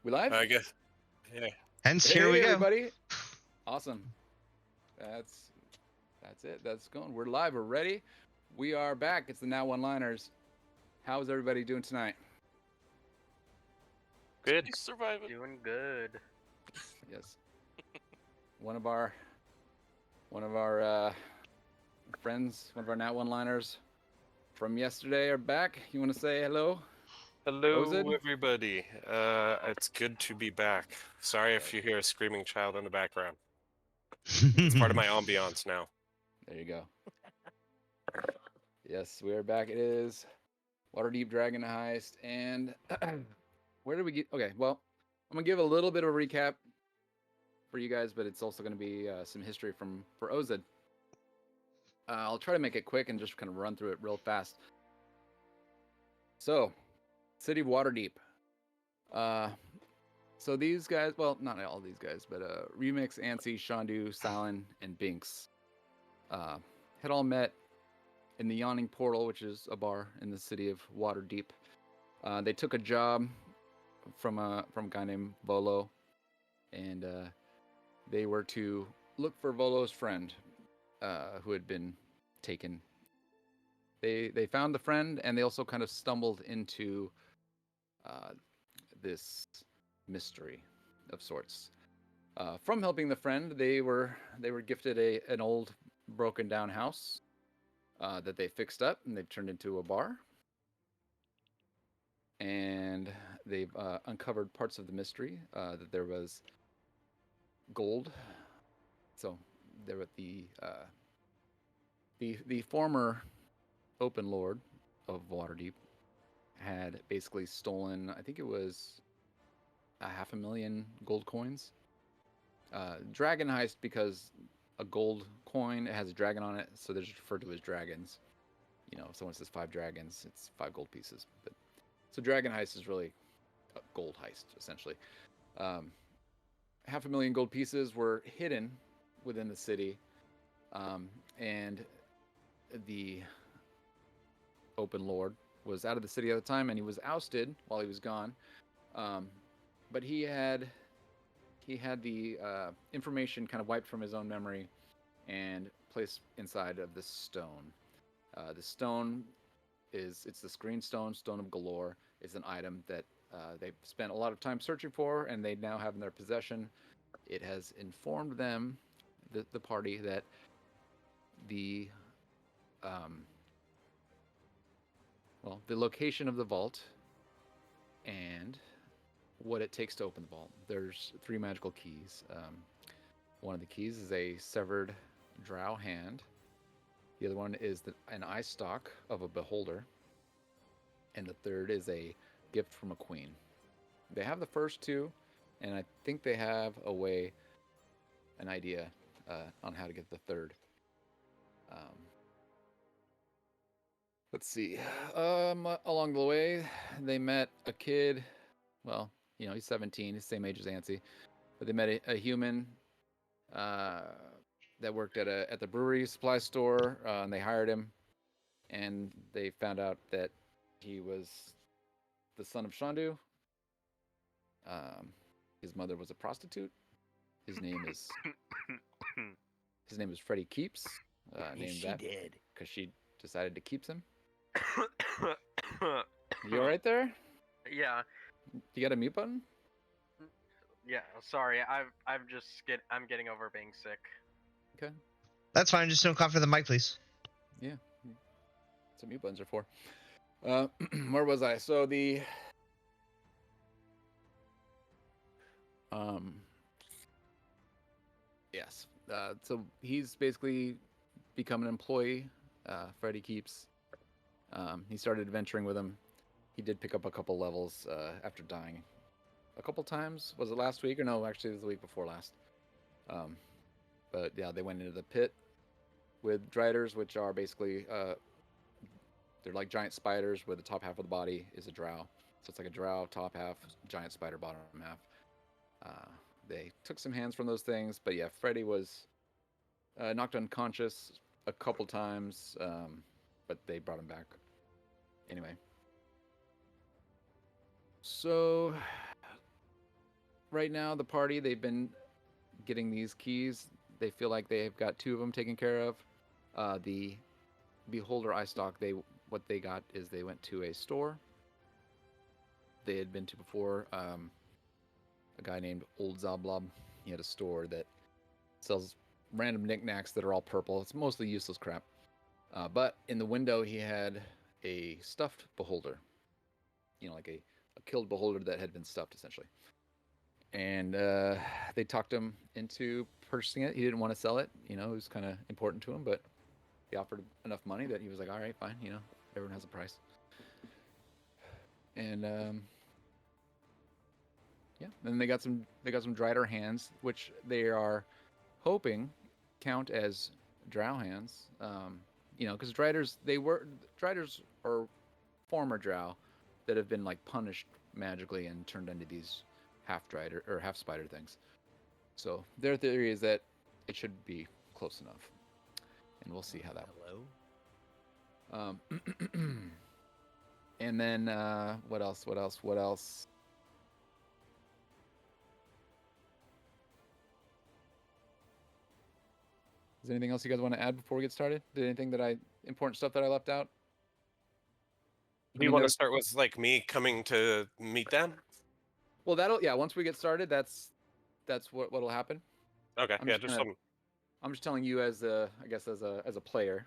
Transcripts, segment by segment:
We live? I guess. Yeah. Hence, Hey, here we go. everybody. Awesome. That's it. That's going. We're live. We're ready. We are back. It's the Now One-Liners. How's everybody doing tonight? Good. Surviving. Doing good. Yes. One of our friends, one of our Now One-Liners from yesterday are back. You want to say hello? Hello, Ozid? everybody. It's good to be back. Sorry if you hear a screaming child in the background. It's part of my ambiance now. There you go. Yes, we are back. It is Waterdeep Dragon Heist, and where did we get? Okay, well, I'm gonna give a little bit of a recap for you guys, but it's also gonna be some history for Ozid. I'll try to make it quick and just kind of run through it real fast. So, City of Waterdeep. So these guys, well, not all these guys, but Remix, Ansi, Shandu, Salin, and Binks had all met in the Yawning Portal, which is a bar in the city of Waterdeep. They took a job from a guy named Volo, and they were to look for Volo's friend, who had been taken. They found the friend, and they also kind of stumbled into this mystery of sorts. From helping the friend, they were gifted an old broken down house that they fixed up, and they've turned into a bar. And they've uncovered parts of the mystery, that there was gold. So there were the former Open Lord of Waterdeep had basically stolen, I think it was 500,000 gold coins. Dragon Heist, because a gold coin, it has a dragon on it, so they're just referred to as dragons. You know, if someone says 5 dragons, it's 5 gold pieces. But so Dragon Heist is really a gold heist, essentially. 500,000 gold pieces were hidden within the city, and the Open Lord was out of the city at the time, and he was ousted while he was gone. But he had the information kind of wiped from his own memory and placed inside of this stone. The stone it's the Screen Stone, Stone of Galore. It's an item that they've spent a lot of time searching for, and they now have in their possession. It has informed them, the party, that the the location of the vault and what it takes to open the vault. There's 3 magical keys. One of the keys is a severed drow hand. The other one is an eye stalk of a beholder. And the third is a gift from a queen. They have the first 2, and I think they have an idea on how to get the third. Let's see. Along the way, they met a kid. Well, you know, he's 17, he's the same age as Ansi. But they met a human that worked at the brewery supply store, and they hired him. And they found out that he was the son of Shandu. His mother was a prostitute. His name is Freddie Keeps. Named that because she decided to keep him. You all right there? Yeah. You got a mute button? Yeah. Sorry. I'm getting over being sick. Okay. That's fine. Just don't cough into the mic, please. Yeah. That's what mute buttons are for. Where was I? So the yes. So he's basically become an employee. Freddie Keeps. He started adventuring with him. He did pick up a couple levels after dying a couple times. Was it last week or no? Actually, it was the week before last. But yeah, they went into the pit with driders, which are basically they're like giant spiders where the top half of the body is a drow. So it's like a drow top half, giant spider bottom half. They took some hands from those things, but yeah, Freddy was knocked unconscious a couple times, but they brought him back. Anyway. So right now, the party, they've been getting these keys. They feel like they've got 2 of them taken care of. The Beholder eye stock, what they got is they went to a store they had been to before. A guy named Old Zablob. He had a store that sells random knickknacks that are all purple. It's mostly useless crap. But in the window, he had a stuffed beholder. Like a killed beholder that had been stuffed, essentially. And they talked him into purchasing it. He didn't want to sell it. It was kind of important to him, but he offered enough money that he was like, all right, fine. Everyone has a price. And yeah, then they got some drider hands, which they are hoping count as drow hands. Because driders are former drow that have been like punished magically and turned into these half drider or half spider things. So their theory is that it should be close enough, and we'll see how that. Hello. And then what else? Is there anything else you guys want to add before we get started? Important stuff that I left out? Do you want to start with like me coming to meet them? Well, once we get started, that's what'll happen. Okay, I'm just telling you as a player,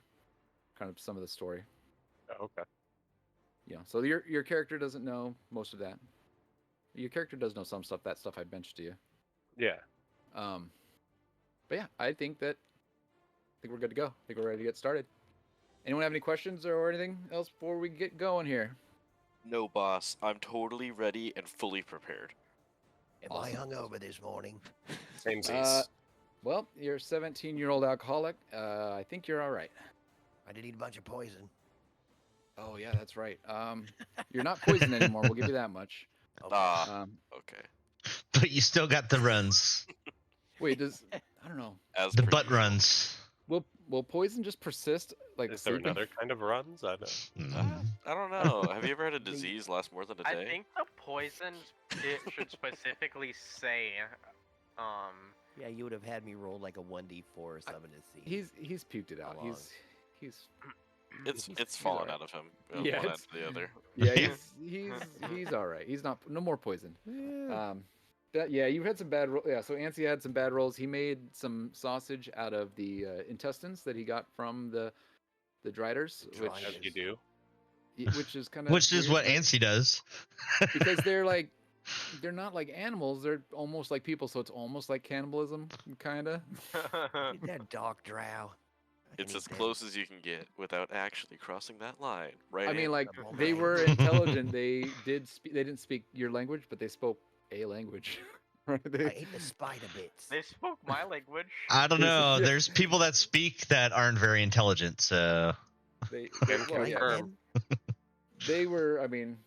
kind of some of the story. Oh, okay. So your character doesn't know most of that. Your character does know some stuff. That stuff I mentioned to you. Yeah. But yeah, I think we're good to go. I think we're ready to get started. Anyone have any questions or anything else before we get going here? No, boss. I'm totally ready and fully prepared. Am I hungover this morning? Same Well, you're a 17-year-old alcoholic. I think you're all right. I did eat a bunch of poison. Oh yeah, that's right. You're not poisoned anymore. We'll give you that much. Okay. But you still got the runs. Wait, I don't know. As The per butt usual. runs. Will poison just persist? Like Is there sleeping? another kind of runs? I don't. I don't know. Have you ever had a disease last more than a day? I think the poison it should specifically say, Yeah, you would have had me roll like a 1d4 or something to see. He's puked it out. How long? He's It's fallen alright. out of him. Yeah, One end to the other. yeah, he's all right. He's not no more poison. You've had some bad rolls. Yeah, so Ansi had some bad rolls. He made some sausage out of the intestines that he got from the driders, As you do. which is kind of Which is what Ansi does. because they're not like animals. They're almost like people, so it's almost like cannibalism, kind of. Get that dog drow. It's as close as you can get without actually crossing that line, right? I mean, like Double they nine. were intelligent. They didn't speak your language, but they spoke a language. Right? I ate the spider bits. they spoke my language. I don't know. Yeah. There's people that speak that aren't very intelligent, so Confirm. They were. I mean,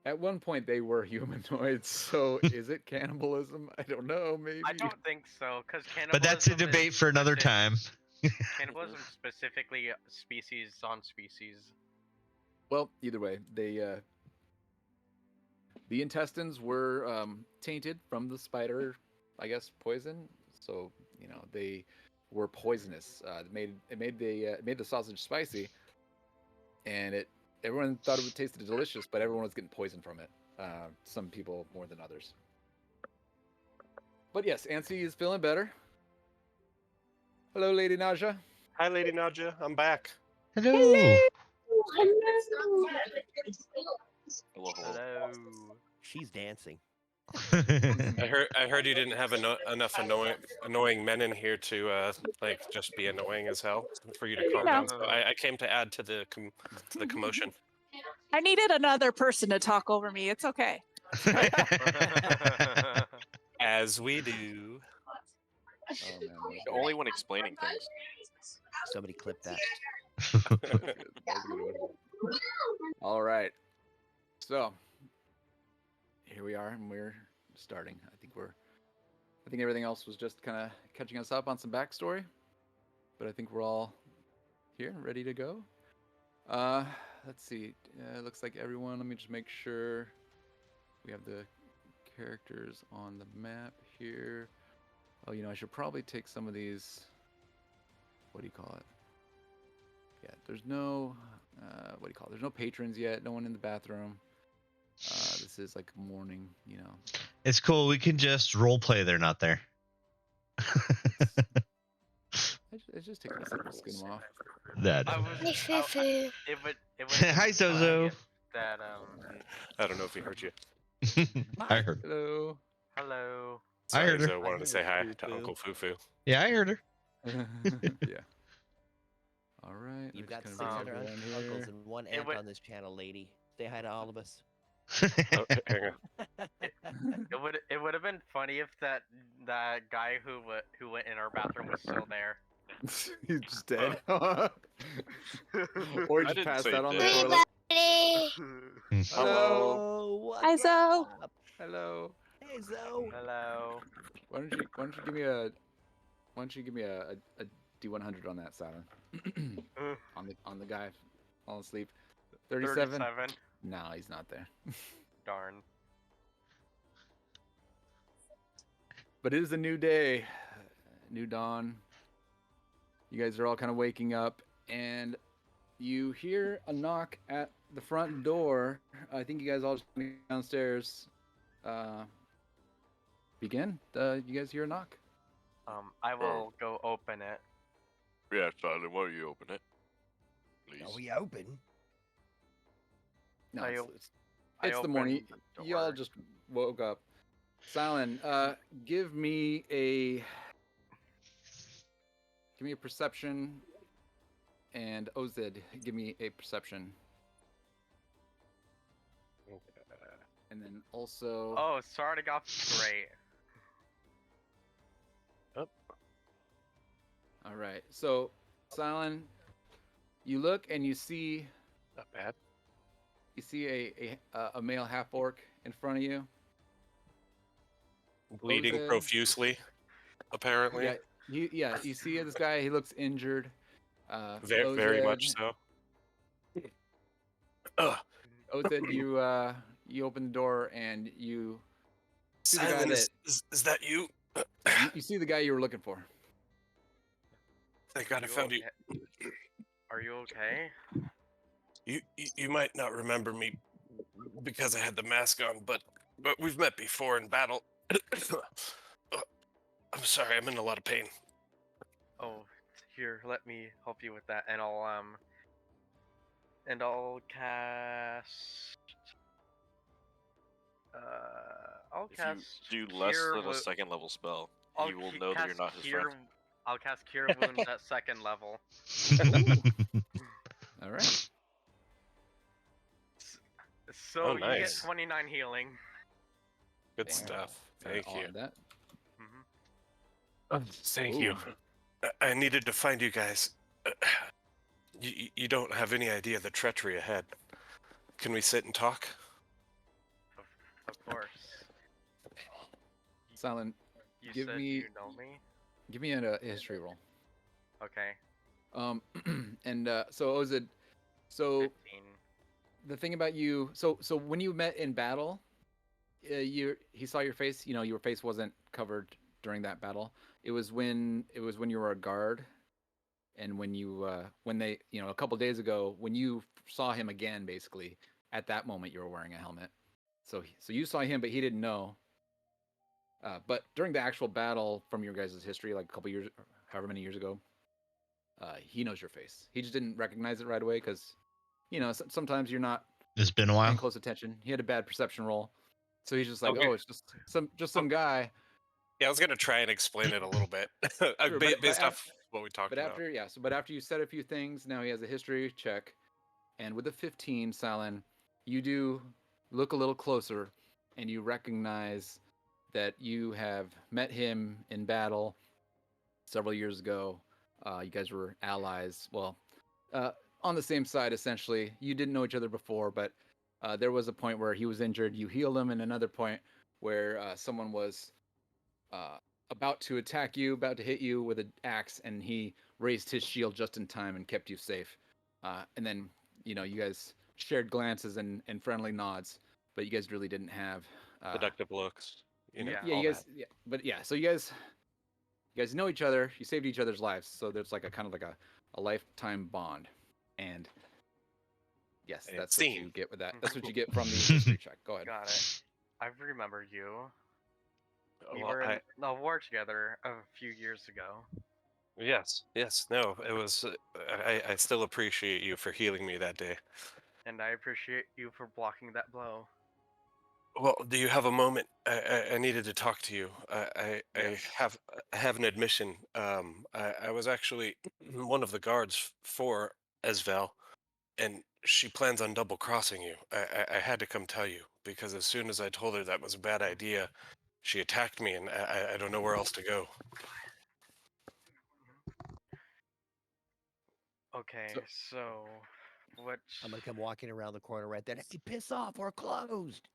at one point they were humanoids. So is it cannibalism? I don't know. Maybe. I don't think so, because cannibalism. but that's a debate for another time. Cannibalism is specifically species on species. Well, either way, the intestines were tainted from the spider, I guess, poison. So they were poisonous. It made the sausage spicy, and everyone thought it tasted delicious, but everyone was getting poisoned from it. Some people more than others. But yes, Ansi is feeling better. Hello, Lady Naja. Hi, Lady Naja. I'm back. Hello. Hello. Hello. She's dancing. I heard you didn't have enough annoying men in here to just be annoying as hell for you to calm down. So I came to add to the commotion. I needed another person to talk over me. It's okay. As we do. Oh man, The only one explaining things. Somebody clip that. that was good. That was a good one. All right. So here we are, and we're starting. I think everything else was just kind of catching us up on some backstory, but I think we're all here, ready to go. Let's see. It looks like everyone. Let me just make sure we have the characters on the map here. Oh, I should probably take some of these. What do you call it? Yeah, there's no. What do you call it? There's no patrons yet. No one in the bathroom. This is like morning. It's cool. We can just role play they're not there. It's just taking a second to skin them off. That. I was. It would. Hi, Zozo. That I don't know if he heard you. I heard. Hello. Hello. I heard her. So wanted to say hi to Uncle Fufu. Yeah, I heard her. Yeah. All right. You've let's got kind 6 of other move around uncles here. and 1 It aunt would- on this channel, lady. Say hi to all of us. Oh, hang on. It would have been funny if that guy who went in our bathroom was still there. He's just dead. Or I just didn't passed say out on the dead. toilet. Hello. Oh, what's Hi, Zoe. up? Hello. Hey, Zoe. Hello. Why don't you give me a D100 on that, Silent? on the guy falling asleep. 37? 37. No, he's not there. Darn. But it is a new day, new dawn. You guys are all kind of waking up, and you hear a knock at the front door. I think you guys all just went downstairs. Begin. You guys hear a knock? I will go open it. Yeah, Silent, why don't you open it? Please. Are we open? No, I it's, op- it's, I it's the morning. opened the Y'all door. just woke up. Silent, give me a perception, and Oz, give me a perception, and then also. Oh, starting off great. All right. So, Silent, you look and you see Not bad. a male half orc in front of you. Bleeding Oz, profusely, apparently. Yeah. You see this guy. He looks injured. Very Oz, much so. Ugh. Oz, you open the door and you see the guy Silent, that is that you? you see the guy you were looking for. Thank God I found you. okay? Are you okay? You might not remember me because I had the mask on, but we've met before in battle. I'm sorry, I'm in a lot of pain. Oh, here, let me help you with that, and I'll cast. I'll If cast. you do less Cure than a Wo- second level spell, I'll you will ki- know that you're cast not his Cure- friend. I'll cast Cure Wounds at second level. All right. So Oh, you nice. get 29 healing. Good Damn. stuff. I'll Thank you. add that. Thank you. I needed to find you guys. You don't have any idea the treachery ahead. Can we sit and talk? Of course. Silent, You Give said me- you know me. give me a history roll. Okay. And so Ozid, so 15. the thing about you, so when you met in battle, he saw your face. Your face wasn't covered during that battle. It was when you were a guard, and when they a couple days ago when you saw him again, basically at that moment you were wearing a helmet. So you saw him, but he didn't know. But during the actual battle, from your guys' history, like a couple years, however many years ago, he knows your face. He just didn't recognize it right away because, sometimes you're not It's been a paying while. close attention. He had a bad perception roll, so he's just like, Okay. oh, it's just some guy. Yeah, I was gonna try and explain it a little bit Sure, but based af- off what we talked But about. after you said a few things, now he has a history check, and with a 15, Silent, you do look a little closer, and you recognize that you have met him in battle several years ago. You guys were allies. Well, on the same side, essentially. You didn't know each other before, but there was a point where he was injured. You healed him, and another point where someone was about to attack you, about to hit you with an axe, and he raised his shield just in time and kept you safe. And then, you guys shared glances and friendly nods, but you guys really didn't have Seductive looks. You know, Yeah. yeah, all you guys. Yeah, but yeah, so you guys know each other. You saved each other's lives, so there's like a kind of like a lifetime bond. And yes, And that's it's what seen. you get with that. That's what you get from the history check. Go ahead. Got it. I remember you. that. We Well, were in a war together a few years ago. yes. No, it was. I still appreciate you for healing me that day. And I appreciate you for blocking that blow. Well, do you have a moment? I needed to talk to you. Yes. I have an admission. I was actually one of the guards for Esvel, and she plans on double crossing you. I had to come tell you because as soon as I told her that was a bad idea, she attacked me, and I don't know where else to go. Okay, so what? I'm gonna come walking around the corner right then. Hey, piss off! We're closed.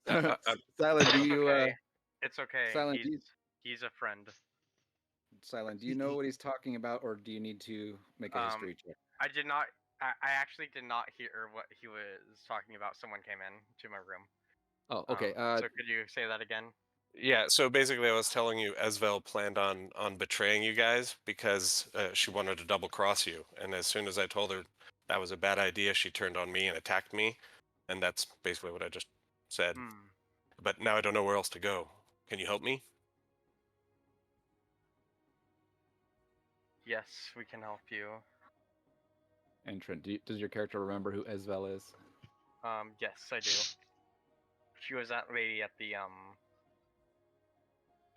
Silent, do It's you okay. It's okay. Silent, do you, He's a friend. Silent, do you know what he's talking about, or do you need to make a history check? I did not. I actually did not hear what he was talking about. Someone came in to my room. Oh, okay. So could you say that again? Yeah, so basically, I was telling you, Esvel planned on betraying you guys because she wanted to double cross you, and as soon as I told her that was a bad idea, she turned on me and attacked me, and that's basically what I just said. Hmm. But now I don't know where else to go. Can you help me? Yes, we can help you. And Trent, does your character remember who Esvel is? Yes, I do. She was that lady at the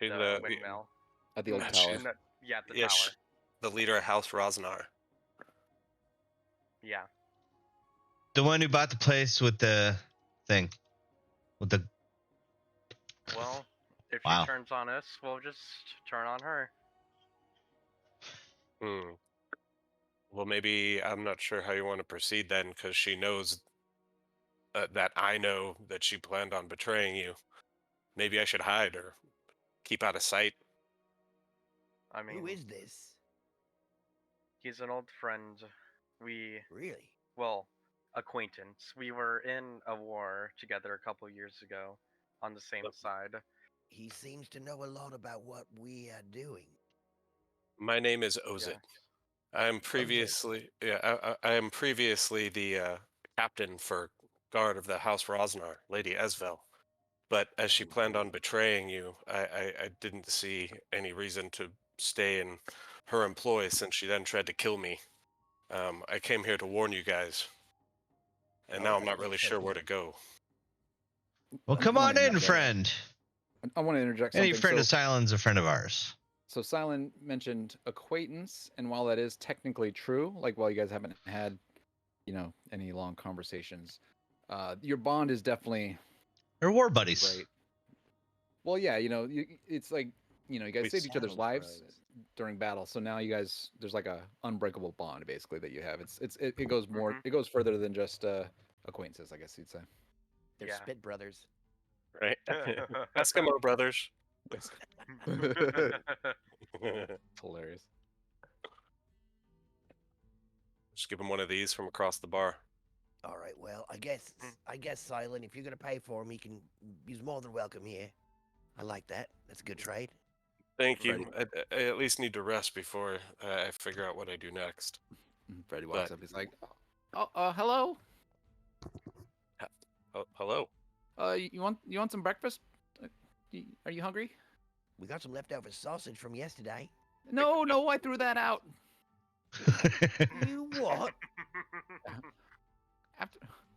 She's the windmill. At the old Yeah, tower. Yeah, the Yes, tower. the leader of House Rosnar. Yeah. The one who bought the place with the thing. With the Well, if Wow. she turns on us, we'll just turn on her. Hmm. Well, maybe I'm not sure how you want to proceed then, because she knows that I know that she planned on betraying you. Maybe I should hide or keep out of sight. I mean, Who is this? he's an old friend. Really? Well, acquaintance. We were in a war together a couple years ago on the same side. He seems to know a lot about what we are doing. My name is Ozit. I am previously, I am previously the captain for guard of the House Rosnar, Lady Esvel. But as she planned on betraying you, I didn't see any reason to stay in her employ since she then tried to kill me. I came here to warn you guys, and now I'm not really sure where to go. Well, come I wanna on in, interject. friend. I want to interject Any something. friend So, of Silent's a friend of ours. so Silent mentioned acquaintance, and while that is technically true, like while you guys haven't had, any long conversations, your bond is definitely They're war buddies. great. Well, yeah, it's like you guys saved each other's lives during battle, so now you guys there's like a unbreakable bond basically that you have. It goes more it goes further than just acquaintances, I guess you'd say. They're Yeah. spit brothers. Right? Eskimo brothers. Hilarious. Just give him one of these from across the bar. All right. Well, I guess Silent, if you're gonna pay for him, he's more than welcome here. I like that. That's a good trade. Thank you. I at least need to rest before I figure out what I do next. Freddie walks up. He's like, "Oh, hello. Oh, hello. You want some breakfast? Are you hungry?" We got some leftover sausage from yesterday. No, I threw that out. You what?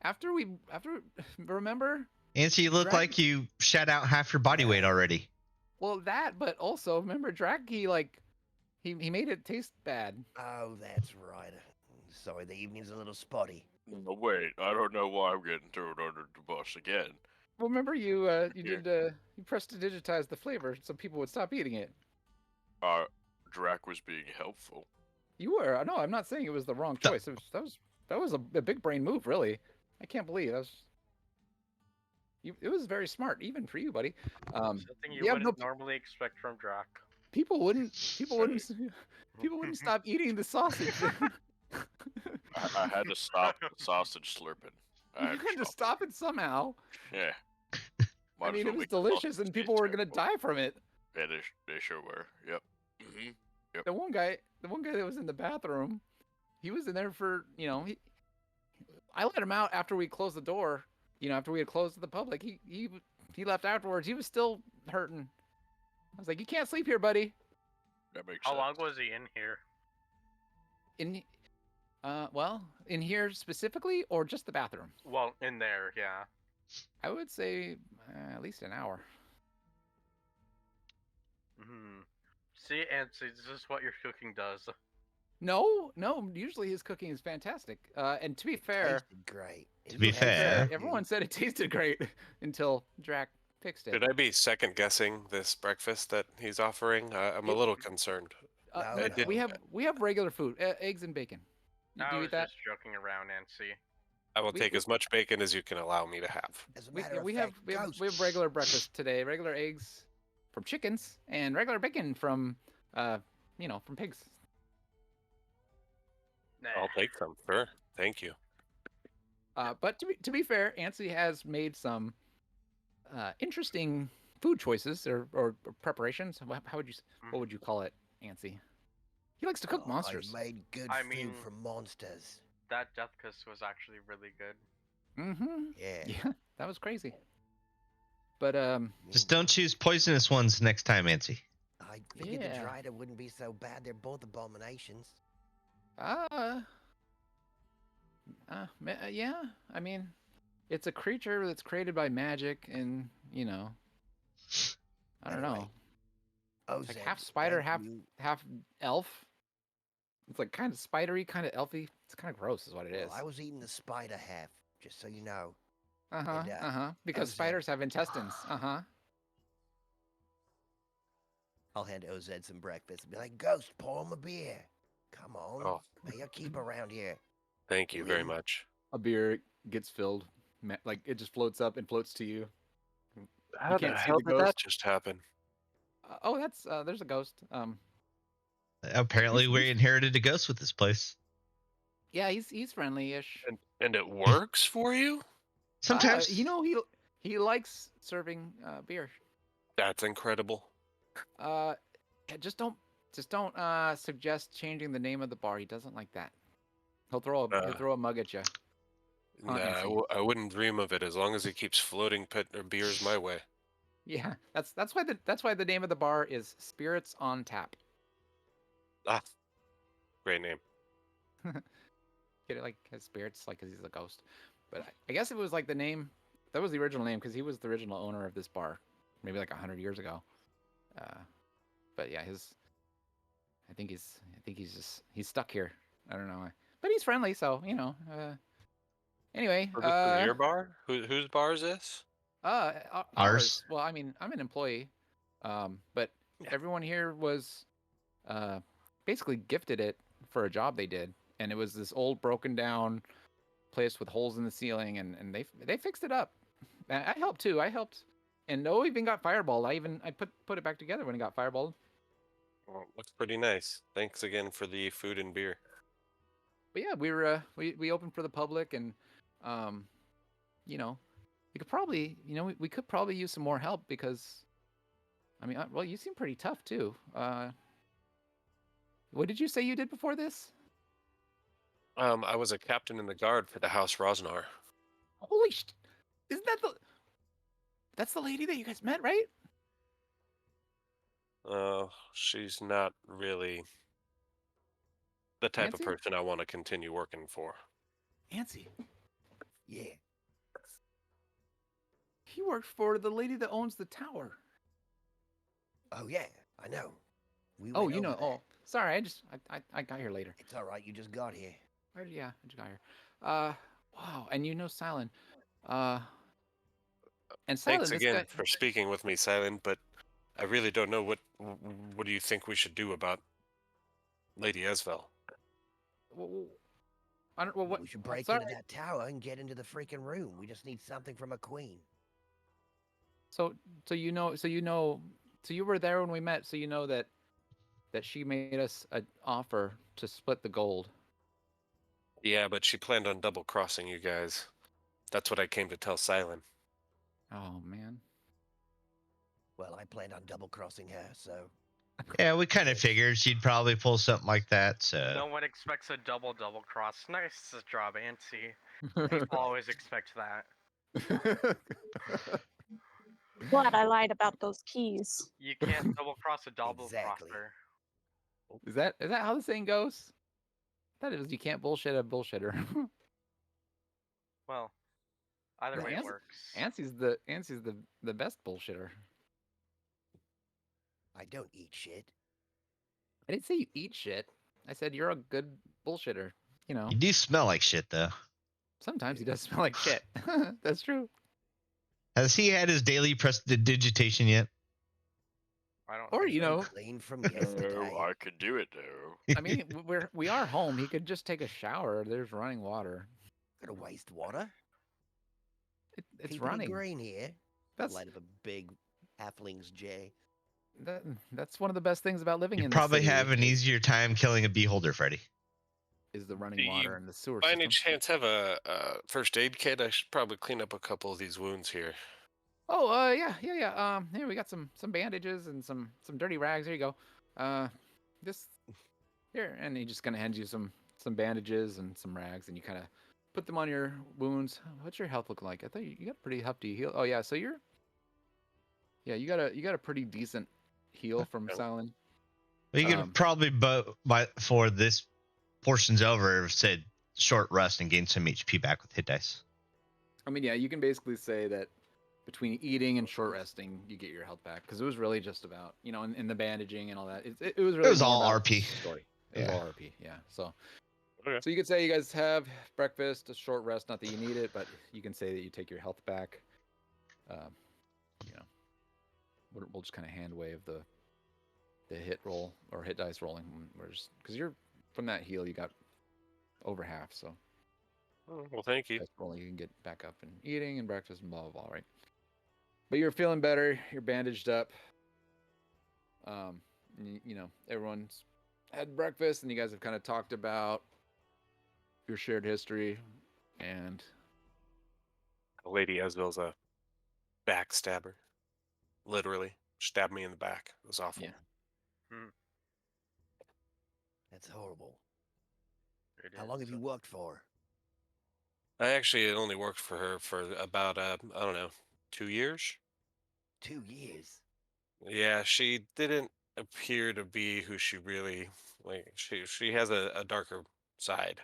After remember? Nancy, you look Drac- like you shat out half your body weight already. Well, that, but also remember Drac. He made it taste bad. Oh, that's right. Sorry, the evening's a little spotty. No, wait, I don't know why I'm getting thrown under the bus again. Well, remember you pressed to digitize the flavor so people would stop eating it. Drac was being helpful. You were. No, I'm not saying it was the wrong choice. That was a big brain move, really. I can't believe that was. It was very smart, even for you, buddy. Something you yeah, wouldn't normally expect from Drac. People wouldn't stop eating the sausage. I had to stop the sausage slurping. You had to stop it somehow. Yeah. I Might as mean, well it was make the delicious, sausage and taste people were gonna terrible. die from it. Yeah, they sure were. Yep. The one guy that was in the bathroom, he was in there for, I let him out after we closed the door. After we had closed to the public, he left afterwards. He was still hurting. I was like, "You can't sleep here, buddy." That makes How sense. long was he in here? In here specifically, or just the bathroom? Well, in there, yeah. I would say at least an hour. Hmm. See, and see, this is what your cooking does. No. Usually his cooking is fantastic. And to be fair, Tasted great. To be fair, everyone said it tasted great until Drac fixed it. Should I be second guessing this breakfast that he's offering? I'm a little concerned. No, no. We have regular food, eggs and bacon. Do I you was eat that? just joking around, Nancy. I will We- take we- as much bacon as you can allow me to have. As a We, matter yeah, of we fact, have we have regular breakfast today. Regular eggs from chickens and regular bacon from from pigs. Nah. I'll take some. Sure. Thank you. But to be fair, Ansi has made some interesting food choices or preparations. What would you call it, Ansi? He likes to cook monsters. I made good I food mean- from monsters. That death kiss was actually really good. Mm-hmm. Yeah. Yeah, that was crazy. But just don't choose poisonous ones next time, Nancy. I figured Yeah. the Drider wouldn't be so bad. They're both abominations. Yeah. I mean, it's a creature that's created by magic, and I don't know. Oh, It's like half spider, half elf. It's like kind of spidery, kind of elfy. It's kind of gross, is what it is. Well, I was eating the spider half, just so you know. Uh-huh. Because Ozed. spiders have intestines. Uh-huh. I'll hand Oz some breakfast and be like, Ghost, pour him a beer. Come on. Oh. May you keep around here. Thank you very Really? much. A beer gets filled. Like, it just floats up and floats to you. How the can't see hell the did that ghost? just happen? That's there's a ghost. Apparently, we inherited a ghost with this place. Yeah, he's friendly-ish. And it works for you? Sometimes, He likes serving beer. That's incredible. Yeah, just don't suggest changing the name of the bar. He doesn't like that. He'll throw a mug at you. Nah, Nancy. I wouldn't dream of it as long as he keeps floating beers my way. Yeah, that's why the name of the bar is Spirits on Tap. Ah, great name. Get it, like his spirits, like 'cause he's a ghost. But I guess it was like the name. That was the original name because he was the original owner of this bar, maybe like 100 years ago. But yeah, I think he's stuck here. I don't know, but he's friendly, so Anyway, So this is your bar? Whose bar is this? ours. Well, I mean, I'm an employee, but everyone here was basically gifted it for a job they did, and it was this old, broken down place with holes in the ceiling, and they fixed it up. I helped too. I helped, and Noah even got fireballed. I put it back together when it got fireballed. Well, looks pretty nice. Thanks again for the food and beer. But yeah, we opened for the public, and we could probably we could probably use some more help because, I mean, well, you seem pretty tough too. What did you say you did before this? I was a captain in the guard for the House Rosnar. Holy isn't that's the lady that you guys met, right? She's not really the type Nancy? of person I want to continue working for. Nancy. Yeah. He worked for the lady that owns the tower. Oh, yeah. I know. We Oh, went over there. Oh, sorry. I got here later. It's all right. You just got here. Yeah, I just got here. Wow. And you know Silent. And Silent, Thanks again for speaking with me, Silent, but I really don't know what do you think we should do about Lady Esvel? I don't. Well, what? We should break sorry. into that tower and get into the freaking room. We just need something from a queen. So you were there when we met. So you know that she made us an offer to split the gold. Yeah, but she planned on double crossing you guys. That's what I came to tell Silent. Oh man. Well, I planned on double crossing her, so Yeah, we kind of figured she'd probably pull something like that. So No one expects a double cross. Nice job, Antsy. People always expect that. What? I lied about those keys. You can't double cross a double Exactly. crosser. Is that how the saying goes? That is, you can't bullshit a bullshitter. Well, either Yeah, way it Ans- works. Ansie's the best bullshitter. I don't eat shit. I didn't say you eat shit. I said you're a good bullshitter. You know, you do smell like shit, though. sometimes he does smell like shit. That's true. Has he had his daily prestidigitation yet? I don't Or think you so. know, Clean from yesterday. No, I could do it though. I mean, we are home. He could just take a shower. There's running water. Gonna waste water. It's Keeping it running. green here. That's Light of a big halfling's J. that's one of the best things about living You in probably the city have an easier time killing a beholder, Freddy. is the Do running you water and the sewer By any system. chance, have a first aid kit? I should probably clean up a couple of these wounds here. Oh, yeah. Here we got some bandages and some dirty rags. Here you go. This here, and he just kind of hands you some bandages and some rags, and you kind of put them on your wounds. What's your health look like? I thought you got a pretty hefty heal. Oh yeah, so you got a pretty decent heal from Okay. Silent. Well, you could probably, before this portion's over, have said short rest and gain some HP back with hit dice. I mean, yeah, you can basically say that between eating and short resting, you get your health back because it was really just about in the bandaging and all that. It was really It was more all about the RP. story. It was Yeah. all RP, yeah. So. Okay. So you could say you guys have breakfast, a short rest. Not that you need it, but you can say that you take your health back. You know, we'll just kind of hand wave the hit roll or hit dice rolling. Because you're from that heal, you got over half. So Oh, well, thank you. dice rolling, you can get back up and eating and breakfast and blah blah blah. Right. But you're feeling better. You're bandaged up. Everyone's had breakfast, and you guys have kind of talked about your shared history and Lady Esvel's a backstabber. Literally. Stabbed me in the back. It was awful. yeah. That's horrible. It How long have is. you worked for? I actually had only worked for her for about, I don't know, 2 years? 2 years. Yeah, she didn't appear to be who she really, like, she has a darker side.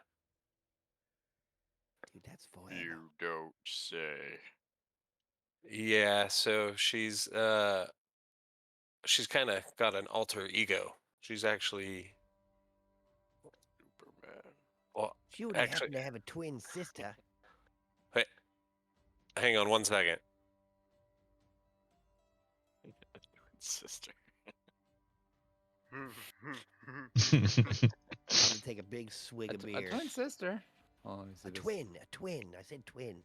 Dude, that's forever. You don't say. Yeah, so she's kind of got an alter ego. She's actually, Superman. well, She wouldn't actually, happen to have a twin sister. hey, hang on one second. Sister. I'm gonna take a big swig of A beer. twin sister. Oh, let me see A this. twin. I said twin.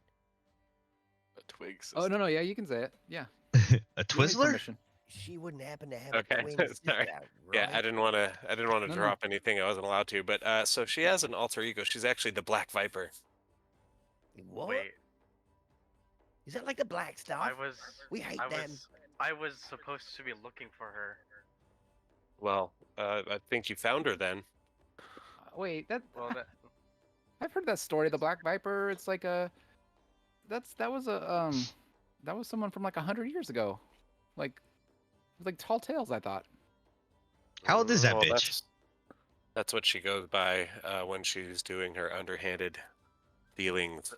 A twig sister. Oh no, yeah, you can say it. Yeah. A You have Twizzler? permission. She wouldn't happen to have Okay, a twin sister, sorry. right? Yeah, I didn't want to No, no. drop anything I wasn't allowed to, but so she has an alter ego. She's actually the Black Viper. What? Wait, Is that like the black stuff? We hate them. I was supposed to be looking for her. Well, I think you found her then. Wait, that Well, that I've heard that story. The Black Viper. It's like that was someone from like 100 years ago. Like it was like Tall Tales. I thought. How old is that Well, bitch? That's what she goes by when she's doing her underhanded dealings.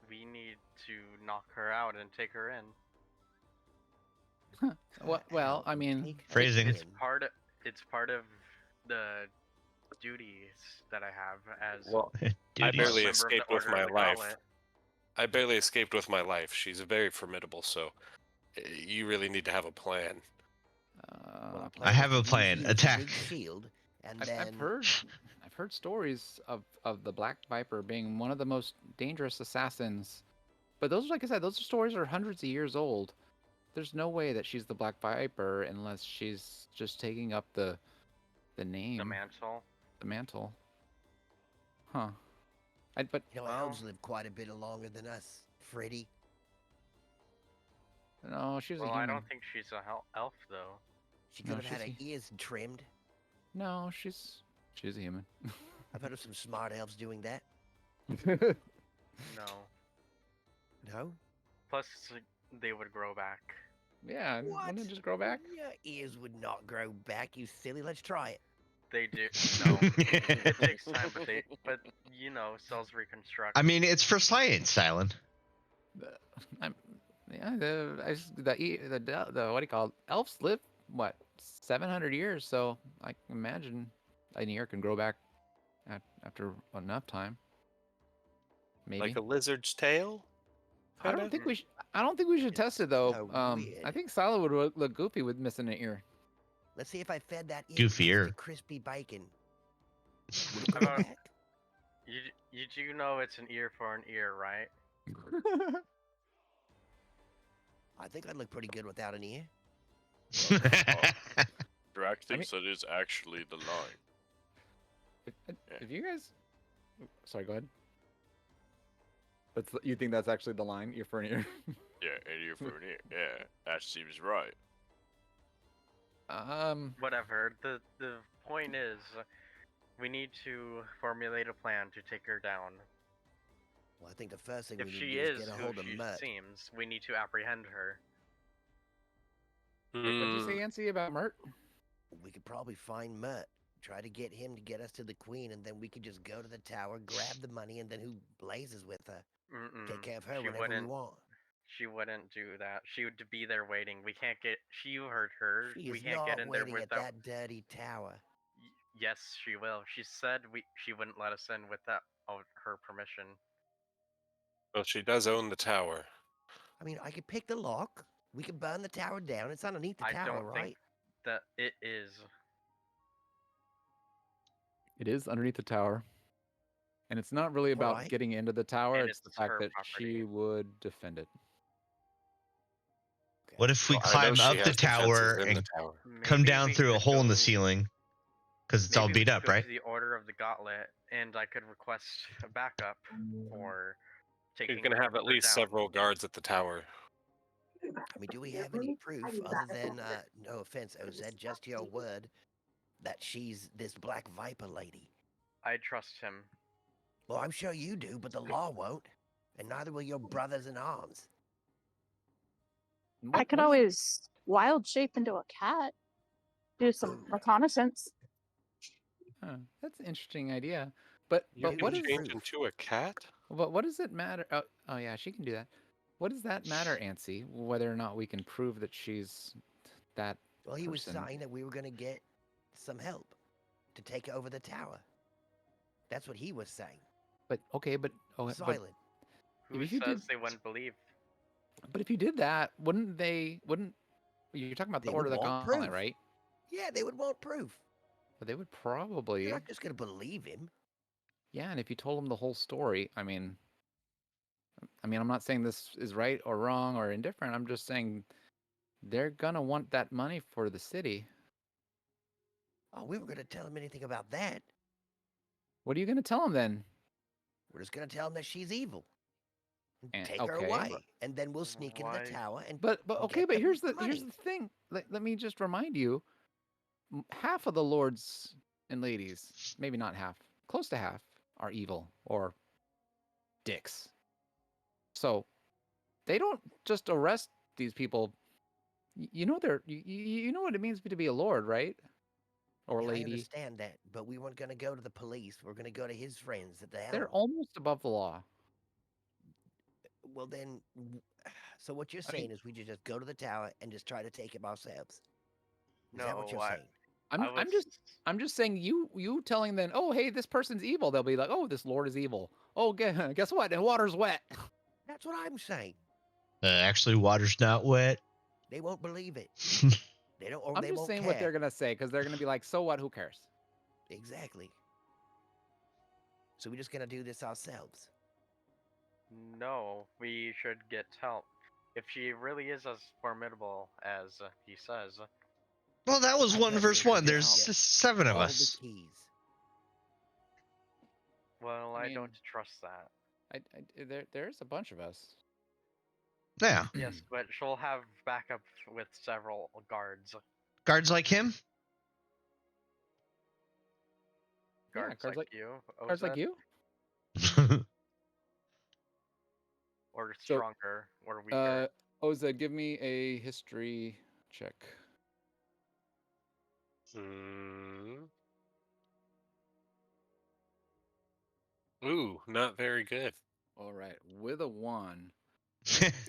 we need to knock her out and take her in. Well, I mean, Take her Phrasing. in. It's part of the duties that I have as Well, I Duties. barely member of the escaped with Order my of the life. Gauntlet. I barely escaped with my life. She's very formidable, so you really need to have a plan. Well, I have a is to plan. use the Attack. big shield, and I've then heard stories of the Black Viper being one of the most dangerous assassins. But those, like I said, those stories are hundreds of years old. There's no way that she's the Black Viper unless she's just taking up the name, The mantle. the mantle. Huh. But you know, Well- elves live quite a bit longer than us, Freddy. No, she's a Well, human. I don't think she's a elf though. She could No, have had her she's ears trimmed. No, she's a human. I've heard of some smart elves doing that. No. No? Plus, they would grow back. Yeah, What? wouldn't it just grow back? Your ears would not grow back, you silly. Let's try it. They do. No, it takes time, but you know, cells reconstruct. I mean, it's for science, Silent. I'm, yeah, the what do you call it? Elves live what 700 years, so I can imagine an ear can grow back after enough time. Maybe. Like a lizard's tail? I don't kinda? think we should. I don't think we should test it though. so weird. I think Silo would look goofy with missing an ear. Let's see if I fed that ear Goofy just ear. to crispy bacon. Would it How grow about- back? You do know it's an ear for an ear, right? I think I'd look pretty good without an ear. Drac thinks that is actually the line. If you guys, sorry, go ahead. You think that's actually the line? Ear for an ear. Yeah, an ear for an ear. Yeah, that seems right. Whatever. The point is, we need to formulate a plan to take her down. Well, I think the first thing If we need she to do is is get a who hold of she Mutt. seems, we need to apprehend her. What did you say, Yancy, about Mert? We could probably find Mutt, try to get him to get us to the queen, and then we could just go to the tower, grab the money, and then who blazes with her? Take care of her She whenever we wouldn't. want. She wouldn't do that. She would be there waiting. We can't get. You heard her. She We is can't not get in there waiting at without. that dirty tower. Yes, she will. She said she wouldn't let us in without her permission. Well, she does own the tower. I mean, I could pick the lock. We could burn the tower down. It's underneath the I tower, don't right? think that it is. It is underneath the tower, and it's not really about Alright. getting into the tower. And It's the it's fact her that property. she would defend it. What if we Well, I know climb she up has the defenses tower in and the tower. come Maybe down we through a could hole in the go- ceiling? Because it's all maybe we beat could up, go right? To the Order of the Gauntlet, and I could request a backup for taking. You're gonna have at her least down. several guards at the tower. I mean, do we have any proof other than, no offense, Oz, just your word, that she's this Black Viper lady? I trust him. Well, I'm sure you do, but the law won't. And neither will your brothers in arms. And I could what is- always wild shape into a cat. Do some Ooh. reconnaissance. That's an interesting idea. But You but can what do is proof. change into a cat? what does it matter? Oh yeah, she can do that. What does that matter, Ansi? Whether or not we can prove that she's that? Well, he was person. saying that we were going to get some help to take over the tower. That's what he was saying. But okay, but Silent. Who if you says did- they wouldn't believe? but if you did that, wouldn't you're talking about the They Order of would the want Gauntlet, proof. right? Yeah, they would want proof. But they would probably, You're not just going to believe him. yeah. And if you told them the whole story, I mean, I'm not saying this is right or wrong or indifferent. I'm just saying they're gonna want that money for the city. Oh, we were going to tell him anything about that. What are you gonna tell them then? We're just going to tell him that she's evil. And And- take her okay. away. And then we'll sneak into Why- the tower and But We'll okay, get but the here's the money. thing. Let me just remind you, half of the lords and ladies, maybe not half, close to half, are evil or dicks. So they don't just arrest these people. You know you know what it means to be a lord, right? Or Yeah, I lady. understand that, but we weren't going to go to the police. We're going to go to his friends at the helm. They're almost above the law. Well, then, so what you're I mean- saying is we should just go to the tower and just try to take him ourselves. Is that No, what you're I- saying? I'm just saying you telling them, oh hey, this person's evil. They'll be like, oh, this lord is evil. Oh, guess what? The water's wet. That's what I'm saying. Actually, water's not wet. They won't believe it. They don't, or I'm they just won't saying care. what they're gonna say because they're gonna be like, so what? Who cares? Exactly. So we're just gonna do this ourselves. No, we should get help. If she really is as formidable as he says, Well, that was I one bet versus we one. can There's get 7 of All us. the keys. well, I mean- don't trust that. There's a bunch of us. Yeah. Yes, but she'll have backup with several guards. Guards like him? Yeah, Guards like you, Cards like Ozed, you. or So, stronger, or weaker. Oza, give me a history check. Ooh, not very good. All right, with a 1.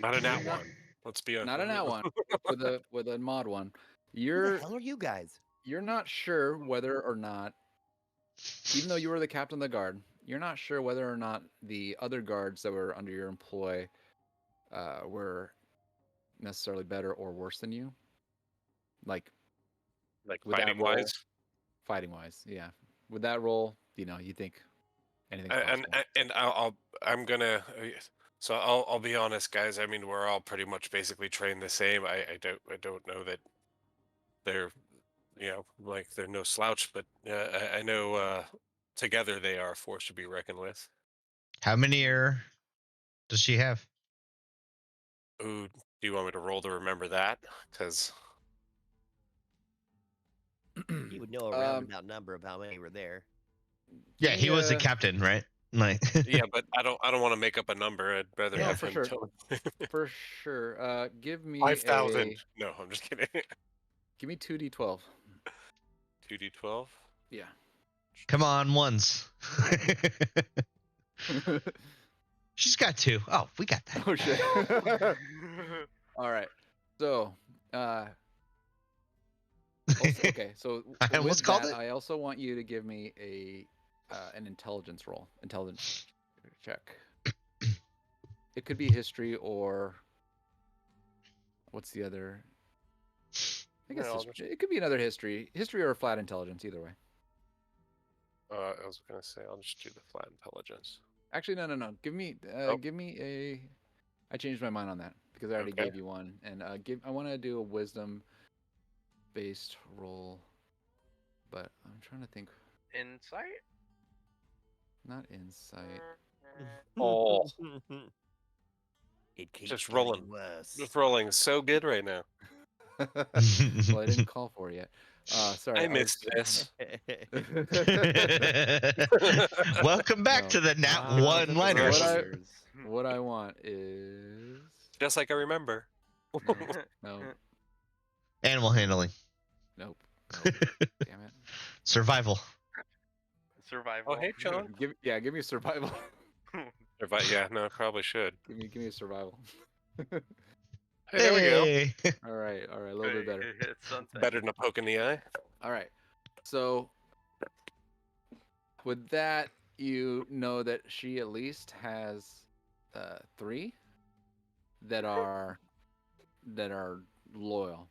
Not a nat You're not- one. Let's be honest. Not an at one. with a mod 1. Who the You're hell are you guys? not sure whether or not, even though you were the captain of the guard, you're not sure whether or not the other guards that were under your employ were necessarily better or worse than you. Like Like with that fighting roll, wise. fighting wise, yeah. With that roll, you think anything's And possible. and I'm gonna. So I'll be honest, guys. I mean, we're all pretty much basically trained the same. I don't know that they're like they're no slouch, but I know together they are a force to be reckoned with. How many does she have? Ooh, do you want me to roll to remember that? Because You would know a roundabout number of how many were there. Yeah, he was the Yeah. captain, right? Like, yeah, but I don't want to make up a number. I'd rather Yeah. have for him sure. tell me. For sure. Give me 5,000. No, I'm just kidding. give me 2d12. 2d12. Yeah. come on, ones. She's got 2. Oh, we got that. Oh shit. All right. So, okay. So I almost with called that, it. I also want you to give me an intelligence roll, intelligence check. It could be history or what's the other? I guess No, it could be another history or a flat intelligence, either way. I was gonna say I'll just do the flat intelligence. Actually, no. Give me a. I changed my mind on that because I already Okay. gave you one, and I want to do a wisdom-based roll, but I'm trying to think. Insight? Not insight. Oh, It keeps just getting rolling, worse. just rolling so good right now. Well, I didn't call for it yet. Sorry. I missed this. Welcome back No. to the Nat Ah, 1 the liners. failures. What I want is Just like I remember. no, Animal handling. nope. Damn it. Survival. Survival. Oh, hey, John. Give me survival. Yeah, no, I probably should. give me a survival. Hey, there we go. Hey. All right, a little bit better. It's something. Better than a poke in the eye. All right. So with that, you know that she at least has 3 that are loyal.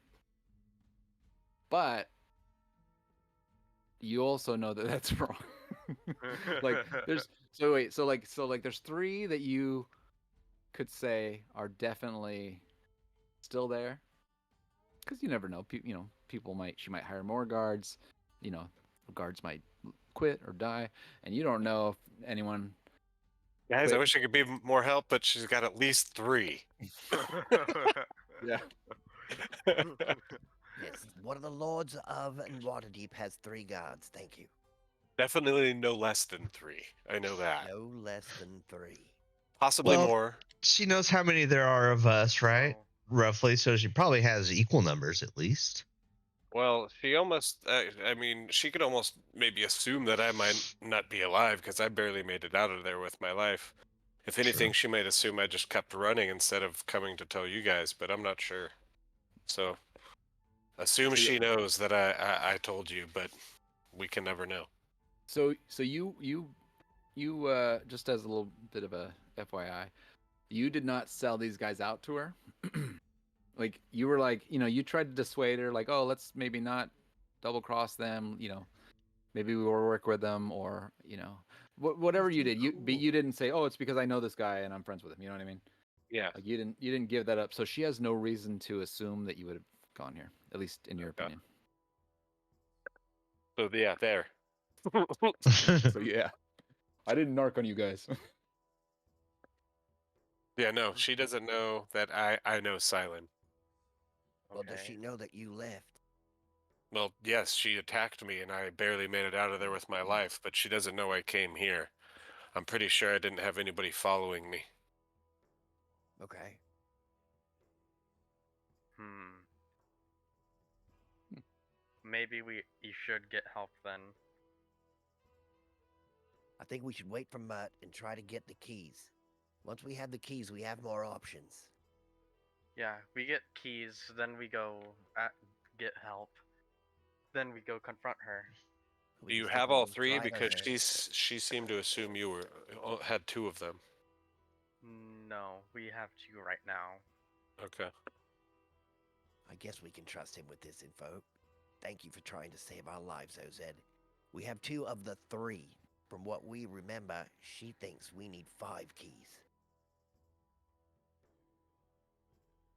But you also know that that's wrong. Like there's there's 3 that you could say are definitely still there. Cuz you never know. She might hire more guards, guards might quit or die, and you don't know if anyone. Guys, I Wait. wish I could be more help, but she's got at least 3. Yeah. Yes, one of the lords of Waterdeep has 3 guards. Thank you. Definitely no less than 3. I know that. No less than 3. Possibly Well, more. she knows how many there are of us, right? Oh. Roughly, so she probably has equal numbers at least. Well, she almost, I mean, she could almost maybe assume that I might not be alive because I barely made it out of there with my life. If anything, she might assume I just kept running instead of coming to tell you guys, but I'm not sure. So, assume she knows that I told you, but we can never know. So you just as a little bit of a FYI, you did not sell these guys out to her. Like you were like, you tried to dissuade her, like, oh, let's maybe not double cross them, maybe we will work with them, or whatever you did. You didn't say, oh, it's because I know this guy and I'm friends with him. You know what I mean? Yeah. Like you didn't give that up. So she has no reason to assume that you would have gone here, at least in your opinion. So yeah, there. So yeah, I didn't narc on you guys. Yeah, no, she doesn't know that I know Silent. Well, does Okay. she know that you left? Well, yes, she attacked me and I barely made it out of there with my life, but she doesn't know I came here. I'm pretty sure I didn't have anybody following me. Okay. Hmm. Maybe you should get help then. I think we should wait for Mutt and try to get the keys. Once we have the keys, we have more options. Yeah, we get keys, then we go get help. Then we go confront her. We Do can you stick have a all little three? trident on Because her. she seemed to assume you had two of them. No, we have two right now. Okay. I guess we can trust him with this info. Thank you for trying to save our lives, OZ. We have 2 of the 3. From what we remember, she thinks we need 5 keys.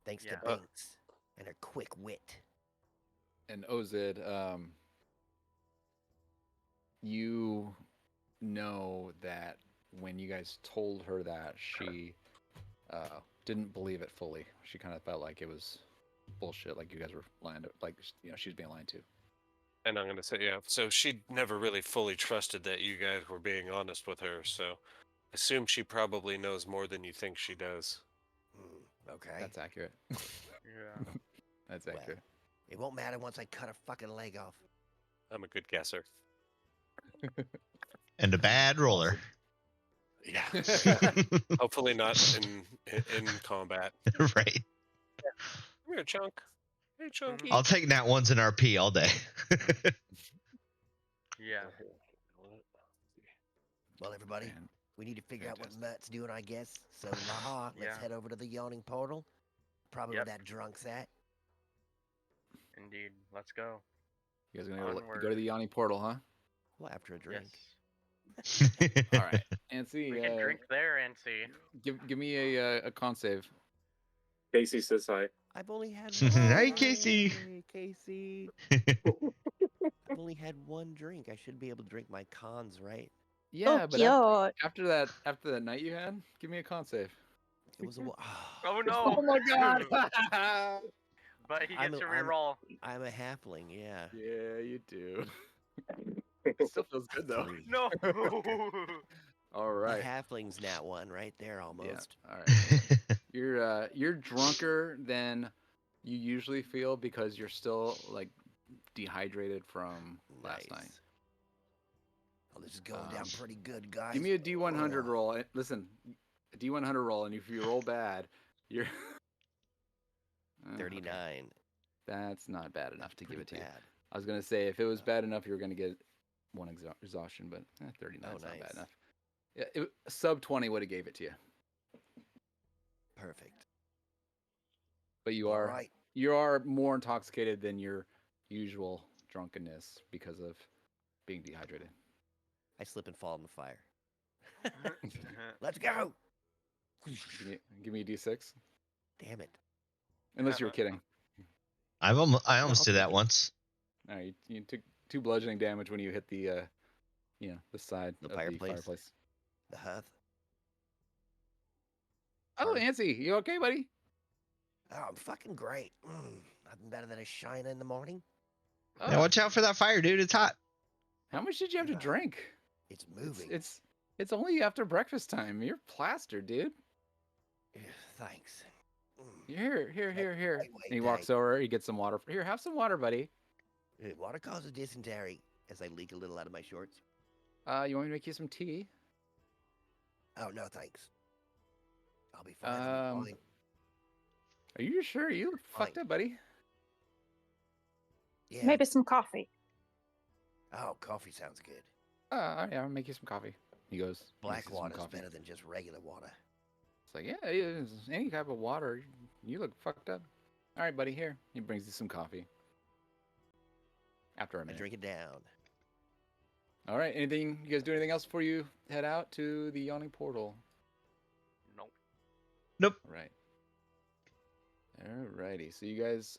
Thanks Yeah. to Binks and her quick wit. And OZ, you know that when you guys told her that, she didn't believe it fully. She kind of felt like it was bullshit, like you guys were lying to, like, you know, she was being lied to. And I'm gonna say, yeah. So she never really fully trusted that you guys were being honest with her. So assume she probably knows more than you think she does. Okay. That's accurate. Yeah. That's Well, accurate. it won't matter once I cut her fucking leg off. I'm a good guesser. And a bad roller. Yeah. Hopefully not in combat. Right. Come here, Chunk. Hey, Chunky. I'll take nat ones in RP all day. Yeah. Well, everybody, Man, we need to figure out what fantastic. Mutt's doing, I guess. So, Laha, let's Yeah. head over to the yawning portal. Probably Yep. where that drunk's at. Indeed. Let's go. You guys gonna go to Onward. the Yanni portal, huh? Well, after a drink. Yes. All right. Ansi, We can drink there and see. give me a con save. Casey says hi. I've only had Hi, one. Casey. Hey, Casey. I've only had one drink. I should be able to drink my cons, right? Yeah, Oh, but cute. after that night you had, give me a con save. It was a. Oh no! Oh my god! But he I'm gets a- to I'm- reroll. I'm a halfling, yeah. Yeah, you do. Still feels good though. 3. No. All My right. halfling's nat 1 right there almost. Yeah. All right. You're drunker than you usually feel because you're still like dehydrated from last night. Oh, this is going down pretty good, guys. Give me a D100 Ugh. roll. Listen, a D100 roll, and if you roll bad, you're 39. That's not bad enough to give Pretty it to you. bad. I was gonna say if it was bad enough, you were gonna get one exhaustion, but 39 is not nice. bad enough. Yeah, sub 20 would have gave it to you. Perfect. But you All are right. you are more intoxicated than your usual drunkenness because of being dehydrated. I slip and fall in the fire. Let's go. Give me a D6. Damn it. Unless you were kidding. I almost did that once. All right, you took 2 bludgeoning damage when you hit the the side The of fireplace? the fireplace. The hearth. Oh, Nancy, you okay, buddy? Oh, I'm fucking great. Nothing better than a shiner in the morning. Yeah, watch out for that fire, dude. It's hot. How much did you have to Yeah. drink? It's moving. It's only after breakfast time. You're plastered, dude. Thanks. Here. Lightweight And he walks day. over. He gets some water. Here, have some water, buddy. Water causes dysentery as I leak a little out of my shorts. You want me to make you some tea? Oh, no, thanks. I'll be fine. Um, Are you sure? You look fucked Fine. up, buddy. Yeah. Maybe some coffee. Oh, coffee sounds good. All right, I'll make you some coffee. He goes. makes Black you some water's coffee. better than just regular water. It's like, yeah, any type of water. You look fucked up. All right, buddy. Here. He brings you some coffee. After a I minute. drink it down. All right. Anything? You guys do anything else before you head out to the yawning portal? Nope. All right. Alrighty. So you guys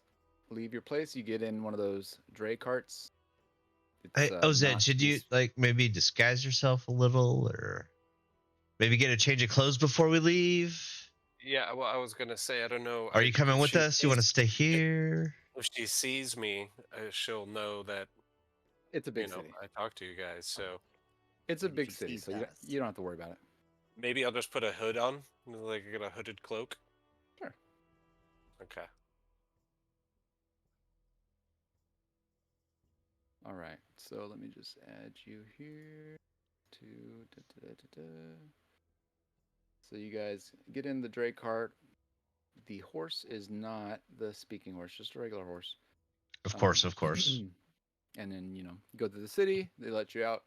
leave your place. You get in one of those dray carts. Hey, Ozed, not should you this- like maybe disguise yourself a little, or maybe get a change of clothes before we leave? Yeah, well, I was gonna say I don't know. Are you coming if with she us? You want to sees- stay here? If she sees me, she'll know that It's a big city. I talked to you guys. So It's a Maybe big she city, sees so us. you don't have to worry about it. maybe I'll just put a hood on, like I got a hooded cloak. Sure. Okay. All right. So let me just add you here to. So you guys get in the dray cart. The horse is not the speaking horse, just a regular horse. Of course, of course. And then, you go to the city. They let you out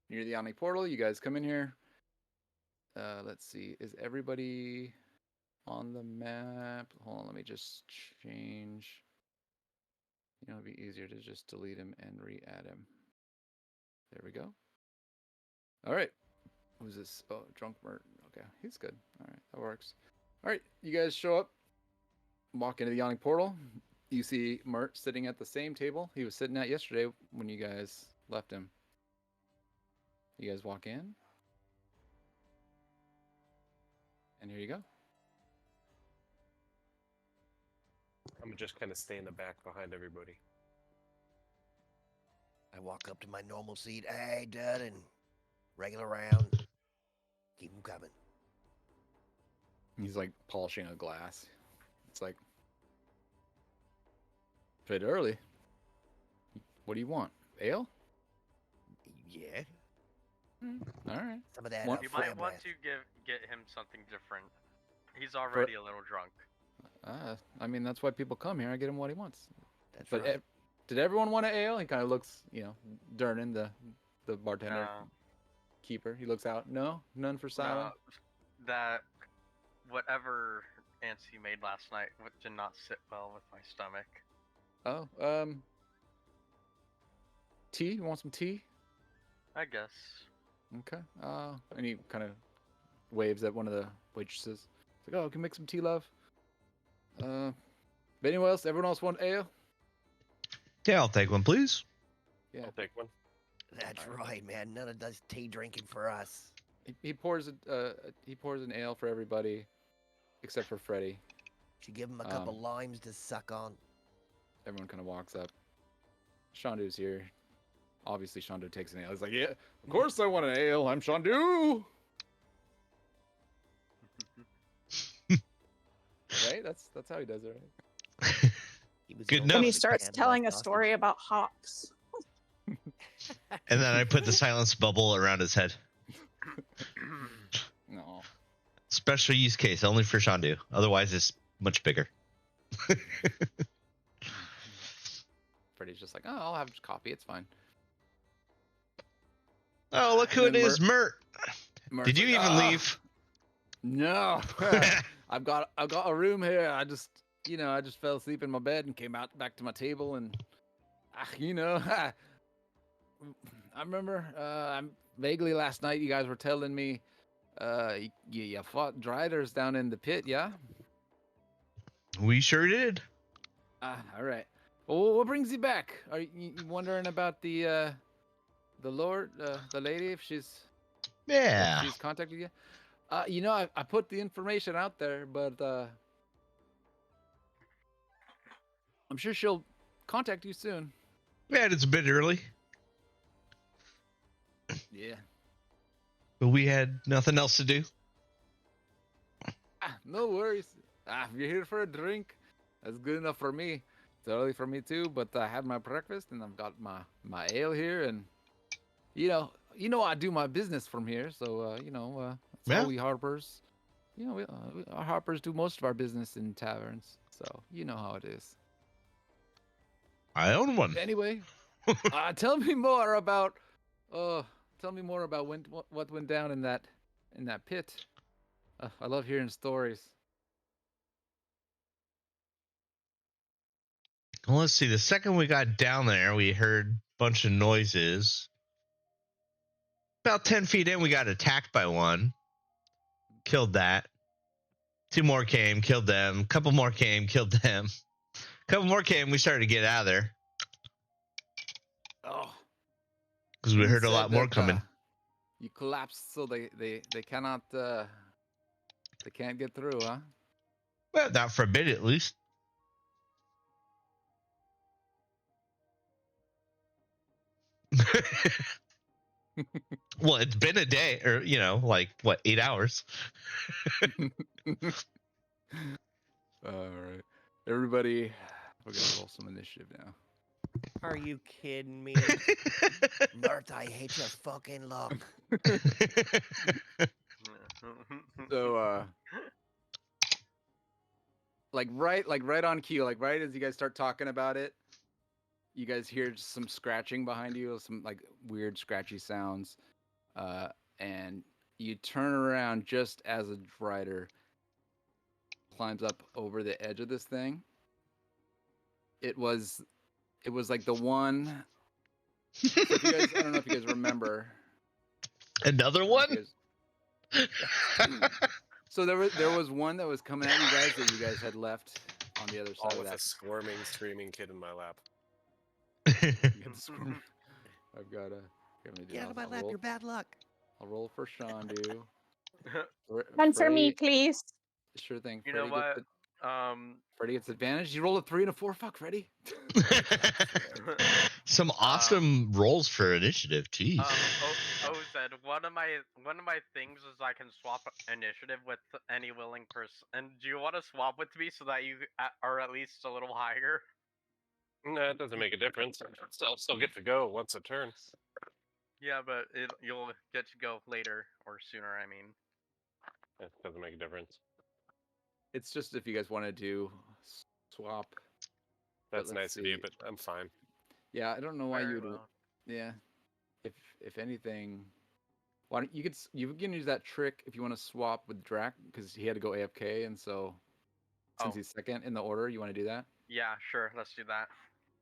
near the Omni portal. You guys come in here. Let's see. Is everybody on the map? Hold on. Let me just change. It'd be easier to just delete him and re-add him. There we go. All right. Who's this? Oh, Drunk Mert. Okay, he's good. All right, that works. All right, you guys show up. Walk into the yawning portal. You see Mert sitting at the same table he was sitting at yesterday when you guys left him. You guys walk in. And here you go. I'm gonna just kind of stay in the back behind everybody. I walk up to my normal seat. Hey, Dud, and regular round. Keep 'em coming. He's like polishing a glass. It's like, bit early. What do you want? Ale? Yeah. All right. Some of that. What- You fire might want breath. to get him something different. He's already a little drunk. I mean, that's why people come here. I get him what he wants. That's But right. did everyone want an ale? He kind of looks, Durnan, the bartender keeper. He looks out. No, none for Silent. That whatever ants he made last night did not sit well with my stomach. Oh, tea. You want some tea? I guess. Okay. And he kind of waves at one of the waitresses. It's like, oh, can you make some tea, love? But anyone else? Everyone else want ale? Yeah, I'll take one, please. Yeah. I'll take one. That's right, man. None of this tea drinking for us. He pours an ale for everybody, except for Freddy. Should give him a couple limes to suck on. Everyone kind of walks up. Shandu's here. Obviously, Shandu takes an ale. He's like, yeah, of course I want an ale. I'm Shandu. Right? That's how he does it, right? He was Good the enough. When only he starts man telling a left hostage. story about hawks. And then I put the silence bubble around his head. No. Special use case only for Shandu. Otherwise, it's much bigger. Freddy's just like, oh, I'll have coffee. It's fine. Oh, look who And it then is, Mert. Mert's Did you like, even "Ah, leave? No. I've got a room here. I just fell asleep in my bed and came out back to my table and I remember vaguely last night you guys were telling me you fought Driders down in the pit, yeah? We sure did. All right. Well, what brings you back? Are you wondering about the Lord, the lady, if she's contacted you? I put the information out there, but I'm sure she'll contact you soon. Yeah, it's a bit early, Yeah. but we had nothing else to do. No worries. If you're here for a drink, that's good enough for me. It's early for me too, but I had my breakfast and I've got my ale here, and I do my business from here, so that's Yeah. how we harpers. Our harpers do most of our business in taverns, so you know how it is. I own one. Anyway, tell me more about what went down in that pit. I love hearing stories. Well, let's see. The second we got down there, we heard a bunch of noises. About 10 feet in, we got attacked by one. Killed that. Two more came, killed them. Couple more came, killed them. Couple more came, we started to get out of there. Oh, Because we you heard a said lot more that, coming. You collapsed, so they cannot they can't get through, huh? Well, not for a bit at least. Well, it's been a day, or like what, 8 hours. All right, everybody, we're gonna roll some initiative now. Are you kidding me? Mert, I hate your fucking luck. So, like right on cue, like right as you guys start talking about it, you guys hear some scratching behind you, some like weird scratchy sounds, and you turn around just as a Drider climbs up over the edge of this thing. It was like the one. So if you guys, I don't know if you guys remember. Another one? So there was one that was coming at you guys that you guys had left on the other side All of with a that. squirming, screaming kid in my lap. I've got a. Get out of my lap, you're bad luck. I'll roll for Shandu. One for me, Freddie, please. sure thing. You know what? Freddie gets advantage. You roll a 3 and a 4. Fuck, Freddie. Some awesome rolls for initiative. Jeez. Ozed, one of my things is I can swap initiative with any willing person. And do you want to swap with me so that you are at least a little higher? No, it doesn't make a difference. I'll still get to go once a turn. Yeah, but you'll get to go later or sooner. I mean, It doesn't make a difference. It's just if you guys want to do swap. That's nice of you, but I'm fine. Yeah, I don't know why Very you would. well. Yeah, if anything, why don't you can use that trick if you want to swap with Drac because he had to go AFK, and so since he's second in the order, you want to do that? Yeah, sure. Let's do that.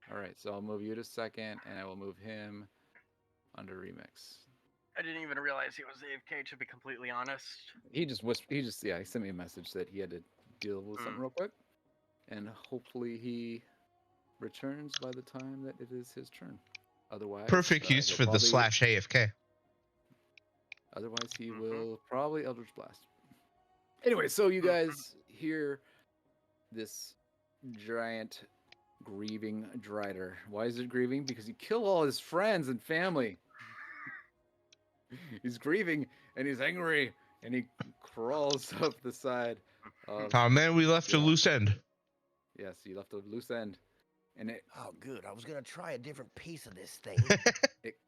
All right, so I'll move you to second, and I will move him under remix. I didn't even realize he was AFK, to be completely honest. He just he sent me a message that he had to deal with something real quick, and hopefully he returns by the time that it is his turn. Otherwise, Perfect use for the /AFK. Otherwise, he will probably Eldritch Blast. Anyway, so you guys hear this giant grieving Drider. Why is it grieving? Because he killed all his friends and family. He's grieving and he's angry and he crawls up the side. Oh man, we left a loose end. Yes, he left a loose end, and it. Oh, good. I was gonna try a different piece of this thing.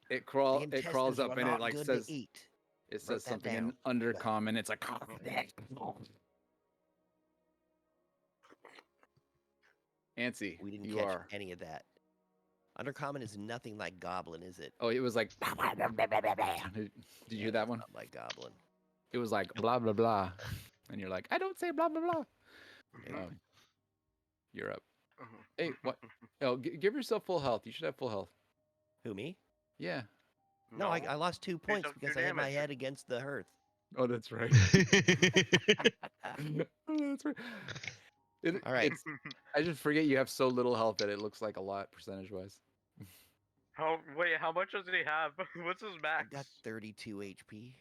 it crawls up and it like says. Eat. It says something in undercommon. It's like. Antsy, We didn't you catch are. any of that. Undercommon is nothing like Goblin, is it? Oh, it was like. Did you hear that one? Not like Goblin. It was like blah blah blah, and you're like, I don't say blah blah blah. You're up. Hey, what? Oh, give yourself full health. You should have full health. Who, me? Yeah. No, I lost 2 points took because 2 I hit my damage. head against the hearth. Oh, that's right. That's right. All right. I just forget you have so little health that it looks like a lot percentage-wise. Wait, how much does he have? What's his I max? got 32 HP.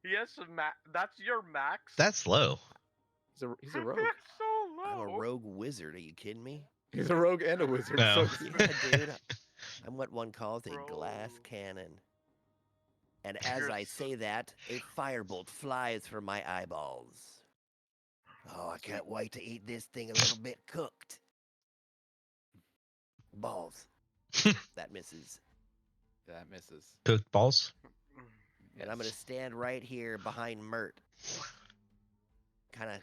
He has some That's your max? That's low. He's a rogue. That's so low. I'm a rogue wizard. Are you kidding me? He's a rogue and a wizard. No. So Yeah, dude. I'm what one calls a glass Rogue. cannon. And as I say that, a firebolt flies from my eyeballs. Oh, I can't wait to eat this thing a little bit cooked. Balls. That misses. that misses. Cooked balls. And I'm going to stand right here behind Mert. Kind of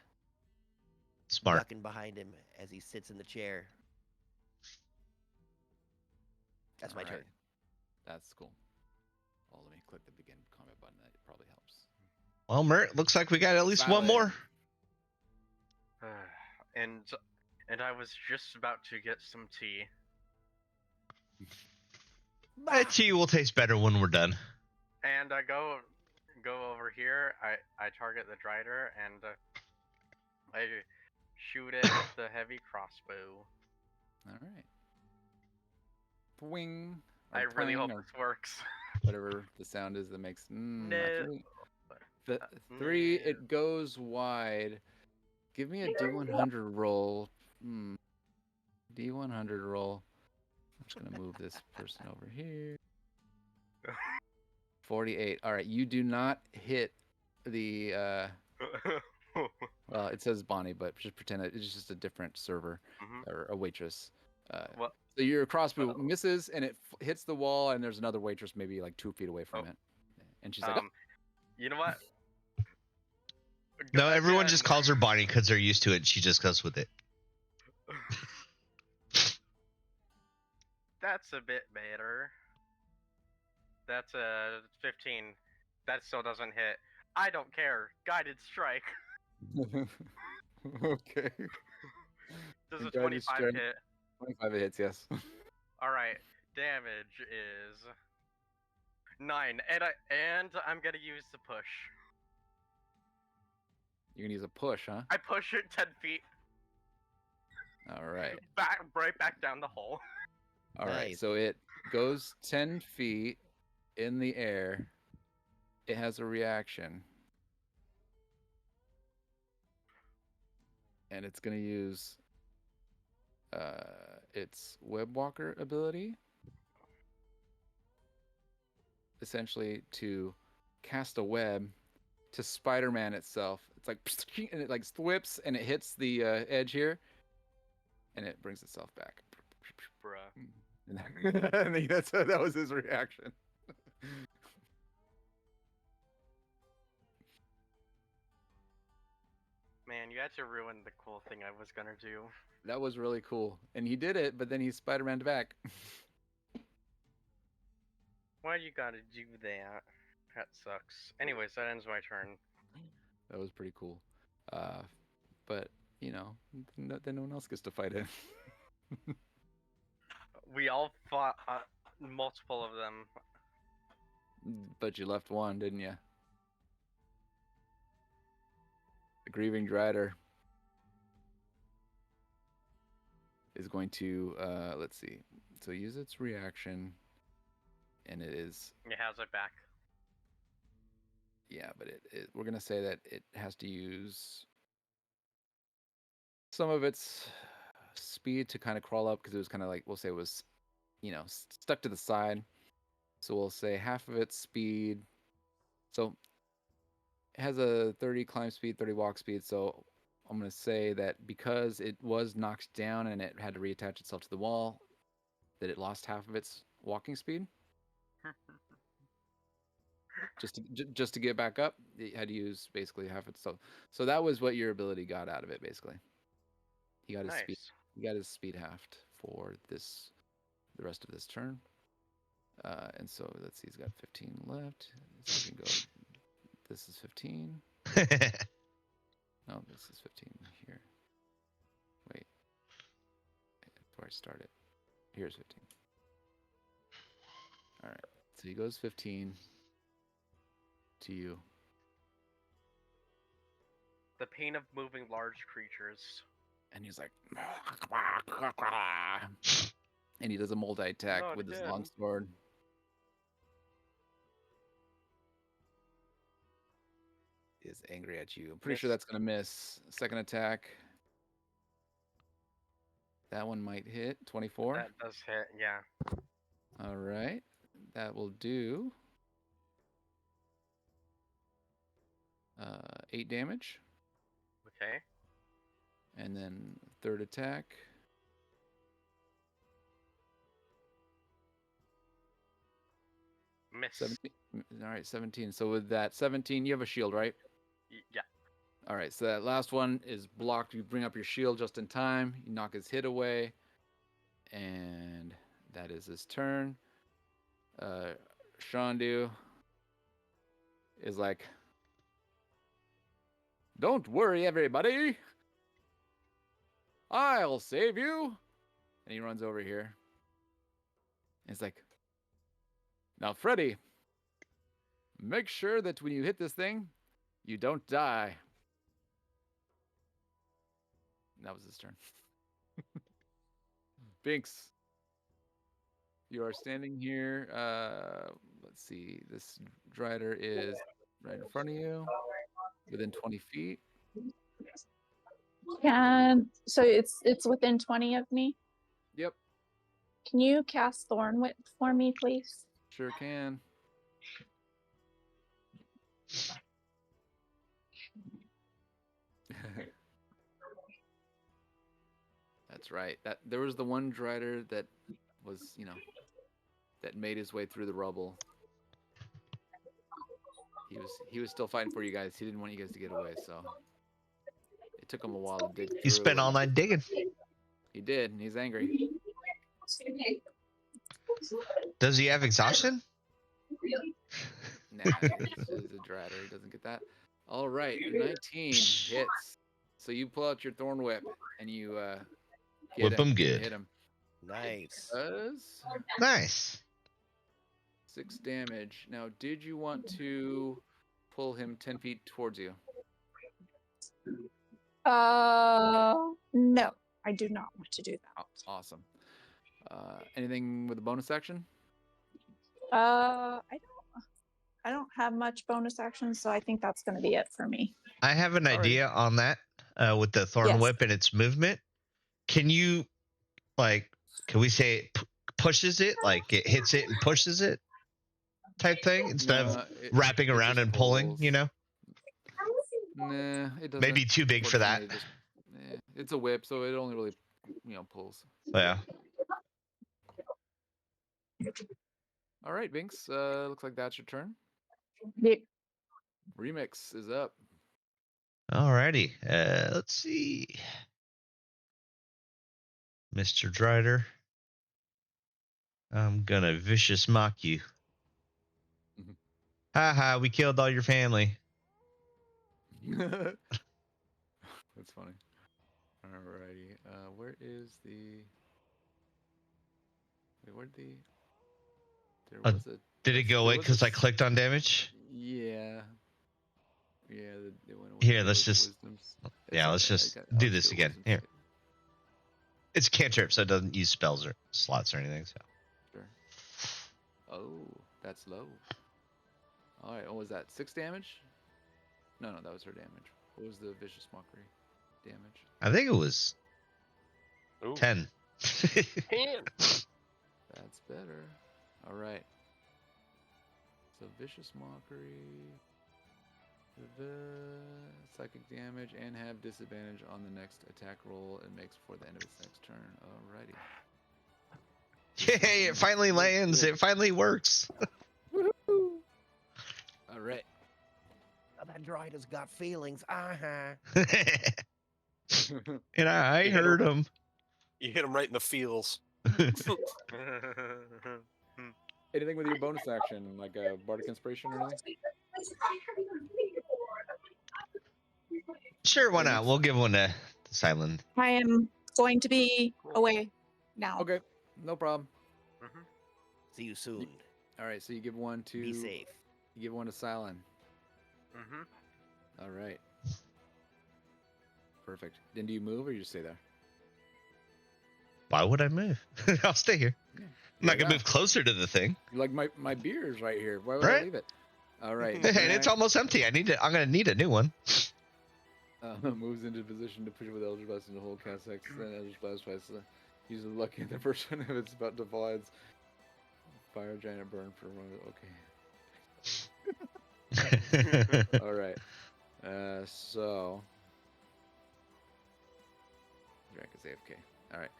Smart. ducking behind him as he sits in the chair. That's my turn. Alright. That's cool. Oh, let me click the begin combat button. That probably helps. Well, Mert, looks like we got at least one more. And I was just about to get some tea. That tea will taste better when we're done. And I go over here. I target the Drider and I shoot it with the heavy crossbow. All right. Pwing. I or really twang, hope or this works. whatever the sound is that makes. No. Actually, the 3 it goes wide, Give me a D100 roll. D100 roll. I'm just gonna move this person over here. 48. All right, you do not hit the. Well, it says Bonnie, but just pretend it's just a different server or a waitress. What? So your crossbow misses and it hits the wall, and there's another waitress maybe like 2 feet away from it, and she's like, You know what? No, Go everyone again. just calls her Bonnie because they're used to it. She just goes with it. That's a bit better. That's a 15. That still doesn't hit. I don't care. Guided strike. okay. Does a Guided 25 strike. hit? 25 hits, yes. All right. Damage is 9, and I'm gonna use the push. You're gonna use a push, huh? I push it 10 feet. All right. Right back down the hole. All right. Nice. So it goes 10 feet in the air. It has a reaction. And it's going to use its web walker ability, essentially to cast a web to Spider-Man itself. It's like, and it like whips and it hits the edge here, and it brings itself back. Bruh. And that was his reaction. Man, you had to ruin the cool thing I was gonna do. That was really cool, and he did it, but then he Spider-Man'd back. Why you gotta do that? That sucks. Anyways, that ends my turn. That was pretty cool. But you know, then no one else gets to fight it. We all fought multiple of them. But you left one, didn't you? The grieving Drider is going to let's see. So use its reaction, and it is It has it back. yeah, but we're gonna say that it has to use some of its speed to kind of crawl up because it was kind of like we'll say it was, you know, stuck to the side. So we'll say half of its speed. So it has a 30 climb speed, 30 walk speed. So I'm going to say that because it was knocked down and it had to reattach itself to the wall, that it lost half of its walking speed. just to get back up, it had to use basically half its. So that was what your ability got out of it, basically. He got his Nice. speed. He got his speed halved for the rest of this turn. And so let's see, he's got 15 left. So we can go. This is 15. No, this is 15 here. Wait. That's where I started. Here's 15. All right. So he goes 15 to you. The pain of moving large creatures. And he's like, and he does a multi-attack Not with his again. longsword. Is angry at you. I'm pretty sure Miss. that's gonna miss. Second attack. That one might hit. 24. That does hit, yeah. All right. That will do 8 damage. Okay. And then third attack. Miss. 17. All right, 17. So with that 17, you have a shield, right? Yeah. All right, so that last one is blocked. You bring up your shield just in time. You knock his hit away. And that is his turn. Shandu is like, don't worry, everybody. I'll save you. And he runs over here. He's like, now, Freddy, make sure that when you hit this thing, you don't die. And that was his turn. Binks, you are standing here. Let's see. This Drider is right in front of you, within 20 feet. So it's within 20 of me. Yep, Can you cast Thorn Whip for me, please? sure can. That's right. That there was the one Drider that was, that made his way through the rubble. He was still fighting for you guys. He didn't want you guys to get away, so it took him a while to dig through. He spent all night digging. He did, and he's angry. Does he have exhaustion? Nah, it's a Drider. He doesn't get that. All right, 19 hits. So you pull out your Thorn Whip and you Whip him good. hit him. Nice. Does Nice. 6 damage. Now, did you want to pull him 10 feet towards you? No, I do not want to do that. Awesome. Anything with a bonus action? I don't have much bonus action, so I think that's going to be it for me. I have an Alrighty. idea on that with the Thorn Yes. Whip and its movement. Can you, can we say it pushes it? Like it hits it and pushes it type thing instead of wrapping around just and pulling, pulls. you know? Nah, it doesn't. Maybe too big for that. Unfortunately, it's a whip, so it only really, pulls. Yeah. All right, Binks. Looks like that's your turn. Yep. Remix is up. Alrighty. Let's see. Mr. Drider. I'm gonna vicious mock you. Mhm. Haha, we killed all your family. That's funny. Alrighty. Where is the? Wait, where'd the? There was a. Did it go away there was because I s- clicked on damage? Yeah. Yeah, it went away. Here, There let's was just- wisdoms. Yeah, let's okay, just I'll do this a again. wisdom Here. save. It's a cantrip, so it doesn't use spells or slots or anything. So Sure. Oh, that's low. All right. What was that? 6 damage? No, that was her damage. What was the vicious mockery damage? I think it was Ooh. 10. 10. That's better. All right. So vicious mockery, the psychic damage, and have disadvantage on the next attack roll it makes before the end of its next turn. Alrighty. Yay! It finally lands. It finally works. Woohoo! All right. Oh, that Drider's got feelings. Uh-huh. And I You hit heard him. You hit him right in the feels. Anything with your bonus action, like a bardic inspiration or anything? Sure, why not? We'll give one to Silent. I am going to be away now. Okay, no problem. See you soon. All right, so you give one to. Be safe. You give one to Silent. Mm-hmm. All right. Perfect. Then do you move or you just stay there? Why would I move? I'll stay here. Yeah. I'm not Yeah. gonna move closer to the thing. Like my beer is right here. Why would I Right. leave it? All right. And it's almost empty. I'm gonna need a new one. Moves into position to push with Eldritch Blast into whole cast X, then Eldritch Blast twice. Uses lucky in the first one if it's about to fall. It's fire giant burn for one. Okay. All right. So. Drac is AFK. All right.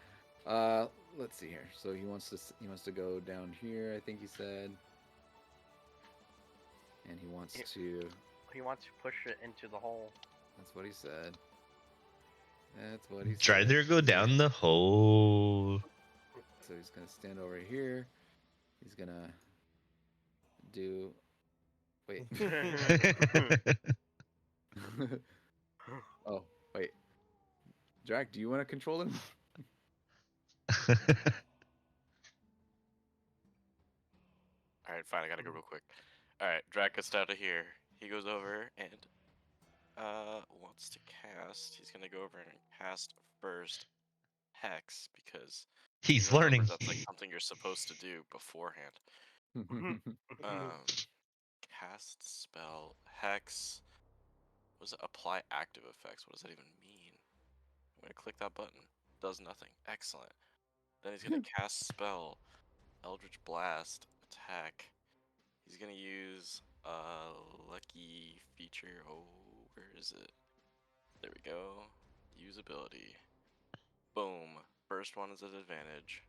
Let's see here. So he wants to go down here. I think he said. And he wants to. He wants to push it into the hole. That's what he said. That's what he said. Try to go down the hole. So he's gonna stand over here. He's gonna do. Wait. Oh, wait. Drac, do you want to control him? Alright, fine, I gotta go real quick. Alright, Drac gets out of here. He goes over and wants to cast. He's gonna go over and cast first Hex because He's you remember learning. that's like something you're supposed to do beforehand. Cast spell Hex. Was it apply active effects? What does that even mean? I'm gonna click that button. Does nothing. Excellent. Then he's gonna cast spell, Eldritch Blast, attack. He's gonna use a lucky feature. Oh, where is it? There we go. Use ability. Boom. First one is at advantage.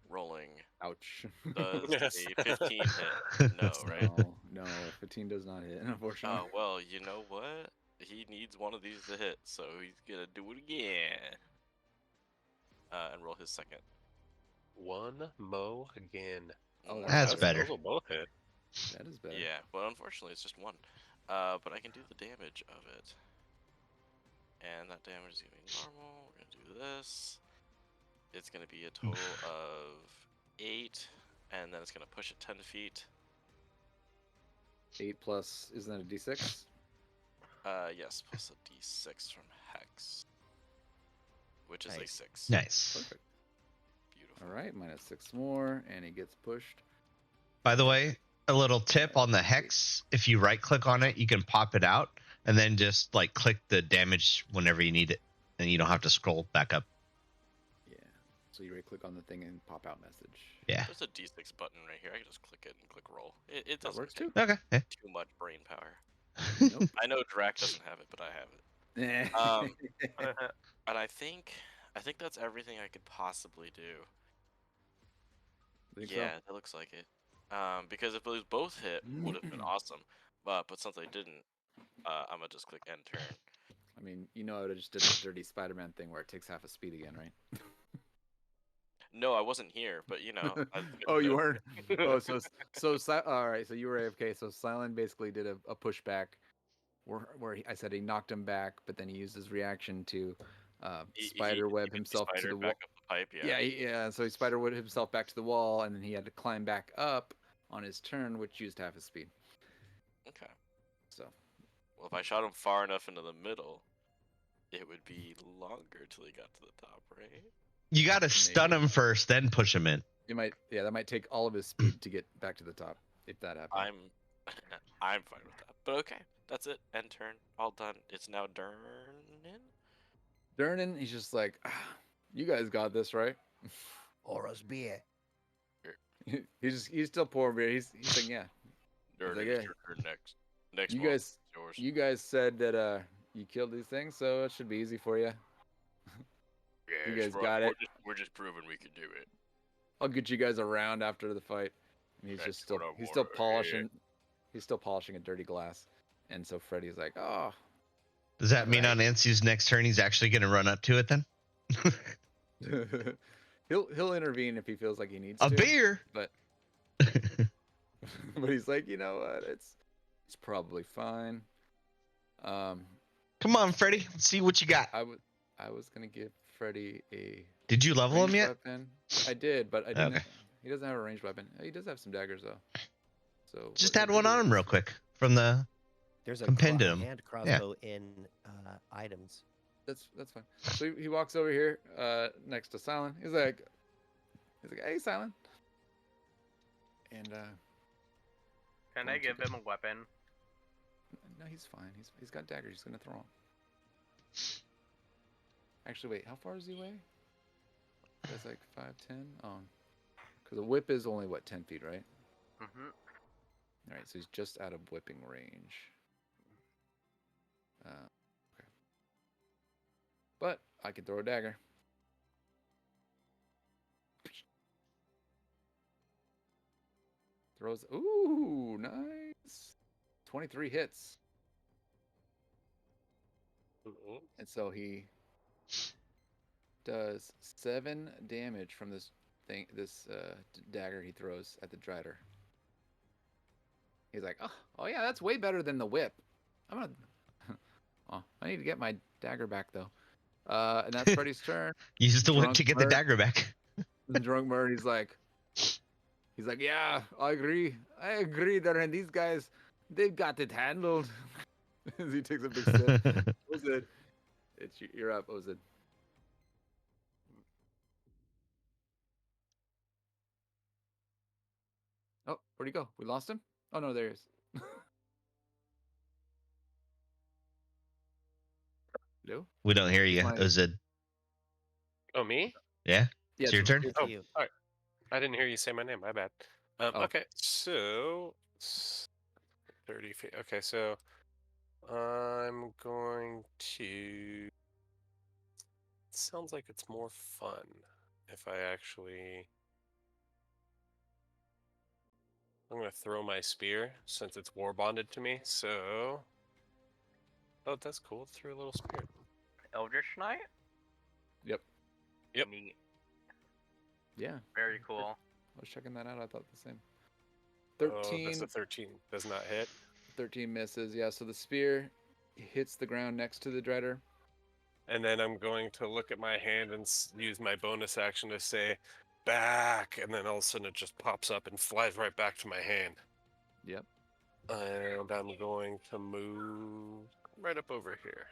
Rolling. Ouch. Does a 15 hit? No, right? No, 15 does not hit, unfortunately. Oh, well, you know what? He needs one of these to hit, so he's gonna do it again. And roll his second. One mo again. Oh, More That's dice. better. Those will both hit. That is better. Yeah, well, unfortunately, it's just one. But I can do the damage of it. And that damage is gonna be normal. We're gonna do this. It's gonna be a total of 8, and then it's gonna push it 10 feet. 8 plus, isn't that a d6? Yes, plus a d6 from Hex, which is a Nice. 6. Nice. Perfect. Beautiful. All right, minus 6 more, and he gets pushed. By the way, a little tip on the hex: if you right click on it, you can pop it out, and then just like click the damage whenever you need it, and you don't have to scroll back up. Yeah. So you right click on the thing and pop out message. Yeah. There's a d6 button right here. I can just click it and click roll. It That doesn't works take too. Okay. Yeah. too much brain power. Nope. I know Drac doesn't have it, but I have it. Um, And I think that's everything I could possibly do. think so? Yeah, that looks like it. Because if those both hit, would have been awesome. But since they didn't, I'm gonna just click end turn. I mean, you know, I would have just did the dirty Spider-Man thing where it takes half a speed again, right? No, I wasn't here, but you know. Oh, you weren't. Oh, all right. So you were AFK. So Silent basically did a pushback, where I said he knocked him back, but then he used his reaction to spiderweb himself to spidered the wall. back up the pipe. Yeah. Yeah. So he spiderweb himself back to the wall, and then he had to climb back up on his turn, which used half his speed. Okay. So Well, if I shot him far enough into the middle, it would be longer till he got to the top, right? You got to stun Maybe. him first, then push him in. that might take all of his speed to get back to the top, if that happens. I'm fine with that. But okay, that's it. End turn. All done. It's now Durnin. Durnan, he's just like, you guys got this, right? Aura's beer. he's still pouring beer. He's saying, yeah. Durnin, like, it's "Hey, your turn next. Next you one. guys, It's yours. you guys said that you killed these things, so it should be easy for you. Yeah, you guys got it. We're just proving we can do it. I'll get you guys around after the fight. And he's That's just still what I he's still wanna polishing hear. he's still polishing a dirty glass. And so Freddy's like, oh. Does that mean Right. on Nancy's next turn he's actually going to run up to it then? he'll intervene if he feels like he needs A to. beer. But but he's like, you know what? It's probably fine. Come on, Freddy. Let's see what you got. I was gonna give Freddy a Did you level him ranged yet? weapon. I did, but I didn't. Okay. He doesn't have a ranged weapon. He does have some daggers though. So Just what add we'll one do on him is- real quick from the. There's a Compendium. hand crossbow in items. That's fine. So he walks over here next to Silent. He's like, hey, Silent. And Can One I give second. him a weapon? no, he's fine. He's got daggers. He's gonna throw them. Actually, wait. How far does he weigh? That's like 5'10". Oh, because a whip is only what 10 feet, right? Mm-hmm. All right, so he's just out of whipping range. Okay. But I can throw a dagger. Throws. Ooh, nice. 23 hits. And so he does 7 damage from this dagger he throws at the Drider. He's like, oh yeah, that's way better than the whip. I'm gonna. Oh, I need to get my dagger back though. And that's Freddy's turn. Use the whip Drunk to get the bird. dagger back. Drunk Bird, he's like, yeah, I agree, Darren. These guys, they've got it handled. As he takes a big sip. Ozid, you're up, Ozid. Oh, where'd he go? We lost him? Oh no, there he is. Hello? We don't hear you, Fine. Ozid. Oh, me? Yeah. Yeah, It's your turn. It's Oh, you. all right. I didn't hear you say my name. My bad. Oh. Okay, so 30 feet. Okay, so I'm going to. Sounds like it's more fun if I actually. I'm gonna throw my spear since it's war bonded to me. So. Oh, that's cool. Threw a little spear. Eldritch Knight? Yep. Yep. Neat. Yeah. Very cool. I was checking that out. I thought the same. Oh, 13, that's a 13. Does not hit. 13 misses. Yeah, so the spear hits the ground next to the dreader. And then I'm going to look at my hand and use my bonus action to say back, and then all of a sudden it just pops up and flies right back to my hand. Yep. And I'm going to move right up over here.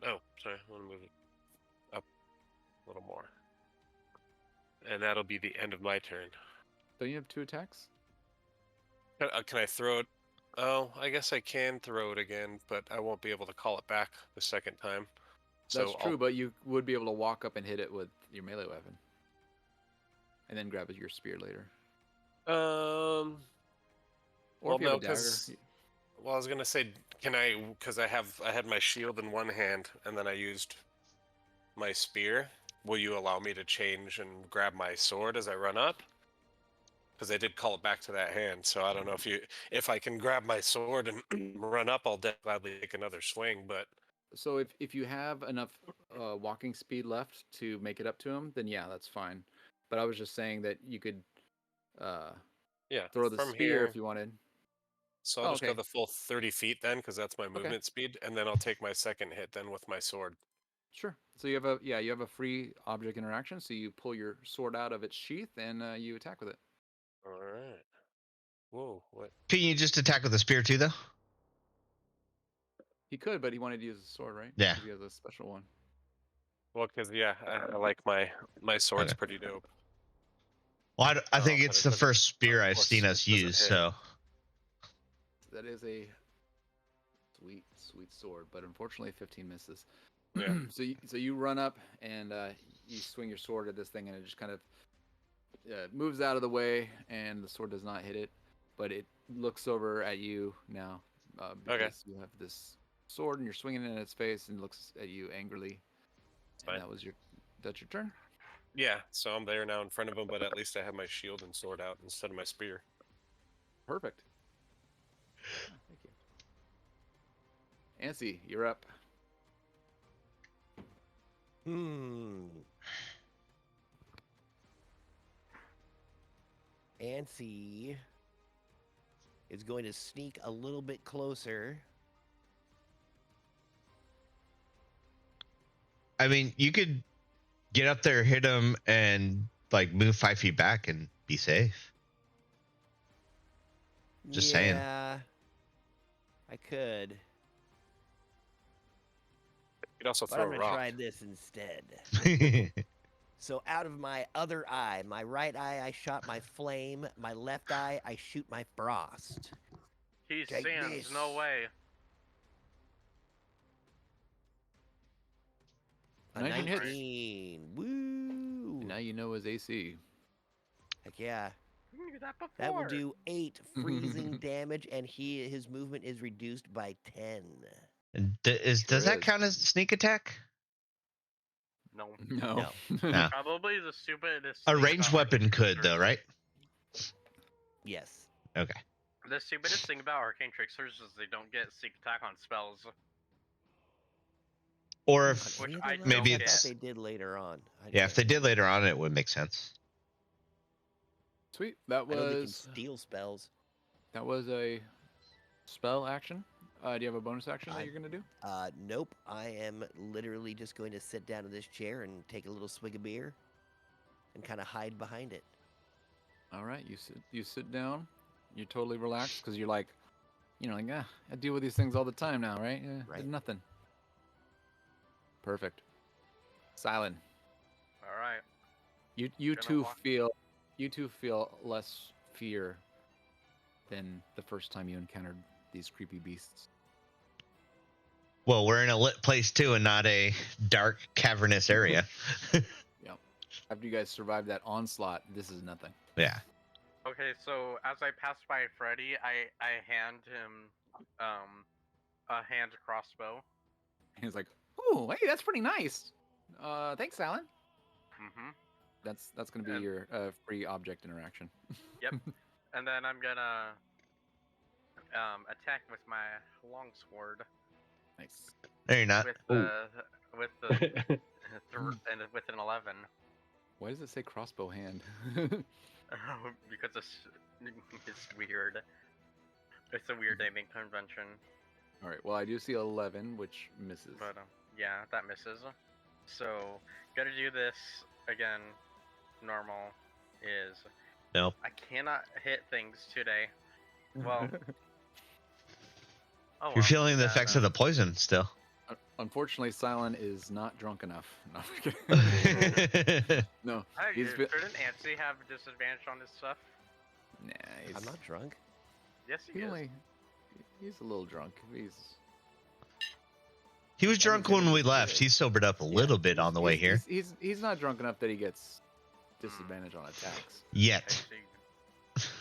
Oh, sorry, I want to move it up a little more. And that'll be the end of my turn. Don't you have 2 attacks? Can I throw it? Oh, I guess I can throw it again, but I won't be able to call it back the second time. That's So true, but you would be able to walk up and hit it with your melee weapon. And then grab your spear later. Or Or if you have no, a dagger. because I was gonna say, can I? Because I had my shield in one hand, and then I used my spear. Will you allow me to change and grab my sword as I run up? Because I did call it back to that hand, so I don't know if I can grab my sword and run up, I'll gladly take another swing. But So if you have enough walking speed left to make it up to him, then yeah, that's fine. But I was just saying that you could yeah, throw the from spear here, if you wanted. so I'll Oh, just go okay. the full 30 feet then, because that's my movement speed, and then I'll take my second hit then with my sword. Sure. So you have a free object interaction. So you pull your sword out of its sheath and you attack with it. All right. Whoa, what? Can you just attack with a spear too, though? He could, but he wanted to use a sword, right? Yeah. Because he has a special one. Well, because yeah, I like my sword's Okay. pretty dope. Well, I think But it's it the doesn't. first spear Of I've course, seen it us doesn't use, hit. so That is a sweet, sweet sword, but unfortunately, 15 misses. Yeah. so you run up and you swing your sword at this thing, and it just kind of moves out of the way, and the sword does not hit it, but it looks over at you now because you have this sword and you're swinging it in its face, and looks at you angrily. Fine. And that's your turn. Yeah, so I'm there now in front of him, but at least I have my shield and sword out instead of my spear. Perfect. Oh, thank you. Ansi, you're up. Ansi is going to sneak a little bit closer. I mean, you could get up there, hit him, and like move 5 feet back and be safe. Just saying. Yeah, I could. You could also But throw I'm a going to rock. try this instead. So out of my other eye, my right eye, I shot my flame. My left eye, I shoot my frost. He Take sins, no this. way. A 19 hits. 19. Woo! And now you know his AC. Heck yeah. You knew that before. That will do 8 freezing damage, and his movement is reduced by 10. And Sure does that is. count as sneak attack? No. No. No. Probably the stupidest A thing ranged about weapon arcane could, though, tricksters- right? Yes. Okay. The stupidest thing about arcane tricksters is they don't get sneak attack on spells. Or On if any of I the maybe levels, I it's thought they did later on. yeah, if they did later on, it would make sense. Sweet. That I know they can was steal spells. a spell action. Do you have a bonus action that I- you're gonna do? Nope. I am literally just going to sit down in this chair and take a little swig of beer and kind of hide behind it. All right. You sit down. You're totally relaxed because you're like, I deal with these things all the time now, right? Yeah, Right. Nothing. Perfect. Silent. All right. You Gonna two walk- feel less fear than the first time you encountered these creepy beasts. Well, we're in a lit place too, and not a dark, cavernous area. Yep. After you guys survive that onslaught, this is nothing. Yeah. Okay, so as I pass by Freddy, I hand him a hand crossbow. He's like, "Ooh, hey, that's pretty nice. Thanks, Alan." Mm-hmm. That's gonna be And- your free object interaction. Yep. And then I'm gonna attack with my longsword Nice. No, you're not. with the and with an 11 Why does it say crossbow hand? because it's weird. It's a weird naming convention, All right. Well, I do see 11, which misses. but yeah, that misses. So gotta do this again. Normal is Nope. I cannot hit things today. Well, oh You're well, feeling the yeah, effects no. of the poison still. Unfortunately, Silent is not drunk enough. No, I'm kidding. No, Hey, he's been. shouldn't Antsy have disadvantage on his stuff? Nah, he's, I'm not drunk. Yes, he he is. only, he's a little drunk. He was drunk he's when we good. left. He sobered up a little bit on the way here. He's not drunk enough that he gets disadvantage on attacks. I Yet. see.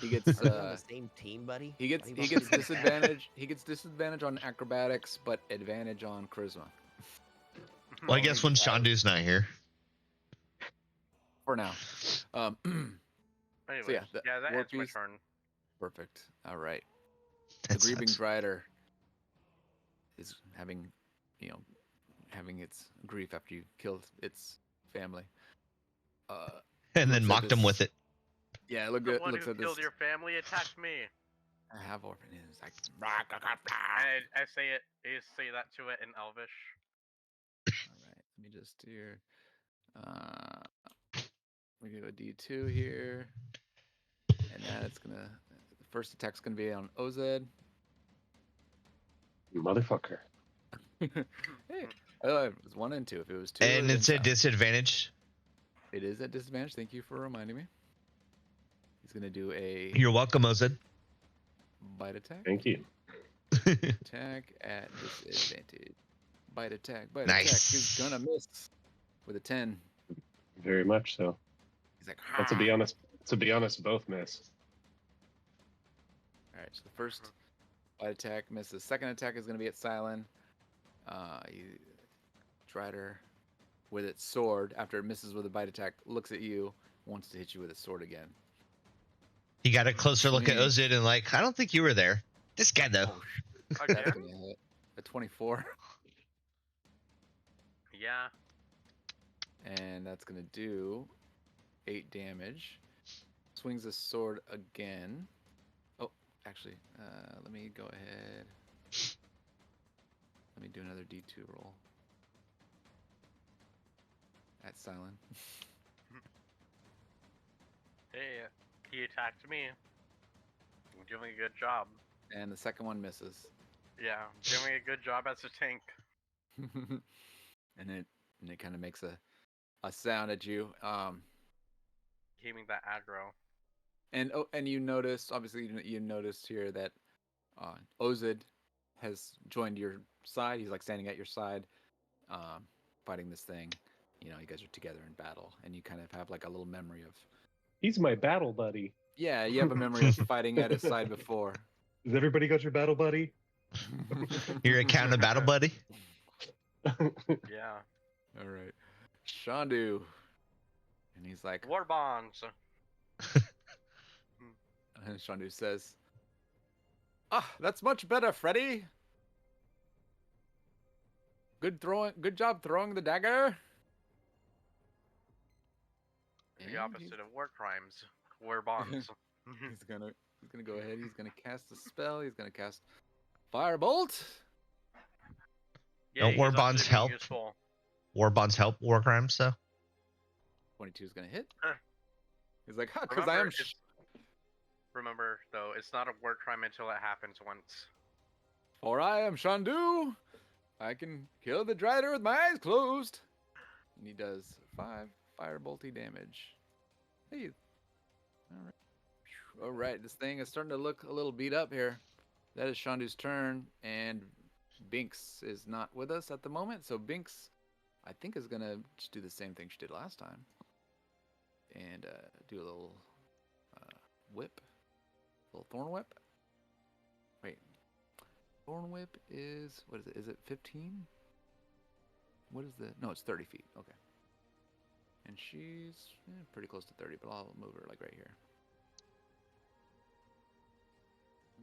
He gets Are we on the same team, buddy? he gets Why do you he want me gets to do that? disadvantage. He gets disadvantage on acrobatics, but advantage on charisma Well, I guess when Shandu's not here. for now. Anyways, yeah, the that war ends my piece- turn. Perfect. All right. That The grieving sucks. drider is having its grief after you killed its family. And then looks at mocked him this- with it. Yeah, The one looks who at killed this. your family attacked me. I have orphan. It's like, I say that to it in Elvish. all right. Let me just do your. We do a D2 here, and then it's gonna. The first attack's gonna be on Oz. Motherfucker. Hey, it was 1 and 2. If it was 2, And it'd it's been a tough. disadvantage. It is at disadvantage. Thank you for reminding me. He's gonna do a You're welcome, Ozed. bite attack. Thank you. Attack at disadvantage. Bite attack. Bite attack. He's Nice. gonna miss with a 10. Very much so. He's like, But to be honest, both miss. All right. So the first bite attack misses. Second attack is gonna be at Silent. Drider with its sword after it misses with a bite attack looks at you, wants to hit you with its sword again. He got a closer look at Swing. Ozid and like, I don't think you were there. This guy though. Oh, that's Again? gonna hit a 24, Yeah. and that's gonna do 8 damage. Swings the sword again. Oh, actually, let me go ahead. Let me do another D2 roll. At Silent. Hey, he attacked me. You're doing a good job. And the second one misses. Yeah, doing a good job as a tank. and it kind of makes a sound at you. Keeping that aggro. And you notice, obviously, you noticed here that Ozid has joined your side. He's like standing at your side, fighting this thing. You know, you guys are together in battle, and you kind of have like a little memory of. He's my battle buddy. Yeah, you have a memory of fighting at his side before. Has everybody got your battle buddy? You're a counter battle buddy. Yeah. All right, Shandu, and he's like, War bonds. and Shandu says, "Ah, that's much better, Freddy. Good job throwing the dagger." The And opposite of war crimes. War bonds. He's gonna go ahead. He's gonna cast a spell. He's gonna cast Firebolt. Yeah, Don't war he's bonds actually being help? useful. War bonds help war crimes though. 22 is gonna hit. Huh. He's like, "Ha, because I am." Remember, though, it's not a war crime until it happens once. For I am Shandu. I can kill the Drider with my eyes closed. And he does 5 firebolty damage. Hey. Alright. Alright, this thing is starting to look a little beat up here. That is Shandu's turn, and Binks is not with us at the moment, so Binks, I think, is gonna just do the same thing she did last time, and do a little whip, a little thorn whip. Wait, thorn whip is what is it? Is it 15? What is the? No, it's 30 feet. Okay, and she's pretty close to 30, but I'll move her like right here.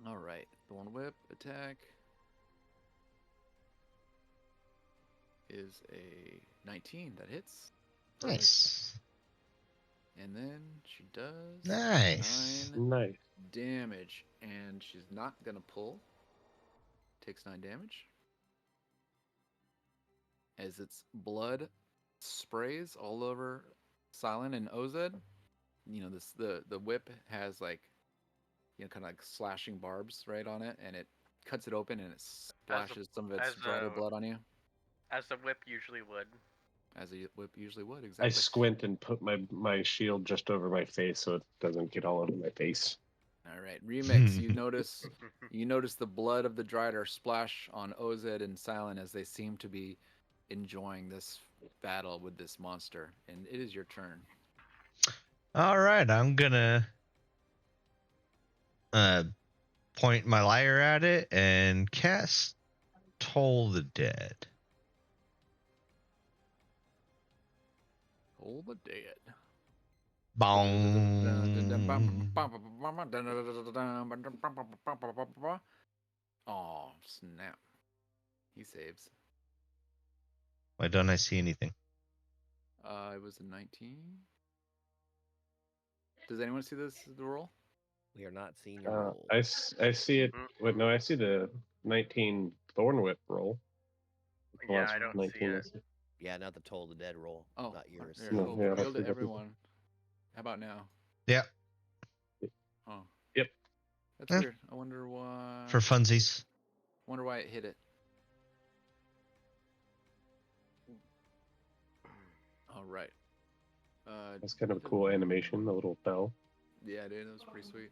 All right, thorn whip attack is a 19 that hits. Perfect. Nice. And then she does Nice. 9 Nice. damage, and she's not gonna pull. Takes 9 damage as its blood sprays all over Silent and Ozed. You know, this the whip has like, you know, kind of like slashing barbs right on it, and it cuts it open and it splashes some of its dried blood on you, As the whip usually would. as a whip usually would. I Exactly. squint and put my shield just over my face so it doesn't get all over my face. All right, Remix. You notice the blood of the Drider splash on Ozed and Silent as they seem to be enjoying this battle with this monster, and it is your turn. All right, I'm gonna point my lyre at it and cast Toll the Dead. Toll the Dead. Bong. Oh, snap. He saves. Why don't I see anything? It was a 19. Does anyone see the roll? We are not seeing your roll. I see it. Wait, no, I see the 19 Thorn Whip roll. The Yeah, last I don't 19 see it. see. Yeah, not the Toll the Dead roll. Oh, not yours. There, No, yeah, reveal to that's everyone. How about now? Yeah, Oh. Yep. That's Huh? weird. I wonder why. for funsies. Wonder why it hit it. All right. That's kind of a cool animation, the little bell. Yeah, dude, that was pretty sweet.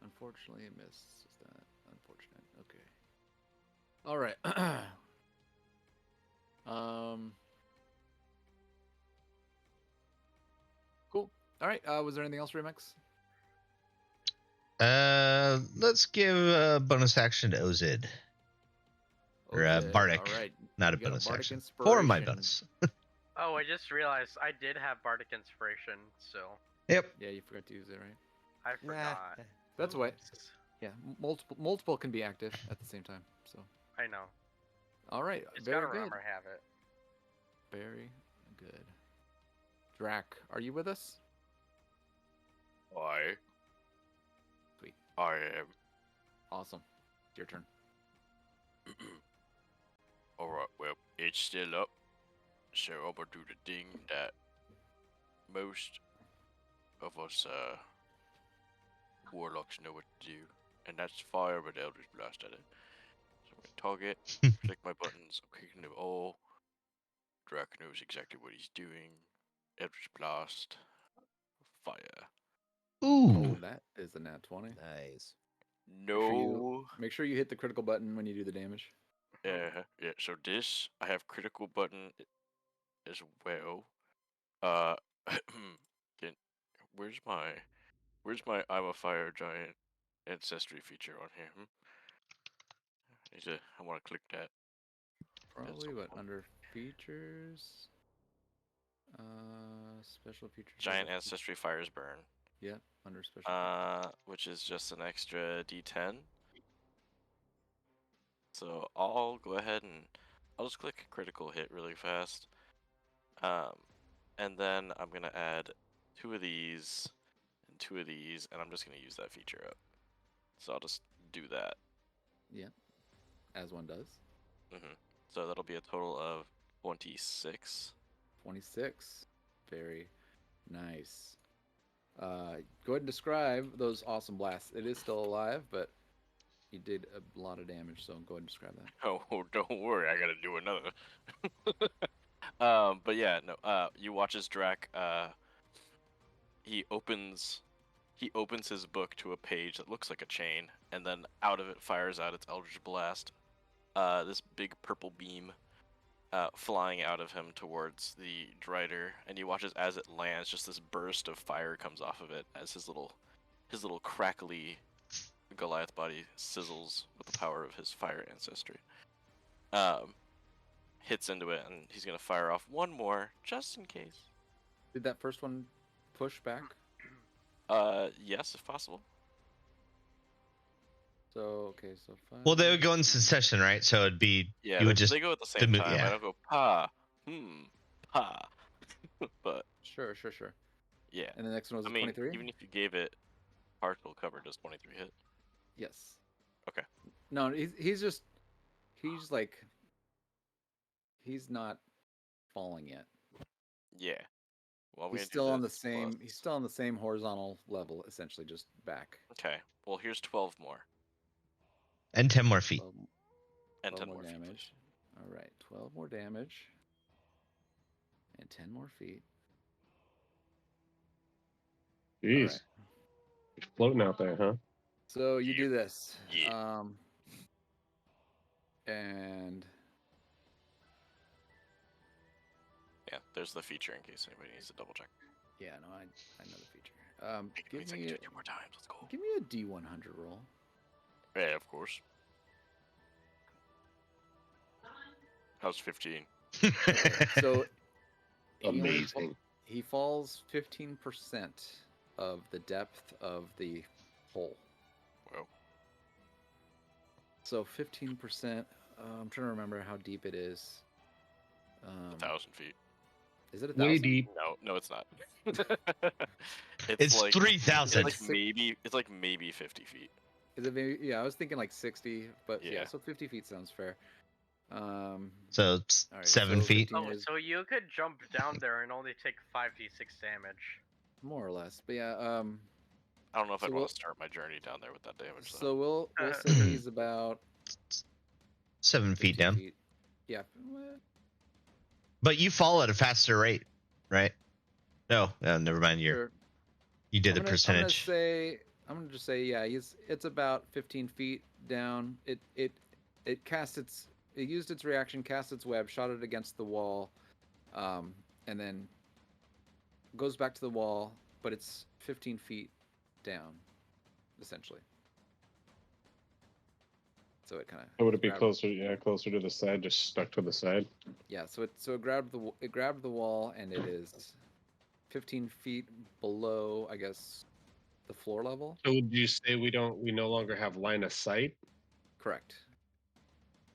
Unfortunately, it missed. It's just that unfortunate. Okay. All right. Cool. All right. Was there anything else, Remix? Let's give a bonus action to Ozid. Or Ozid, Bardic. All right. Not a You got bonus Bardic action. For my Inspiration. bonus. Oh, I just realized I did have Bardic Inspiration, so Yep. Yeah, you forgot to use it, right? I Nah, forgot. That's why. Yeah, multiple can be active at the same time. So. I know. All right. Just Very gotta good. remember I have it. Very good. Drac, are you with us? I. Sweet. I am. Awesome. It's your turn. Alright, well, it's still up. So I'm gonna do the thing that most of us warlocks know what to do. And that's fire with Eldritch Blast at it. So I'm gonna target, click my buttons, I'm clicking them all. Drac knows exactly what he's doing. Eldritch Blast. Fire. Ooh. That is a nat 20. nice. No. Make sure you hit the critical button when you do the damage. Yeah, so this, I have critical button as well. Where's my I'm a fire giant ancestry feature on here? I want to click that. Probably, some but point. under features, special features. Giant ancestry fires burn. Yep, under special. Features. Which is just an extra D10. So I'll go ahead and I'll just click critical hit really fast. And then I'm gonna add 2 of these and 2 of these, and I'm just gonna use that feature up. So I'll just do that. Yeah, as one does. So that'll be a total of 26. 26. Very nice. Go ahead and describe those awesome blasts. It is still alive, but you did a lot of damage, so go ahead and describe that. Oh, don't worry, I gotta do another. But yeah, no. You watch as Drac. He opens his book to a page that looks like a chain, and then out of it fires out its Eldritch Blast. this big purple beam flying out of him towards the Drider, and he watches as it lands, just this burst of fire comes off of it as his little crackly Goliath body sizzles with the power of his fire ancestry. Hits into it, and he's gonna fire off one more just in case. Did that first one push back? Yes, if possible. So okay, so 5. Well, they would go in succession, right? So it'd be Yeah, you would just they go at the same time. yeah. I don't go pa, pa. But Sure. yeah, And the next one was I a mean, 23. even if you gave it partial cover, does 23 hit? Yes. Okay. No, he's like he's not falling yet. Yeah. Well, He's still on the same. He's still on the same horizontal level, essentially, just back. Okay. Well, here's 12 more. And 10 more feet. 12, And 12 10 more more feet, damage. All right, 12 more damage. And 10 more feet. Jeez. All right. You're floating out there, huh? So you do this. Yeah. And Yeah, there's the feature in case anybody needs to double check. yeah, no, I know the feature. Give me 2 more times. Let's go. Give me a D100 roll. Yeah, of course. How's 15? So he only Amazing. he falls 15% of the depth of the hole. Wow. So 15%. I'm trying to remember how deep it is. 1,000 feet. Is it 1,000? Way deep. No, it's not. It's like 3,000. It's like maybe 50 feet. Is it maybe? Yeah, I was thinking like 60, but yeah, Yeah. so 50 feet sounds fair. So it's All right, 7 so feet. 15 Oh, is so you could jump down there and only take 5d6 damage. more or less, but yeah. I don't know if So I'd we'll- want to start my journey down there with that damage. So we'll say he's about 7 feet 15 down. feet. Yeah. But you fall at a faster rate, right? No, never mind. Sure. You did I'm the gonna percentage. I'm gonna just say yeah. It's about 15 feet down. It used its reaction, cast its web, shot it against the wall, and then goes back to the wall, but it's 15 feet down, essentially. So it kind of. Would it be closer? Yeah, closer to the side, just stuck to the side. Yeah. So it grabbed the wall, and it is 15 feet below, I guess, the floor level. So would you say we no longer have line of sight? Correct.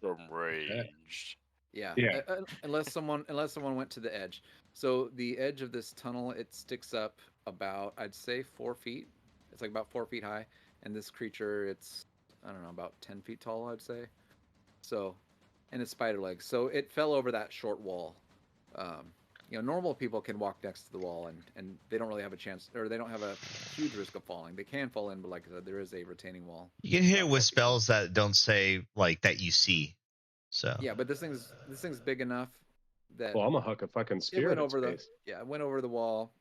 From range. Yeah. Yeah. Unless someone went to the edge. So the edge of this tunnel, it sticks up about, I'd say, 4 feet. It's like about 4 feet high, and this creature, it's, I don't know, about 10 feet tall, I'd say. So, and it's spider legs. So it fell over that short wall. Normal people can walk next to the wall, and they don't really have a chance, or they don't have a huge risk of falling. They can fall in, but like I said, there is a retaining wall. You can hit it about with 4 feet tall. spells that don't say like that you see. So Yeah, but this thing's big enough that Well, I'm gonna huck a fucking it spear went at its over face. it went over the wall.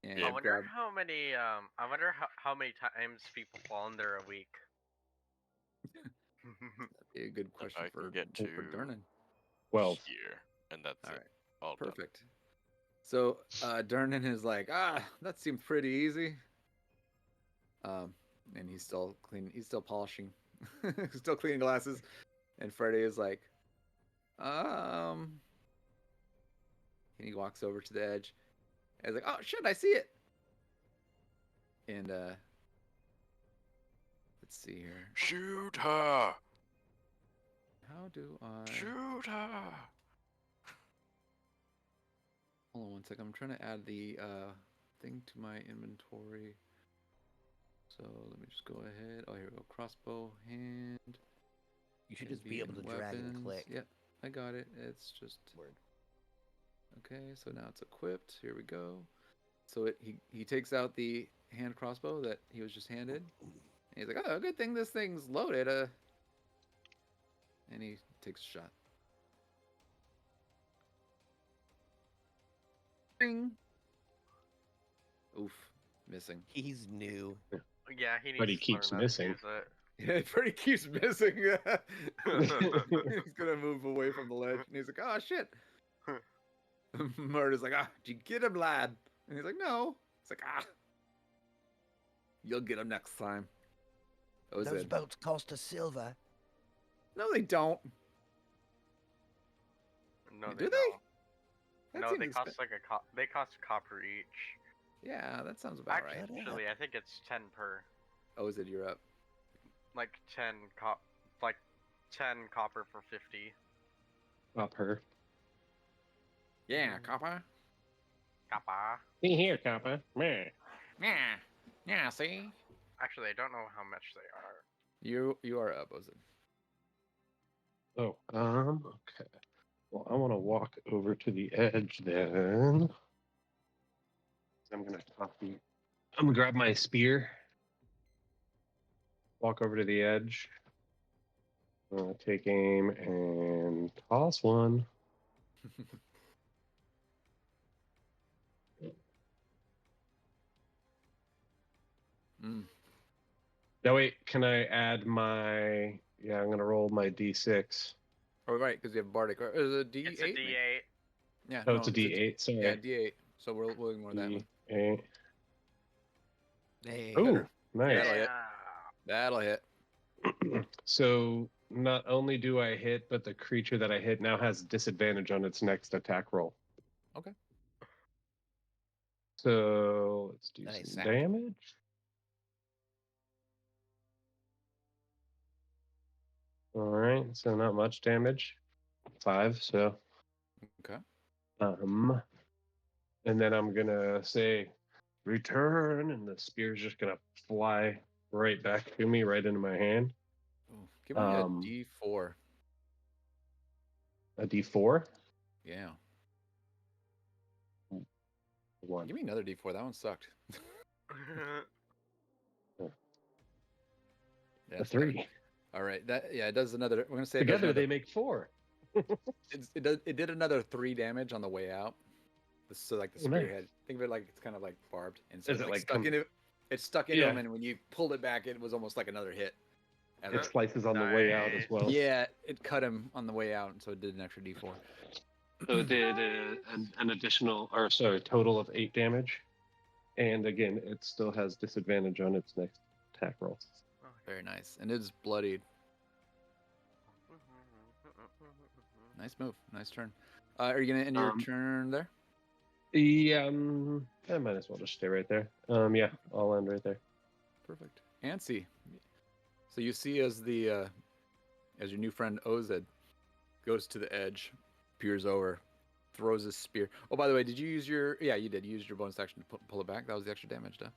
And Yeah, I wonder grabbed, how many how many times people fall in there a week. that'd be a good question I for can get to Durnan. 12. here, and that's All it. right, All done. perfect. So Durnan is like, that seems pretty easy. And he's still clean. He's still polishing. He's still cleaning glasses. And Freddy is like, And he walks over to the edge. And he's like, oh shit, I see it. And let's see here. Shoot her! How do I? Shoot her! Hold on one second. I'm trying to add the thing to my inventory. So let me just go ahead. Oh, here we go. Crossbow hand. You should can just be able to drag and weapons. click. Yep, I got it. It's just Word. okay. So now it's equipped. Here we go. So he takes out the hand crossbow that he was just handed. And he's like, oh, good thing this thing's loaded. And he takes a shot. Bing. Oof, missing. He's new. Yeah, he needs But he to keeps learn how to missing. use it. Yeah, Freddy keeps missing. He's gonna move away from the ledge, and he's like, "Oh shit!" Murder's like, "Ah, did you get him, lad?" And he's like, "No." It's like, "Ah, you'll get him next time." That was Those it. boats cost a silver. No, they don't. No, Do they they? don't. That No, seems they cost expen- like they cost a copper each. Yeah, that sounds about right. Actually, I think it's 10 per. Oh, is it? You're up. Like 10 like 10 copper for 50. Up her. Yeah, copper. Copper. See here, Kappa. Meh. Yeah, yeah. See, Actually, I don't know how much they are. you are up, Ozid. Oh, okay. Well, I want to walk over to the edge then. I'm gonna copy. I'm gonna grab my spear. Walk over to the edge. Take aim and toss one. Mm. Now wait, can I add my? Yeah, I'm gonna roll my d6. Oh, right, because you have bardic. Or is it a D8? It's a D8. Yeah. Oh, no, it's a d8. Sorry. Yeah, D8. So we'll ignore that one. D8. Hey. Oh, Better. nice. That'll hit. Yeah. That'll hit. So not only do I hit, but the creature that I hit now has disadvantage on its next attack roll. Okay. So let's do Nice. some damage. All right, so not much damage. 5, so Okay. and then I'm gonna say return, and the spear's just gonna fly right back to me, right into my hand. Ooh, give me a D4. A d4. Yeah. 1. Give me another D4. That one sucked. Yeah, A 3. All right. That it does another. We're gonna say Together it does they make 4. it did another 3 damage on the way out. So like the Oh, nice. spearhead. Think of it like it's kind of like barbed, and so Is it it like like stuck come- into it stuck into him, Yeah. and when you pulled it back, it was almost like another hit. And It slices on the way out as Nice. well. yeah, it cut him on the way out, and so it did an extra D4. So it did an additional, or sorry, total of 8 damage. And again, it still has disadvantage on its next attack roll. Very nice, and it's bloodied. Nice move, nice turn. Are you gonna end your turn there? Yeah, I might as well just stay right there. Yeah, I'll end right there. Perfect. Ansi. So you see as the as your new friend Ozed goes to the edge, peers over, throws his spear. Oh, by the way, did you use your? Yeah, you did. You used your bonus action to pull it back. That was the extra damage, though.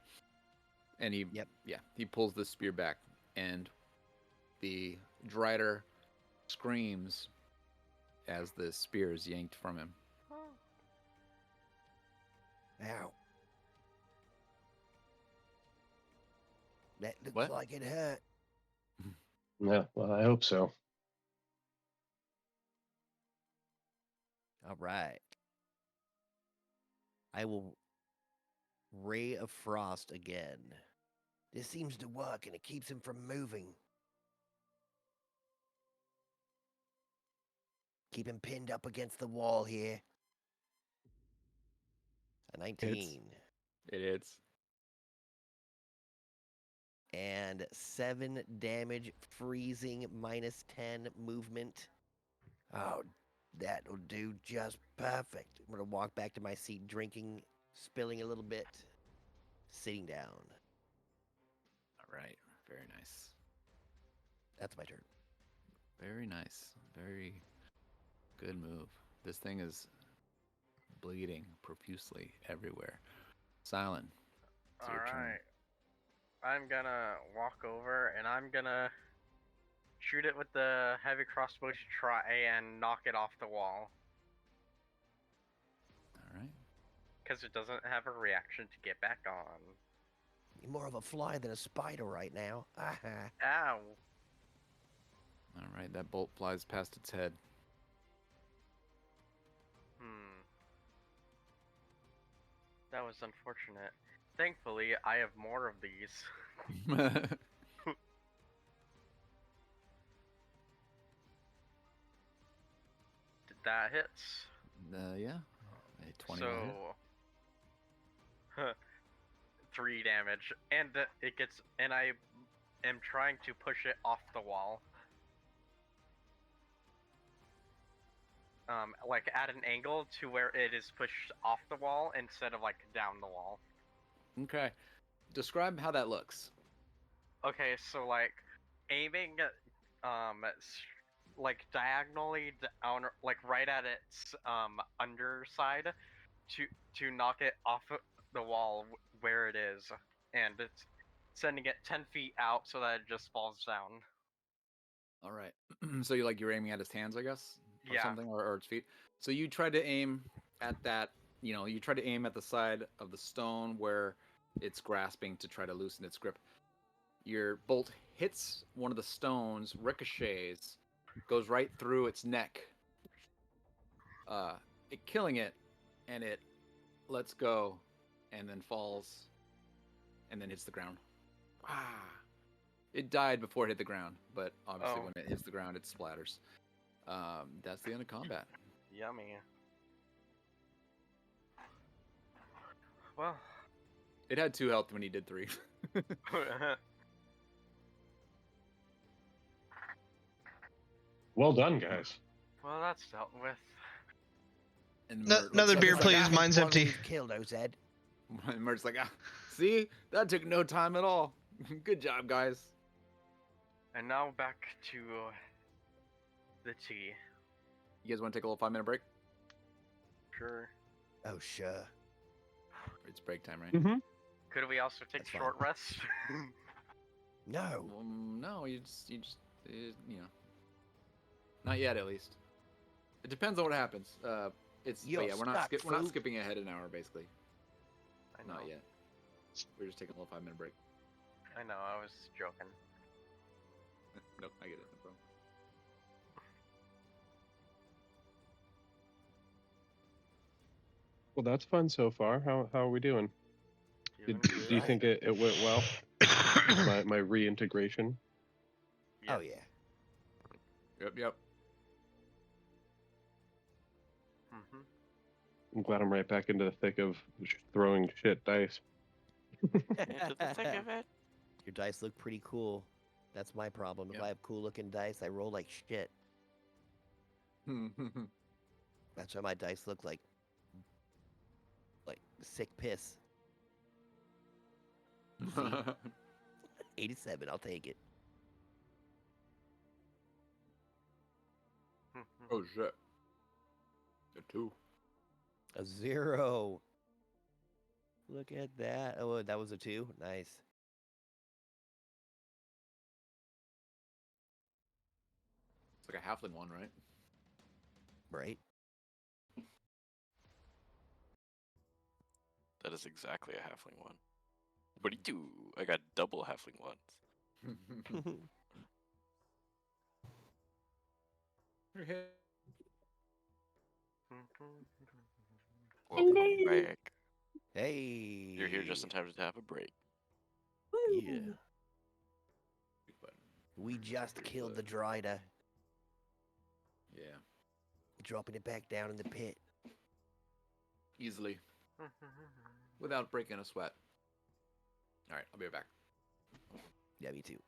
And he, Yep. yeah, he pulls the spear back, and the Drider screams as the spear is yanked from him. Ow. That looks What? like it hurt. Yeah, well, I hope so. All right. I will Ray of Frost again. This seems to work and it keeps him from moving. Keep him pinned up against the wall here. A 19. It hits. And 7 damage, freezing, minus 10 movement. Oh, that'll do just perfect. I'm going to walk back to my seat, drinking, spilling a little bit, sitting down. All right. Very nice. That's my turn. Very nice. Very good move. This thing is bleeding profusely everywhere. Silent. It's your turn. Alright. I'm gonna walk over and I'm gonna shoot it with the heavy crossbow to try and knock it off the wall. All right. Because it doesn't have a reaction to get back on. You're more of a fly than a spider right now. Ow. All right. That bolt flies past its head. That was unfortunate. Thankfully, I have more of these. That hits. Yeah. A 20 will hit. So 3 damage, and it gets, and I am trying to push it off the wall. Like at an angle to where it is pushed off the wall instead of like down the wall. Okay. Describe how that looks. Okay, so like aiming, like diagonally down, like right at its underside, to knock it off of the wall where it is, and it's sending it 10 feet out so that it just falls down. All right. So you're aiming at his hands, I guess, or Yeah. something, or its feet. So you try to aim at that. You try to aim at the side of the stone where it's grasping to try to loosen its grip. Your bolt hits one of the stones, ricochets, goes right through its neck, it killing it, and it lets go, and then falls, and then hits the ground. Ah! It died before it hit the ground, but obviously Oh. when it hits the ground, it splatters. That's the end of combat. Yummy. Well. It had 2 health when he did 3. Well done, guys. Well, that's dealt with. And Another beer, Like, please. I Mine's one empty. we've killed, Oz. And Mert's like, see, that took no time at all. Good job, guys. And now back to the tea. You guys want to take a little 5-minute break? Sure. Oh, sure. It's break time, right? Mm-hmm. Could we also take That's fine. short rest? No. Well, no, you just, not yet, at least. It depends on what happens. But You're yeah, we're not stuck, fool. skipping ahead an hour, basically. I know. Not yet. We're just taking a little 5-minute break. I know. I was joking. Nope, I get it. No problem. Well, that's fun so far. How are we doing? Doing Do you good. think it went well? my reintegration. Oh, Yes. yeah. Yep. Mhm. I'm glad I'm right back into the thick of throwing shit dice. Into the thick of it. Your dice look pretty cool. That's my problem. If Yep. I have cool looking dice, I roll like shit. That's why my dice look like sick piss. See? 87, I'll take it. Oh shit. A 2. A 0. Look at that. Oh, that was a 2. Nice. It's like a halfling one, right? Right? That is exactly a halfling one. What do you do? I got double halfling ones. Welcome back. Hey. You're here just in time to have a break. Yeah. We just Pretty killed the good. Drider. Yeah, Dropping it back down in the pit. easily, without breaking a sweat. All right, I'll be right back. Yeah, me too.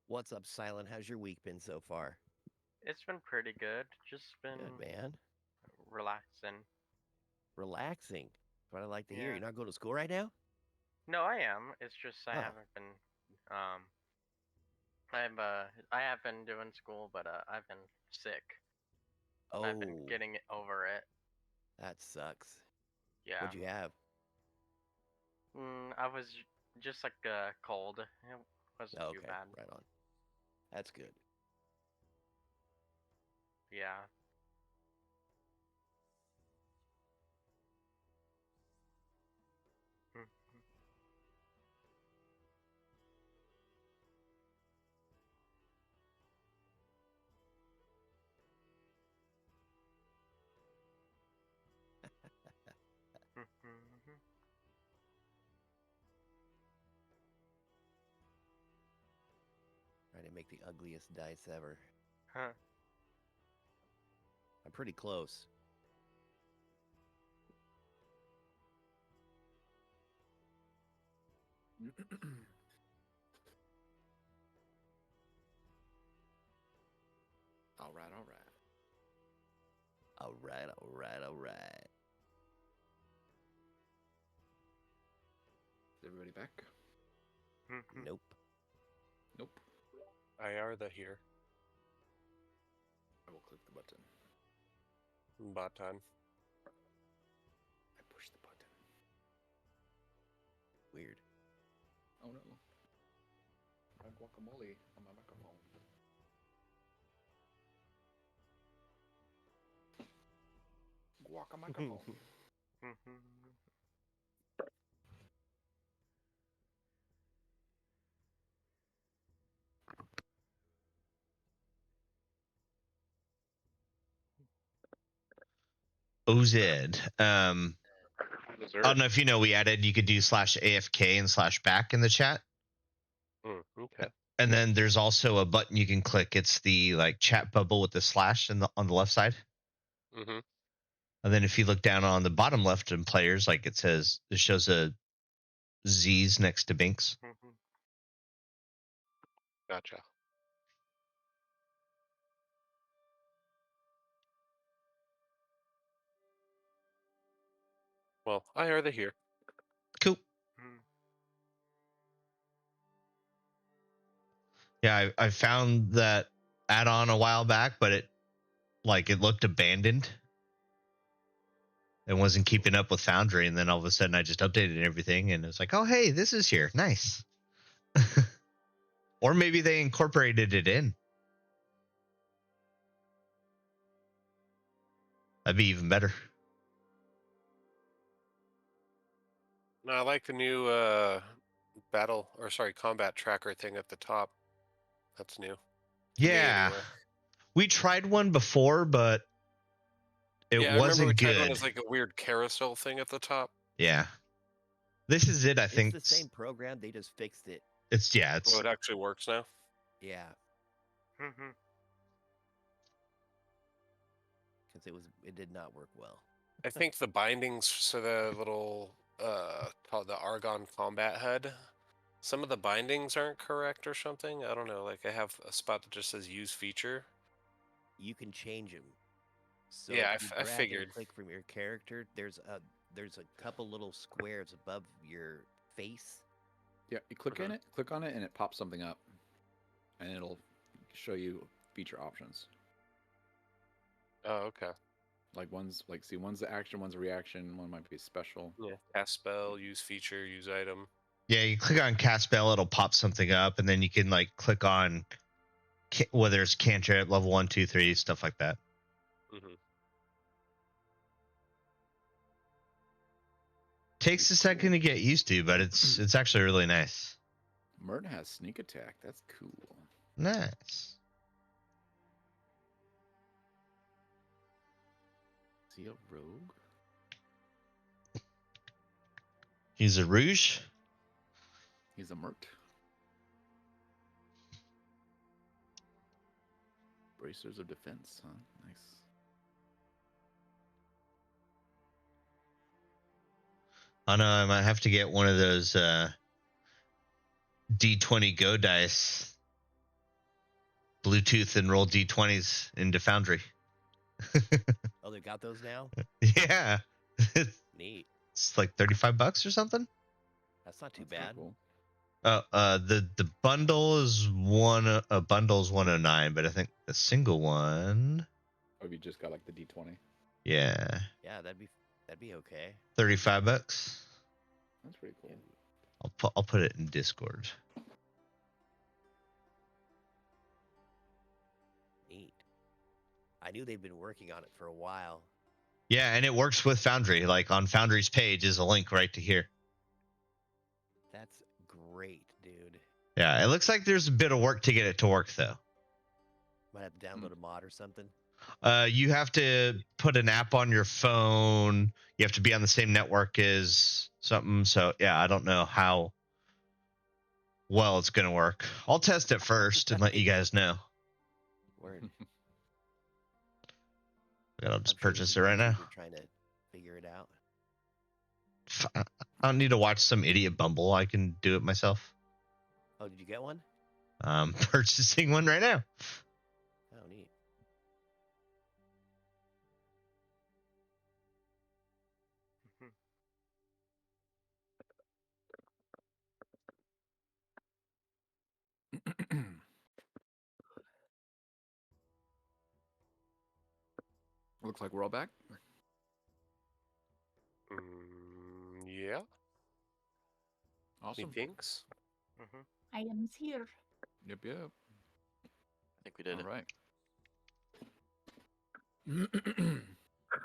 What's up, Silent? How's your week been so far? It's been pretty good. Just been Good, man. relaxing. Relaxing. That's what I like to hear. Yeah. You're not going to school right now? No, I am. It's just I Oh. haven't been. I have been doing school, but I've been sick. Oh, I've been getting over it. that sucks. Yeah. What'd you have? I was just like cold. It wasn't Oh, too okay, bad. right on. That's good. Yeah. Mhm. Mhm. Trying to make the ugliest dice ever. Huh. I'm pretty close. All right, all right. All right, all right, all right. Is everybody back? Mhm. Nope. Nope. I are the here. I will click the button. Bot time. I push the button. Weird. Oh no. My guacamole on my microphone. Guacamicrophone. Mhm. OZ. I Dessert. don't know if you know, we added you could do /AFK and /back in the chat. Okay. And then there's also a button you can click. It's the like chat bubble with the slash on the left side. Mm-hmm. And then if you look down on the bottom left in players, like it shows a Z's next to Binks. Mhm. Gotcha. Well, I are the here. Cool. Mhm. Yeah, I found that add-on a while back, but it looked abandoned. It wasn't keeping up with Foundry, and then all of a sudden I just updated everything, and it's like, oh hey, this is here, nice. Or maybe they incorporated it in. That'd be even better. No, I like the new combat tracker thing at the top. That's new. To me, Yeah, anyway. we tried one before, but it Yeah, I remember we wasn't tried one good. as like a weird carousel thing at the top. Yeah, this is it. I think It's the same program. They just fixed it. It's Oh, it actually works now. Yeah, Mhm. because it did not work well. I think the bindings for the little called the Argon Combat HUD, some of the bindings aren't correct or something. I don't know. Like I have a spot that just says use feature. You can change them. So Yeah, if you I drag figured. and click from your character, there's a couple little squares above your face. Yeah, you click on it, and it pops something up, and it'll show you feature options. Oh, okay. Like one's the action, one's a reaction, one might be special. Yeah, cast spell, use feature, use item. Yeah, you click on cast spell, it'll pop something up, and then you can like click on whether it's cantrip, level 1, 2, 3, stuff like that. Mm-hmm. Takes a second to get used to, but it's actually really nice. Mert has sneak attack. That's cool. Nice. Is he a rogue? He's a rouge. He's a Mert. Bracers of defense, huh? Nice. I know I might have to get one of those D20 Go dice Bluetooth and roll D20s into Foundry. Oh, they got those now? Yeah. Neat. It's like $35 or something. That's not too That's pretty bad. cool. The bundle is a bundle is 109, but I think the single one, Or if you just got like the D20. yeah, Yeah, that'd be okay. $35. That's pretty cool. I'll put it in Discord. Neat. I knew they'd been working on it for a while. Yeah, and it works with Foundry. Like on Foundry's page is a link right to here. That's great, dude. Yeah, it looks like there's a bit of work to get it to work though. Might have to download a mod or something. You have to put an app on your phone. You have to be on the same network as something. So yeah, I don't know how well it's gonna work. I'll test it first and let you guys know. Word. I'll just I'm sure purchase there's it a right now. YouTuber trying to figure it out. I don't need to watch some idiot Bumble. I can do it myself. Oh, did you get one? I'm purchasing one right now. Oh, neat. Looks like we're all back. Yeah. Awesome. Methinks. Items here. Yep, yep. I think we did All it. right.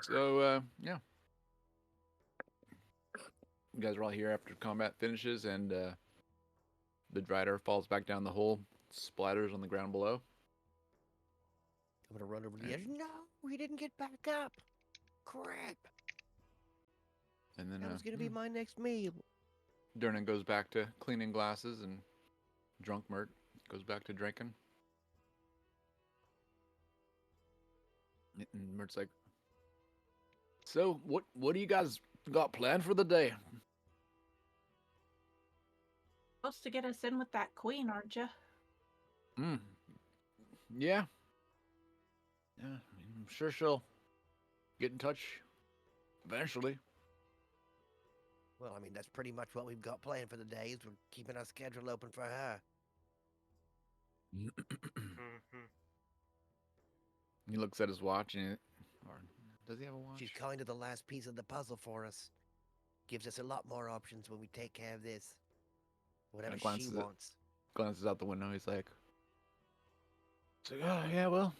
So, yeah. You guys are all here after combat finishes, and the Drider falls back down the hole, splatters on the ground below. I'm gonna run over to the edge. No, he didn't get back up. Crap. And then That was gonna be my next meal. Durnan goes back to cleaning glasses, and drunk Mert goes back to drinking. And Mert's like, "So, what do you guys got planned for the day?" Supposed to get us in with that queen, aren't you? Yeah. Yeah, I'm sure she'll get in touch eventually. Well, I mean, that's pretty much what we've got planned for the day. Is we're keeping our schedule open for her. He looks at his watch, or does he have a watch? She's kind of the last piece of the puzzle for us. Gives us a lot more options when we take care of this. Whatever she wants. Glances out the window. He's like, "Oh yeah, well,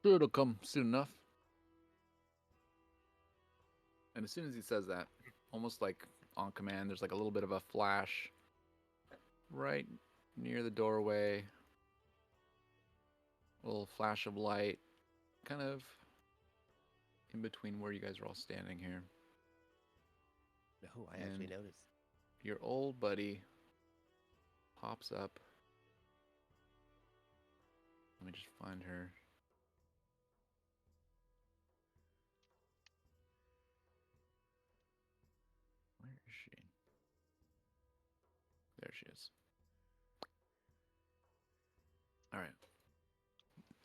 sure it'll come soon enough." And as soon as he says that, almost like on command, there's like a little bit of a flash right near the doorway. A little flash of light, kind of in between where you guys are all standing here. No, I actually noticed. Your old buddy pops up. Let me just find her. Where is she? There she is. All right.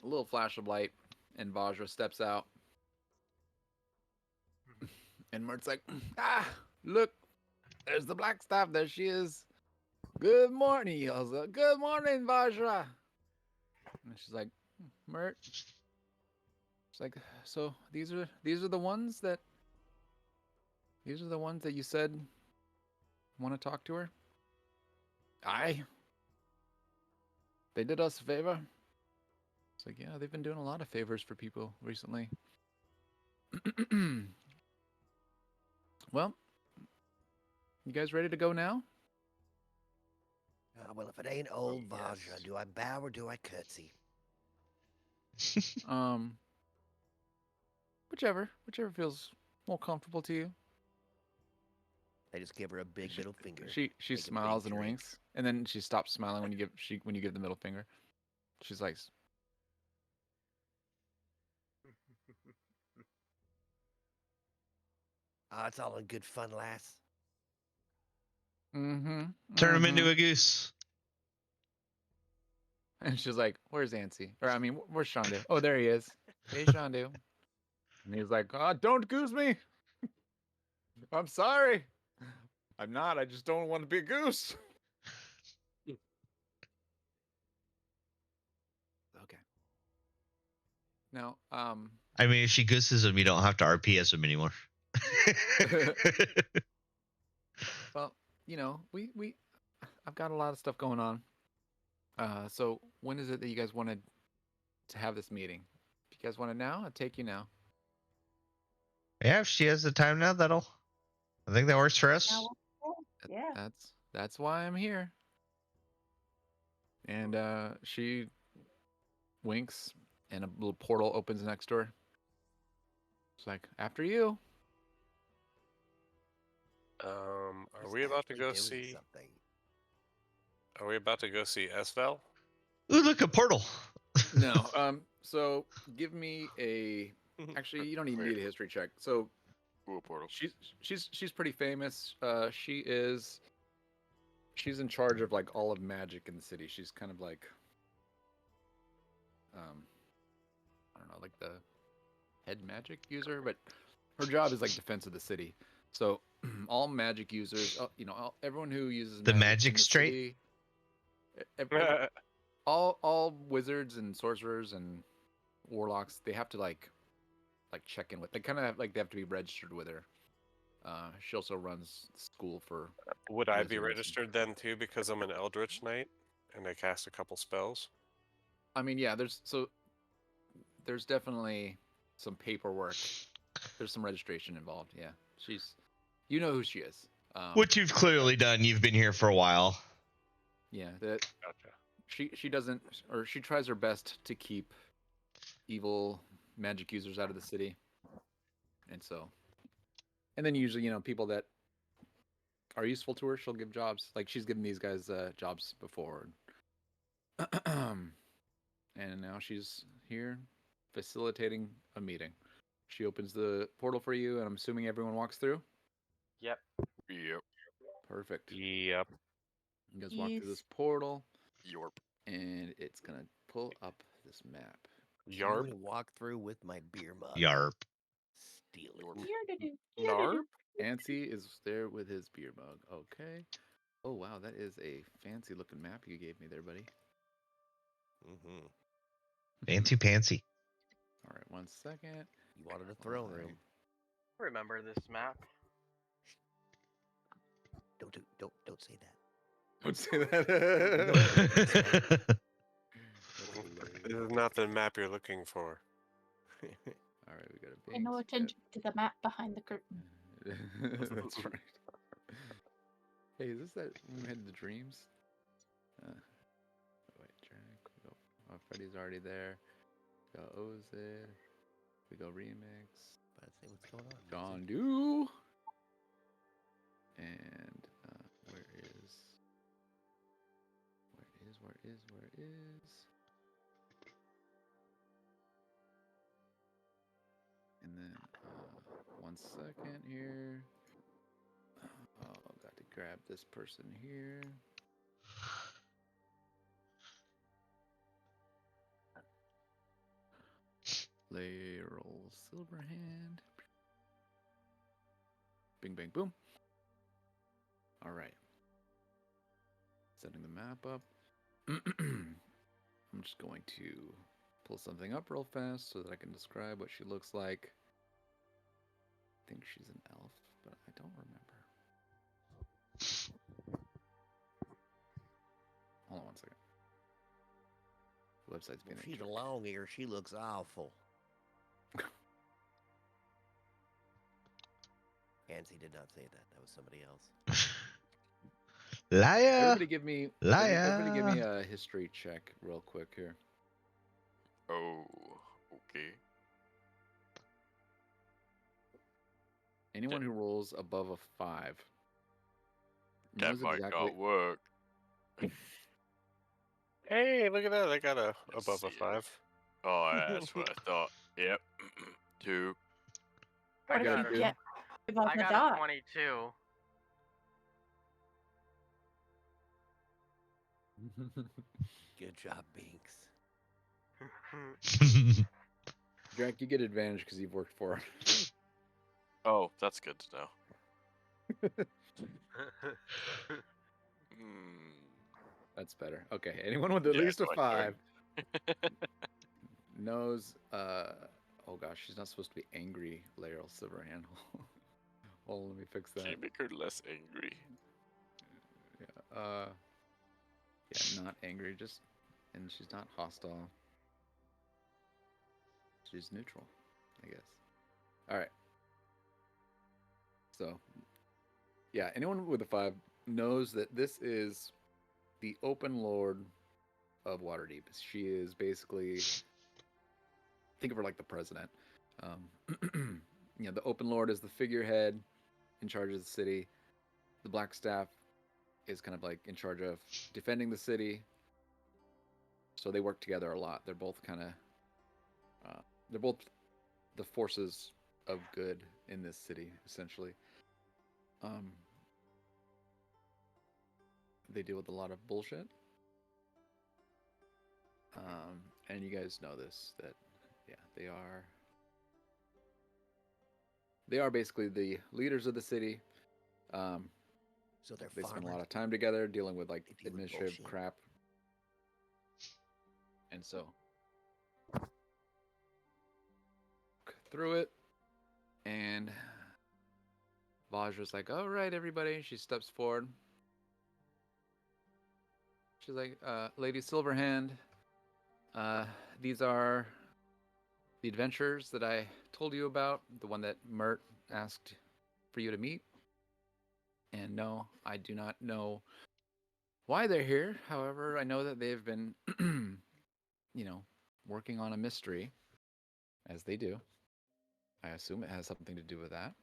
A little flash of light, and Vajra steps out. And Mert's like, "Ah, look, there's the black staff. There she is. Good morning," he yells out. "Good morning, Vajra." And she's like, "Mert." She's like, "So these are the ones that you said want to talk to her?" "Aye. They did us a favor." It's like, "Yeah, they've been doing a lot of favors for people recently." Well, you guys ready to go now? Well, if it ain't old yes. Vajra, do I bow or do I curtsy? Whichever feels more comfortable to you. I just give her a big middle finger. She Take a big smiles and drink. winks, and then she stops smiling when you give the middle finger. She's like, It's all in good fun, lass. Turn him into a goose. And she's like, "Where's Ansi? Or I mean, where's Shandu? Oh, there he is. Hey, Shandu." And he's like, "Don't goose me. I'm sorry. I'm not. I just don't want to be a goose." Okay. Now, I mean, if she gooses him, you don't have to RPS him anymore. well, I've got a lot of stuff going on. So when is it that you guys wanted to have this meeting? If you guys want it now, I'll take you now. Yeah, if she has the time now, I think that works for us. Now, yeah. That's why I'm here. And she winks, and a little portal opens next door. It's like, after you. Are He's we about to actually go doing see? something. Are we about to go see Esvel? Ooh, look, a portal. No. So give me a. Actually, you don't even need a history check. So Ooh, a portal. she's pretty famous. She's in charge of like all of magic in the city. She's kind of like, I don't know, like the head magic user, but her job is like defense of the city. So all magic users, everyone who uses The magic in magic the straight? city, all wizards and sorcerers and warlocks, they have to like check in with. They kind of like they have to be registered with her. She also runs school for. Would I be wizards and- registered then too because I'm an Eldritch Knight and I cast a couple spells? I mean, yeah. There's definitely some paperwork. There's some registration involved. Yeah, you know who she is. Which you've clearly done. You've been here for a while. Yeah, Gotcha. she doesn't, or she tries her best to keep evil magic users out of the city, and then usually people that are useful to her, she'll give jobs. Like she's given these guys jobs before, and now she's here facilitating a meeting. She opens the portal for you, and I'm assuming everyone walks through. Yep. Yep. Perfect. Yep. You guys walk through this Yes. portal, Yorp. and it's gonna pull up this map. I'm Yarp. going to walk through with my beer mug. Yarp. Steal it. Narp. Ansi is there with his beer mug. Okay. Oh wow, that is a fancy looking map you gave me there, buddy. Mm-hmm. Fancy pantsy. All right, 1 second. You wanted a throne room. Remember this map? Don't say that. Don't say that. This is not the map you're looking for. All right, we got a Pay no Binks, we got- attention to the map behind the curtain. That's right. Hey, is this that when we had the dreams? Wait, Jack. We go. Oh, Freddy's already there. We go Ozid. We go Remix. But say what's going on. John Do. And where is? And then 1 second here. Oh, got to grab this person here. Laurel Silverhand. Bing, bang, boom. All right. Setting the map up. I'm just going to pull something up real fast so that I can describe what she looks like. I think she's an elf, but I don't remember. Hold on 1 second. The website's being If she's a jerk. long ear, she looks awful. Ansi did not say that. That was somebody else. Liar. Everybody give me Liar. a history check real quick here. Oh, okay. Anyone who rolls above a 5 That knows might exactly. not work. Hey, look at that! I got Let's above a see. 5. Oh, that's what I thought. Yep. 2. What I if got you a- get above I the got dot? a 22. Good job, Binks. Jack, you get advantage because you've worked for her. Oh, that's good to know. Hmm. That's better. Okay, anyone with at Yeah, least a go ahead, 5 knows. Oh gosh, she's not supposed to be angry, Laeral Silverhand. Well, let me fix Can you that. make her less angry? Yeah, yeah, not angry, just, and she's not hostile. She's neutral, I guess. All right. So, yeah, anyone with a 5 knows that this is the Open Lord of Waterdeep. She is basically, think of her like the president. The Open Lord is the figurehead in charge of the city. The Black Staff is kind of like in charge of defending the city. So they work together a lot. They're both kind of, they're both the forces of good in this city, essentially. They deal with a lot of bullshit. And you guys know this, that, yeah, they are basically the leaders of the city. So they're They spend a farmers. lot of time together dealing with like They deal with administrative bullshit. crap. And so through it, and Vajra's like, all right, everybody. She steps forward. She's like, Lady Silverhand, these are the adventures that I told you about, the one that Mert asked for you to meet. And no, I do not know why they're here. However, I know that they've been, working on a mystery, as they do. I assume it has something to do with that.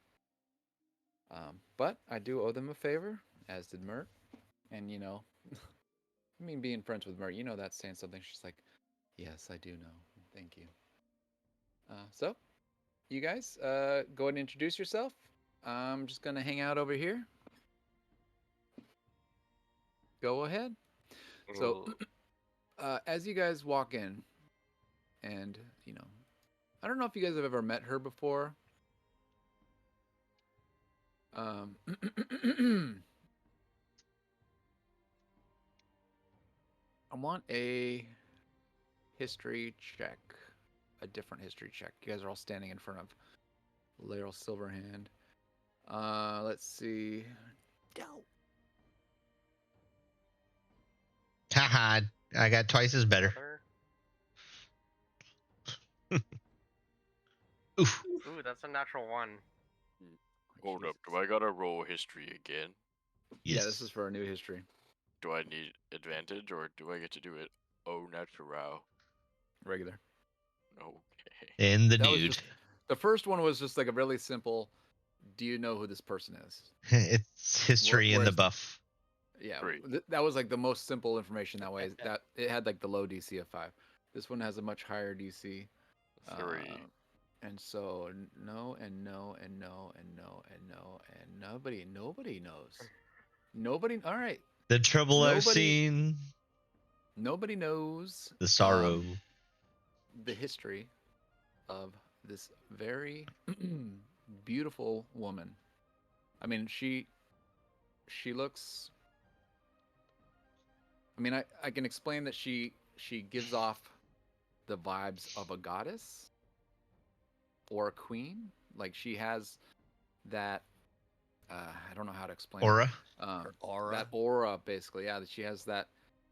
But I do owe them a favor, as did Mert. And, I mean, being friends with Mert, that's saying something. She's like, yes, I do know. Thank you. So, you guys, go ahead and introduce yourself. I'm just going to hang out over here. Go ahead. So, as you guys walk in, and, I don't know if you guys have ever met her before. I want a history check, a different history check. You guys are all standing in front of Laeral Silverhand. Let's see. Don't. Haha, I got twice as better. Oof. Ooh, that's a natural 1. Hold up, do I gotta roll history again? Yes. Yeah, this is for a new history. Do I need advantage or do I get to do it au natural? Regular. Okay. And the That was nude. just, the first one was just like a really simple, do you know who this person is? It's history in the Whereas- buff. Yeah, Great. that was like the most simple information that way. That it had like the low DC of 5. This one has a much higher DC. 3. And so no and no and no and no and no and nobody knows. Nobody. All right. The trouble I've Nobody- seen. Nobody knows The sorrow. the history of this very beautiful woman. I mean, she looks. I mean, I can explain that she gives off the vibes of a goddess or a queen. Like she has that. I don't know how to explain Aura. it. Her aura. That aura, basically. Yeah, that she has that.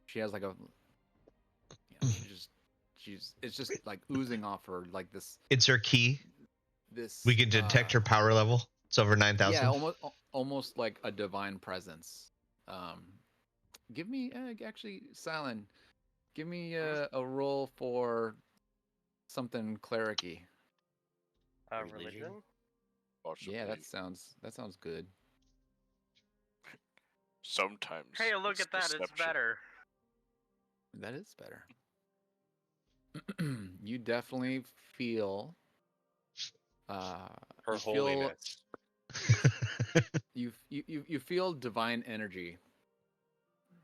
She has like a. It's just like oozing off her, like this. It's her key. This. We can detect her power level. It's over 9,000. Yeah, almost like a divine presence. Give me actually, Silent. Give me a roll for something clericy. Religion? Possibly. Yeah, that sounds good. Sometimes. Hey, look it's at that, it's deception. better. That is better. You definitely feel. Her you feel- holiness. You feel divine energy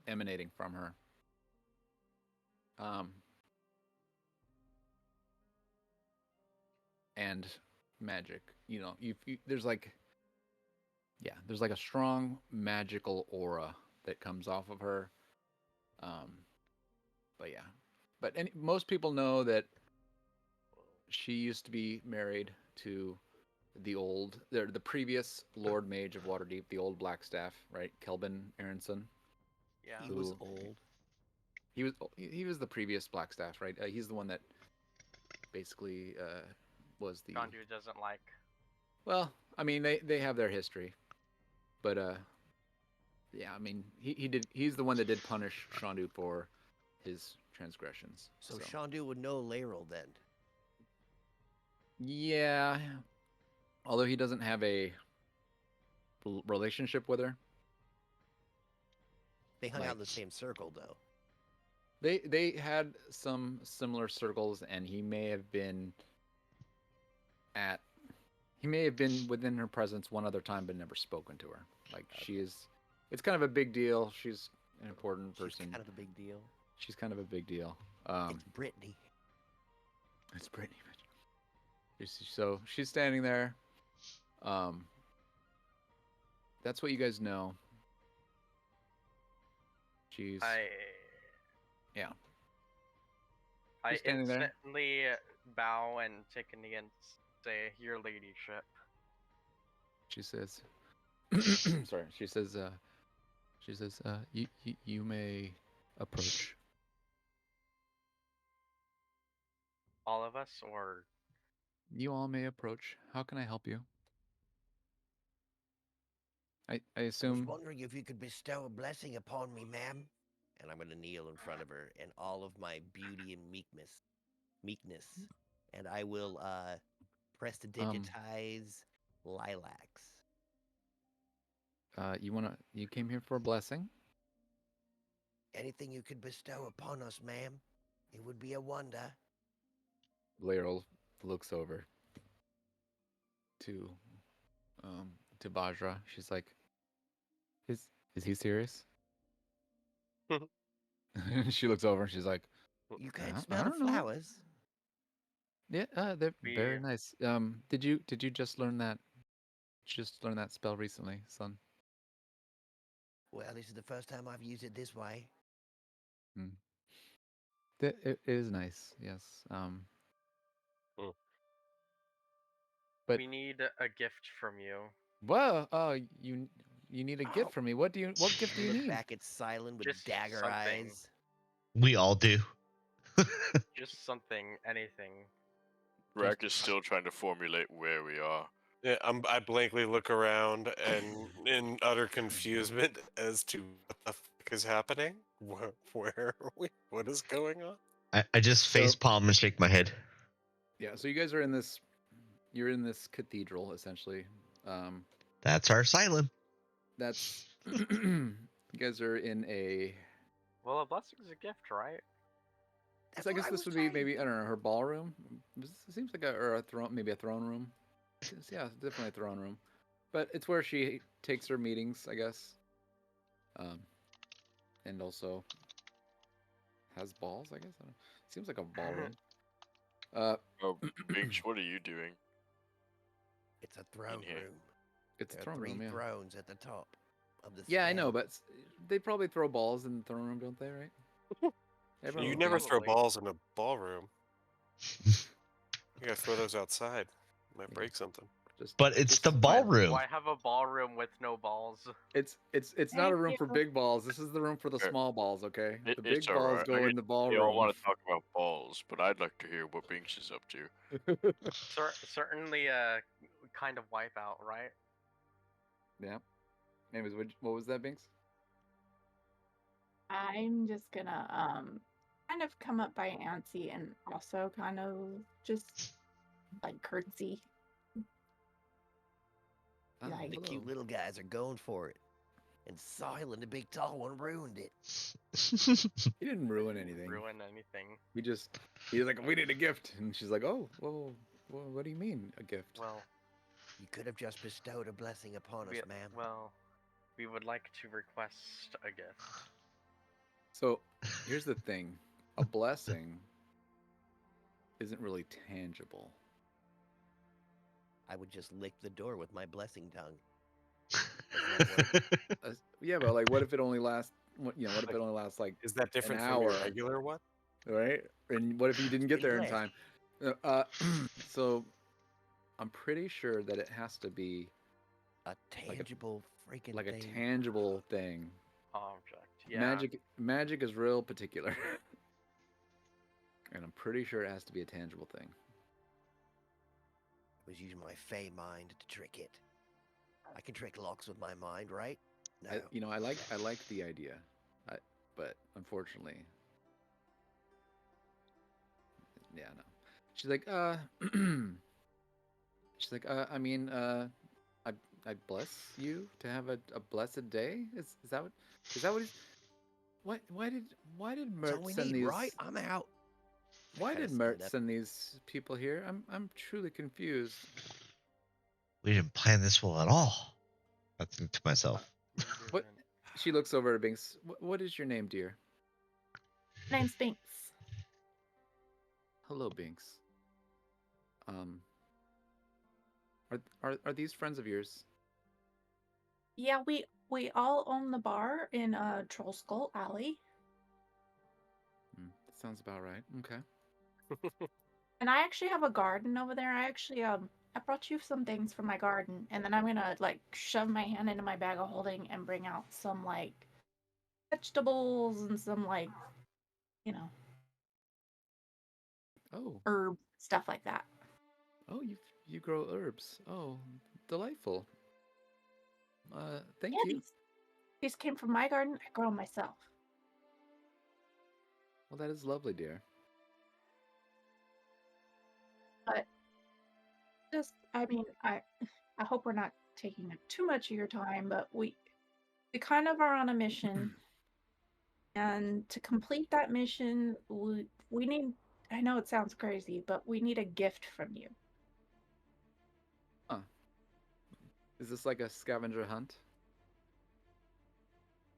emanating from her. and magic. You know, there's like, yeah, there's like a strong magical aura that comes off of her. Um, but yeah, but most people know that she used to be married to the previous Lord Mage of Waterdeep, the old Blackstaff, right? Kelvin Aronson. Yeah. He was Who- old. He was the previous Blackstaff, right? He's the one that basically was the Gandu doesn't like. well. I mean, they have their history, but yeah. I mean, he's the one that did punish Shandu for his transgressions. So Shandu would know Laeral then. Yeah, although he doesn't have a relationship with her. They hung out in Like- the same circle though. They had some similar circles, and he may have been within her presence one other time, but never spoken to her. Like it's kind of a big deal. She's an important person. She's kind of a big deal. She's kind of a big deal. It's Brittany. It's Brittany. So she's standing there. That's what you guys know. She's yeah. I She's standing there. instantly bow and take a knee and say, "Your ladyship." She says, sorry. She says, you may approach. All of us, or You all may approach. How can I help you? I I was assume. wondering if you could bestow a blessing upon me, ma'am. And I'm going to kneel in front of her in all of my beauty and meekness. And I will prestidigitize lilacs. You came here for a blessing. Anything you could bestow upon us, ma'am, it would be a wonder. Laeral looks over to Bajra. She's like, is he serious? She looks over and she's like, You I can't don't smell the know. flowers. yeah, they're very We- nice. Did you just learn that? Just learn that spell recently, son? Well, this is the first time I've used it this way. It is nice, yes. Hmm. But we need a gift from you. well, you need a gift from me. What gift do you Look need? back at Silent with Just dagger something. eyes. We all do. Just something, anything. Rack is still trying to formulate where we are. Yeah, I blankly look around and in utter confusement as to what the fuck is happening. Where are we? What is going on? I just So- face palm and shake my head. Yeah, so you guys are in this. You're in this cathedral essentially. That's our asylum. That's you guys are in a. Well, a blessing's a gift, right? That's So I what guess I this was would be saying. maybe I don't know her ballroom. It seems like a throne, maybe a throne room. Yeah, it's definitely a throne room, but it's where she takes her meetings, I guess. And also has balls, I guess. I don't know. Seems like a ballroom. Oh, Binks, what are you doing? It's a throne here. room. It's a There are throne 3 room, yeah. thrones at the top of the Yeah, I know, stand. but they probably throw balls in the throne room, don't they? Right? Everyone You would never be- throw Probably. balls in a ballroom. You gotta throw those outside. Might Yeah. break something. Just, But it's the just- ballroom. Why have a ballroom with no balls? It's not a Thank room for you. big balls. This is the room for the Sure. small balls. Okay, It- the big it's balls alright. go in the They all ballroom. want to talk about balls, but I'd like to hear what Binks is up to. Certainly a kind of wipeout, right? Yeah. Anyways, what was that, Binks? I'm just gonna kind of come up by Antsy and also kind of just like curtsy. Ah, Like- The hello. cute little guys are going for it. And Silent, the big tall one, ruined it. He didn't ruin anything. Ruin anything. He's like, we need a gift, and she's like, oh, well, what do you mean a gift? Well, You could have just bestowed a blessing upon us, we, ma'am. well, we would like to request a gift. So here's the thing. a blessing isn't really tangible. I would just lick the door with my blessing tongue. Doesn't that work? Yeah, but like, what if it only lasts? What if Like, it only lasts like Is that an different from your hour, regular one? right? And what if you didn't get Pretty there in blessed. time? So I'm pretty sure that it has to be A tangible freaking like a thing. tangible thing. Object. Yeah. Magic is real particular, and I'm pretty sure it has to be a tangible thing. I was using my fey mind to trick it. I can trick locks with my mind, right? No. I like the idea, but unfortunately, yeah, no. She's like, I mean, I bless you to have a blessed day. Is that what he's? Why did That's Mert all we send need, these? right? I'm out. Why kinda did Mert stand up. send these people here? I'm truly confused. We didn't plan this well at all. I think to myself. What? She looks over at Binks. What is your name, dear? Name's Binks. Hello, Binks. Are these friends of yours? Yeah, we all own the bar in Troll Skull Alley. That sounds about right. Okay. And I actually have a garden over there. I actually I brought you some things from my garden, and then I'm gonna like shove my hand into my bag of holding and bring out some like vegetables and some like, you know, Oh, herb stuff like that. oh, you grow herbs. Oh, delightful. Thank Yeah, you. these came from my garden. I grow them myself. Well, that is lovely, dear. But just, I mean, I hope we're not taking up too much of your time, but we kind of are on a mission, and to complete that mission, we need. I know it sounds crazy, but we need a gift from you. Huh. Is this like a scavenger hunt?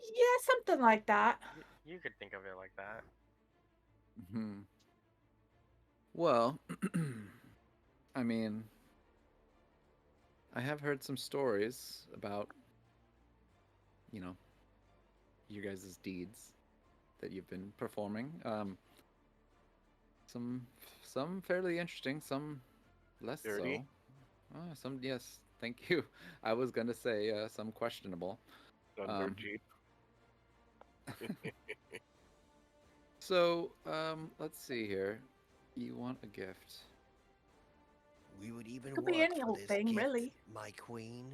Yeah, something like that. You could think of it like that. Hmm. Well, I mean, I have heard some stories about, you know, you guys' deeds that you've been performing. Some fairly interesting, some less Dirty? so. Some, yes, thank you. I was gonna say some questionable. Thunder Um, Jeep. So, let's see here. You want a gift? We would even Could be work any for old this thing, gift, really. my queen.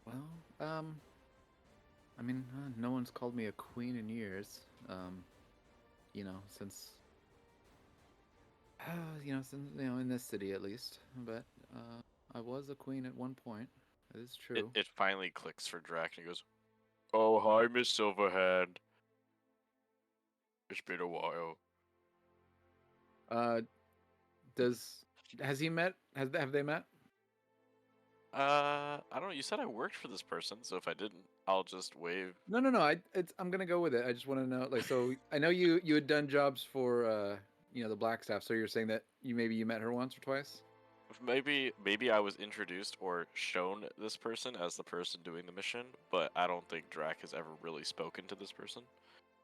Well, I mean, no one's called me a queen in years. Since in this city at least. But I was a queen at one point. That is true. It finally clicks for Drac and he goes, "Oh, hi, Miss Silverhand. It's been a while." Uh, has he met? Have they met? I don't know. You said I worked for this person, so if I didn't, I'll just wave. No. I'm gonna go with it. I just want to know, like, so I know you had done jobs for the black staff. So you're saying that you met her once or twice? Maybe I was introduced or shown this person as the person doing the mission, but I don't think Drac has ever really spoken to this person.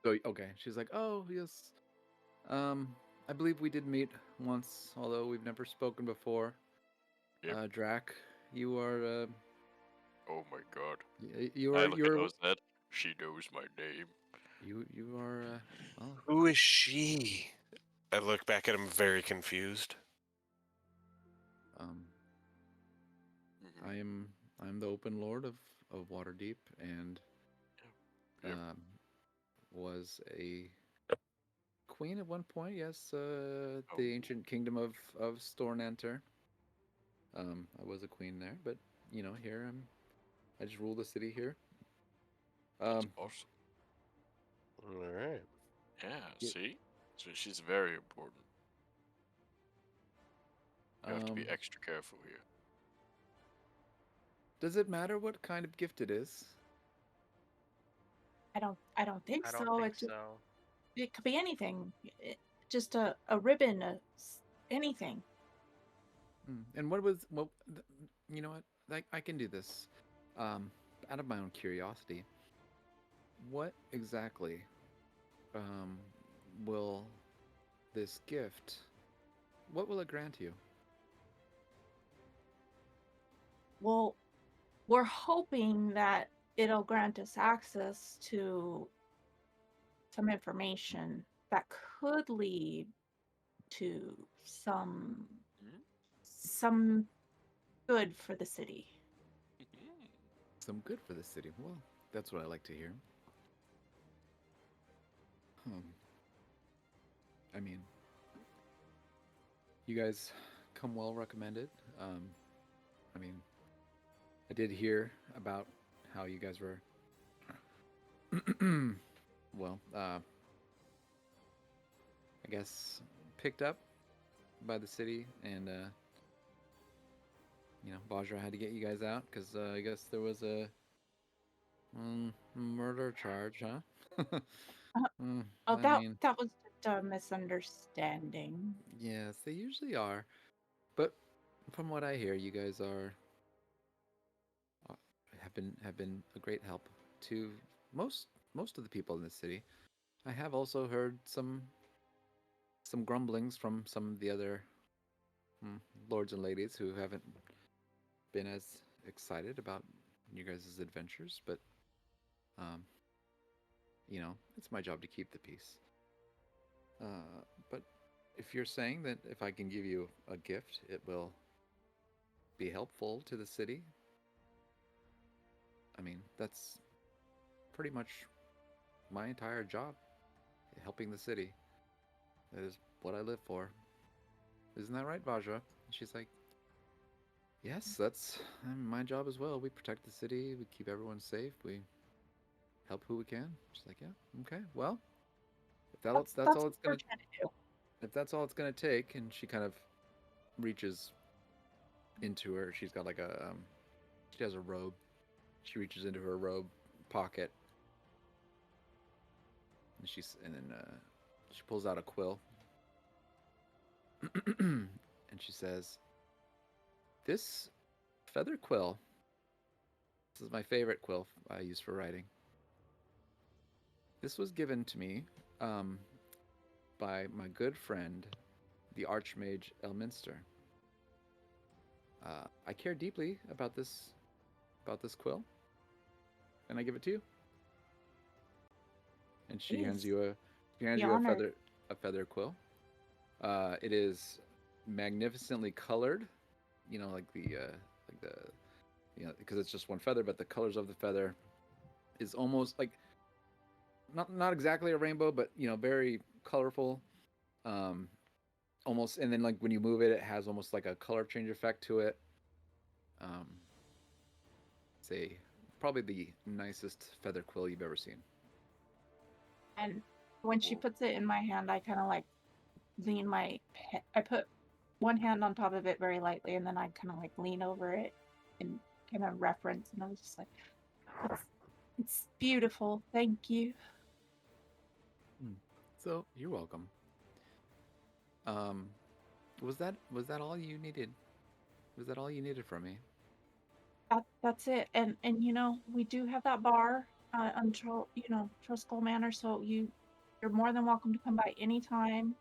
So okay, she's like, oh yes, I believe we did meet once, although we've never spoken before. Yep. Drac, you are Oh my god. you I are look you're at Ozed. She knows my name. you are well, Who is she? I look back at him very confused. um Mhm. I'm the Open Lord of Waterdeep, and Yep. was a queen at one point. Yes, the Oh. ancient kingdom of Stornanter. I was a queen there, but here I just rule the city here. That's awesome. All right. Yeah, Yeah. see? So she's very important. You have to be Um, extra careful here. does it matter what kind of gift it is? I don't think I so. don't think It just, so. It could be anything. Just a ribbon, anything. And what was what? You know what? I can do this. Out of my own curiosity, what exactly will this gift? What will it grant you? Well, we're hoping that it'll grant us access to some information that could lead to some good for the city. Some good for the city. Well, that's what I like to hear. I mean, you guys come well recommended. I mean, I did hear about how you guys were, well, I guess picked up by the city, and Vajra had to get you guys out because I guess there was a murder charge, huh? Oh, I mean, that was just a misunderstanding. yes, they usually are. But from what I hear, you guys uh, have been a great help to most of the people in the city. I have also heard some grumblings from some of the other lords and ladies who haven't been as excited about you guys' adventures, but um, it's my job to keep the peace. But if you're saying that if I can give you a gift, it will be helpful to the city, I mean, that's pretty much my entire job, helping the city. That is what I live for. Isn't that right, Vajra? She's like, yes, that's my job as well. We protect the city, we keep everyone safe, we help who we can. She's like, yeah, okay, well, if that's all what it's we're gonna trying to do. if that's all it's gonna take, and she kind of reaches into her. She's got like she has a robe. She reaches into her robe pocket, and then she pulls out a quill, and she says, "This feather quill. This is my favorite quill I use for writing. This was given to me um, by my good friend, the Archmage Elminster. I care deeply about this quill, and I give it to you." And she hands Please. you Honored. a feather quill. It is magnificently colored, like the because it's just one feather, but the colors of the feather is almost like not exactly a rainbow, but very colorful. Um, Almost, and then like when you move it, it has almost like a color change effect to it. Um, it's probably the nicest feather quill you've ever seen. And when she puts it in my hand, I kind of like lean I put one hand on top of it very lightly, and then I kind of like lean over it and kind of reference, and I was just like, it's beautiful. Thank you. So you're welcome. Was that all you needed? Was that all you needed from me? That's it. And we do have that bar on Troskull Manor, so you're more than welcome to come by anytime.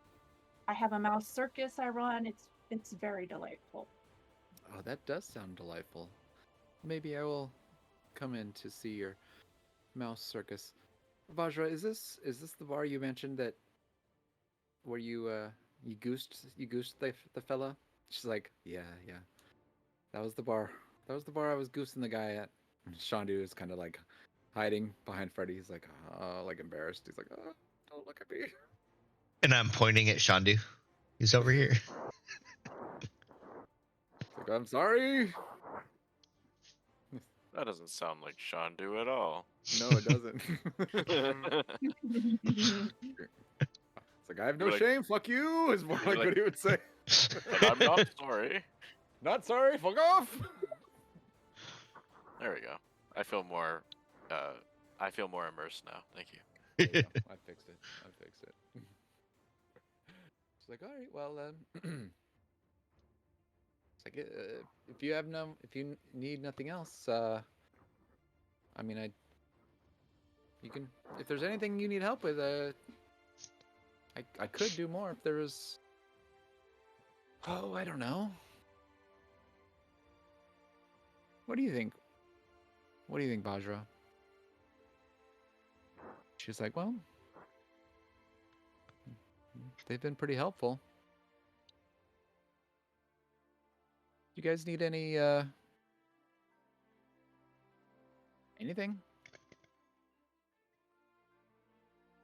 I have a mouse circus I run. It's very delightful. Oh, that does sound delightful. Maybe I will come in to see your mouse circus. Vajra, is this the bar you mentioned that where you goosed the fella? She's like, yeah. That was the bar. That was the bar I was goosing the guy at. Shandu is kind of like hiding behind Freddy. He's like, like embarrassed. He's like, don't look at me. And I'm pointing at Shandu. He's over here. He's like, I'm sorry. That doesn't sound like Shandu at all. No, it doesn't. It's like, I have no shame. Fuck you. Is more like what he would say. And I'm not sorry. Not sorry. Fuck off. There we go. I feel more immersed now. Thank you. There you go. I fixed it. It's like, all right, well, it's like if you need nothing else, I mean, you can, if there's anything you need help with, I could do more if there was. Oh, I don't know. What do you think? What do you think, Bajra? She's like, well, they've been pretty helpful. You guys need any anything?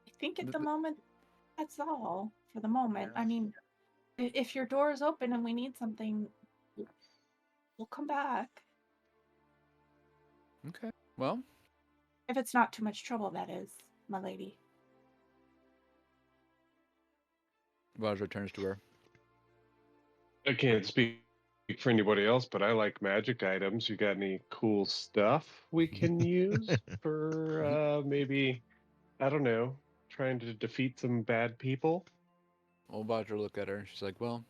I think at Th- the th- moment, that's all for the moment. Yeah. I mean, if your door is open and we need something, we'll come back. Okay. Well, If it's not too much trouble, that is, my lady. Bajra turns to her. I can't speak for anybody else, but I like magic items. You got any cool stuff we can use for maybe, I don't know, trying to defeat some bad people? Old Bajra look at her and she's like, well,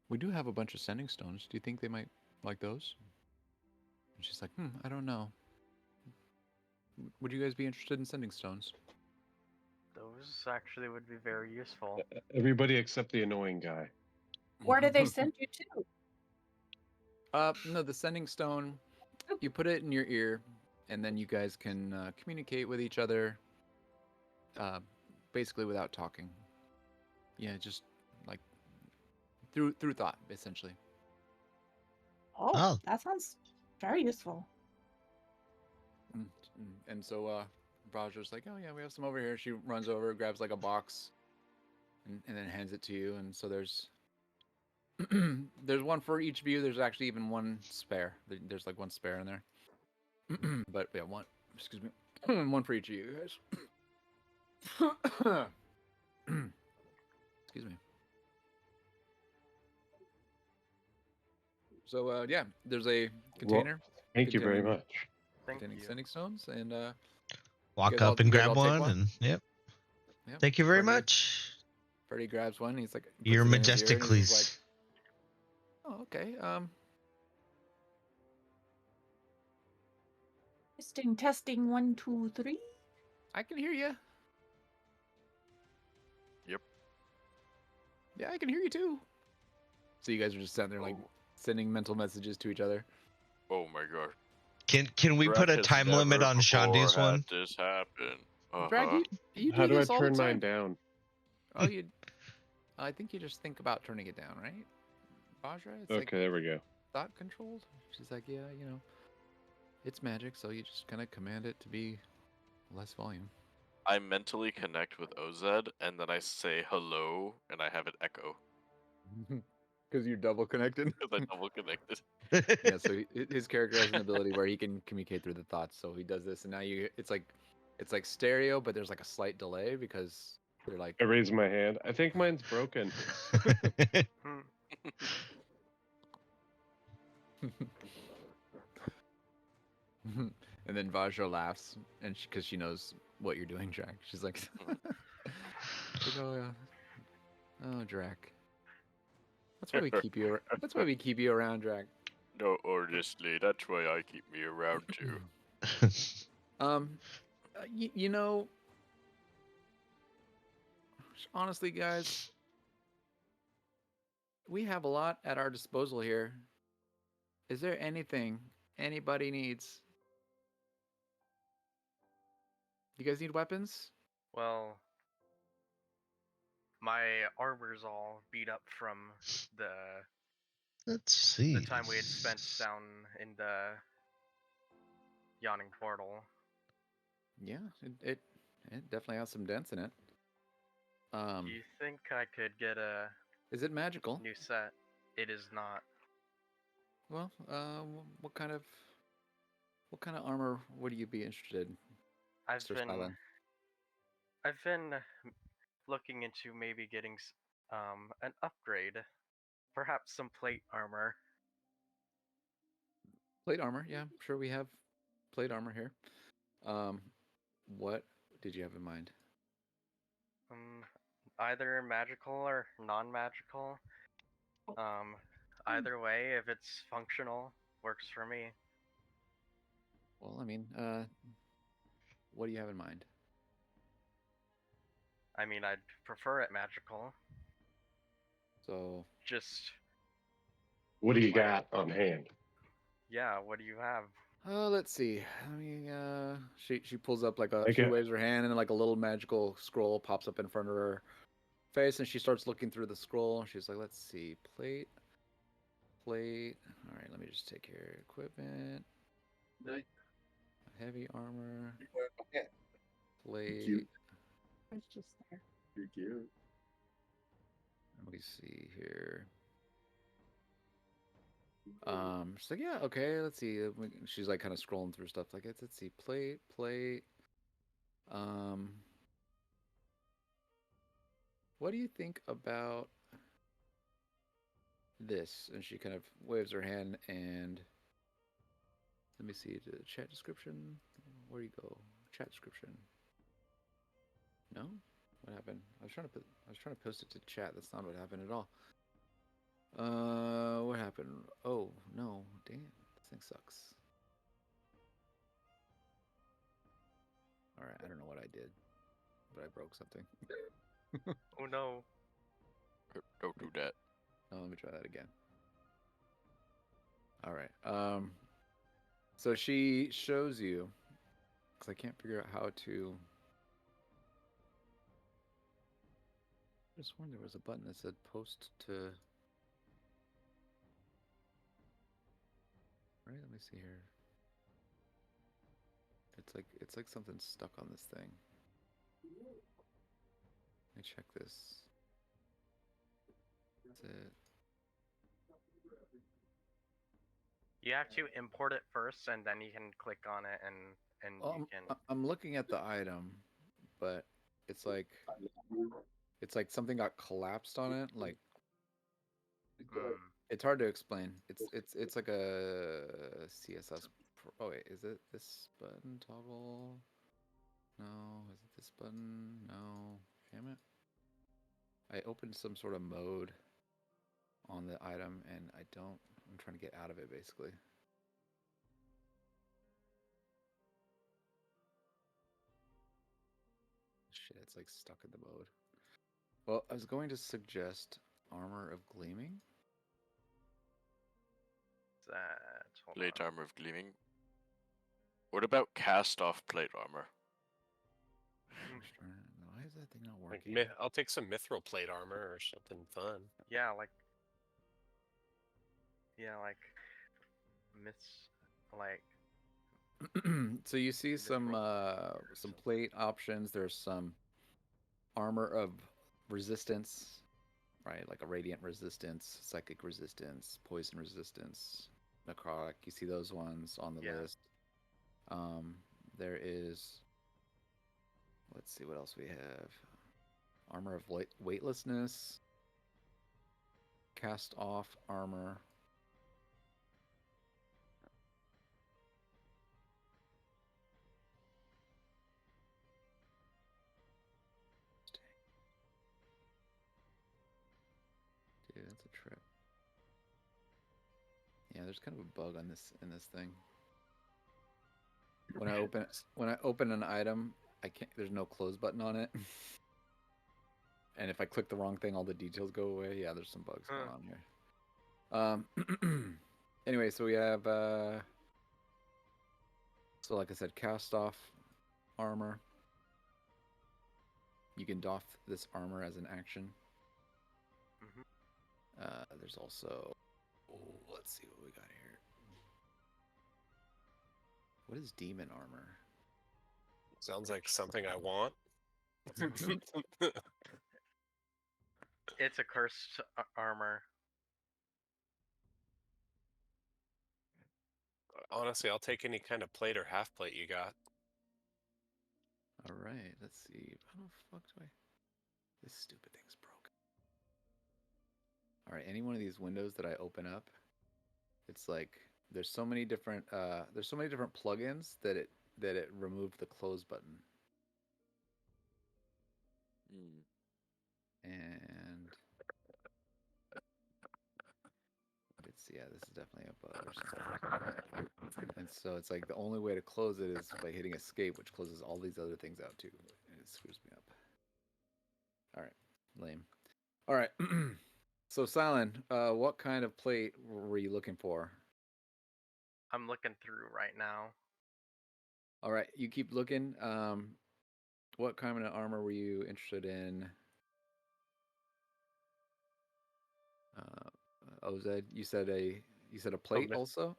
we do have a bunch of sending stones. Do you think they might like those? And she's like, I don't know. Would you guys be interested in sending stones? Those actually would be very useful. Everybody except the annoying guy. Where do they send you to? No, the sending stone, you put it in your ear, and then you guys can communicate with each other, basically without talking. Yeah, just like through thought, essentially. Oh, Oh. that sounds very useful. And so Bajra's like, oh yeah, we have some over here. She runs over, grabs like a box, and then hands it to you. And so there's there's one for each of you. There's actually even one spare. There's like one spare in there. But yeah, one. Excuse me, one for each of you guys. Excuse me. So yeah, there's a container Thank you very containing- much. Thank containing you. sending stones, and Walk guys all- up and you guys grab all take one, one? and yep. Yep. Thank you very Freddie- much. Freddie grabs one. He's like, puts Your it in his ear, and majestically. he's just like, oh, okay. Testing, 1, 2, 3. I can hear you. Yep. Yeah, I can hear you too. So you guys are just sitting there like sending mental messages to each other. Oh my god. Can we put a Drac has time limit never on before Shandi's had one? this happen. Drag, you How do I this all the turn mine time. down? Oh, you. I think you just think about turning it down, right, Bajra? It's Okay, like there we go. thought controlled. She's like, yeah, you know, it's magic, so you just kind of command it to be less volume. I mentally connect with OZ and then I say hello and I have it echo Because you're double connected. because I double connected. Yeah, so his character has an ability where he can communicate through the thoughts. So he does this, and now it's like stereo, but there's like a slight delay because they're like. I raise my hand. I think mine's broken. Hmm. And then Vajra laughs, and because she knows what you're doing, Drac. She's like, she's like, oh yeah, oh Drac. That's why we keep you. That's why we keep you around, Drac. No, honestly, that's why I keep me around too. You know, honestly, guys, we have a lot at our disposal here. Is there anything anybody needs? You guys need weapons? Well, my armor's all beat up from the Let's see. the time we had spent down in the yawning portal. Yeah, it definitely has some dents in it. Do you think I could get a Is it magical? new set? It is not. Well, what kind of armor would you be interested in? I've Mr. been Skyline? I've been looking into maybe getting an upgrade, perhaps some plate armor. Plate armor, yeah, I'm sure we have plate armor here. what did you have in mind? Either magical or non-magical. Either way, if it's functional, works for me. Well, I mean, what do you have in mind? I mean, I'd prefer it magical. So, Just, What do you got on hand? yeah, what do you have? let's see. I mean, she pulls up like a Like she a- waves her hand and like a little magical scroll pops up in front of her face, and she starts looking through the scroll. She's like, let's see, plate. All right, let me just take care of equipment. Heavy armor. Plate. It's just there. You're cute. Let me see here. She's like, yeah, okay, let's see. She's like kind of scrolling through stuff. Like, let's see, plate. What do you think about this? And she kind of waves her hand and let me see the chat description. Where you go? Chat description. No? What happened? I was trying to post it to chat. That's not what happened at all. What happened? Oh, no. Damn. This thing sucks. All right, I don't know what I did, but I broke something. Oh no. Don't do that. Oh, let me try that again. All right. So she shows you, because I can't figure out how to. I just wonder there was a button that said post to. Right. Let me see here. It's like something's stuck on this thing. Let me check this. That's it. You have to import it first, and then you can click on it, and you can. I'm looking at the item, but it's like something got collapsed on it. Like it's hard to explain. It's like a CSS. Oh wait, is it this button toggle? No, is it this button? No, damn it. I opened some sort of mode on the item and I'm trying to get out of it basically. Shit, it's like stuck in the mode. Well, I was going to suggest Armor of Gleaming. That. Hold Plate on. armor of gleaming. What about cast off plate armor? Why is that thing not Like, working? I'll take some mithril plate armor or something fun. Yeah, like. Like. So you see some Mithril. plate options. There's some armor of resistance, right? Like a radiant resistance, psychic resistance, poison resistance, necrotic. You see those ones on the list. There is. Let's see what else we have. Armor of weightlessness, cast off armor. Dude, that's a trip. Yeah, there's kind of a bug on this thing. When I open an item, I can't. There's no close button on it. And if I click the wrong thing, all the details go away. Yeah, there's some bugs going on here. Anyway, so we have so like I said, cast off armor. You can doff this armor as an action. There's also let's see what we got here. What is demon armor? Sounds like something I want. It's a cursed armor. Honestly, I'll take any kind of plate or half plate you got. All right, let's see. How the fuck do I? This stupid thing's broken. All right, any one of these windows that I open up, it's like there's so many different plugins that it removed the close button. Mm. And it's, yeah, this is definitely a bug or something. And so it's like the only way to close it is by hitting escape, which closes all these other things out too. And it screws me up. All right, lame. All right. So Silent, what kind of plate were you looking for? I'm looking through right now. All right, you keep looking. What kind of armor were you interested in? Oz, you said a plate also.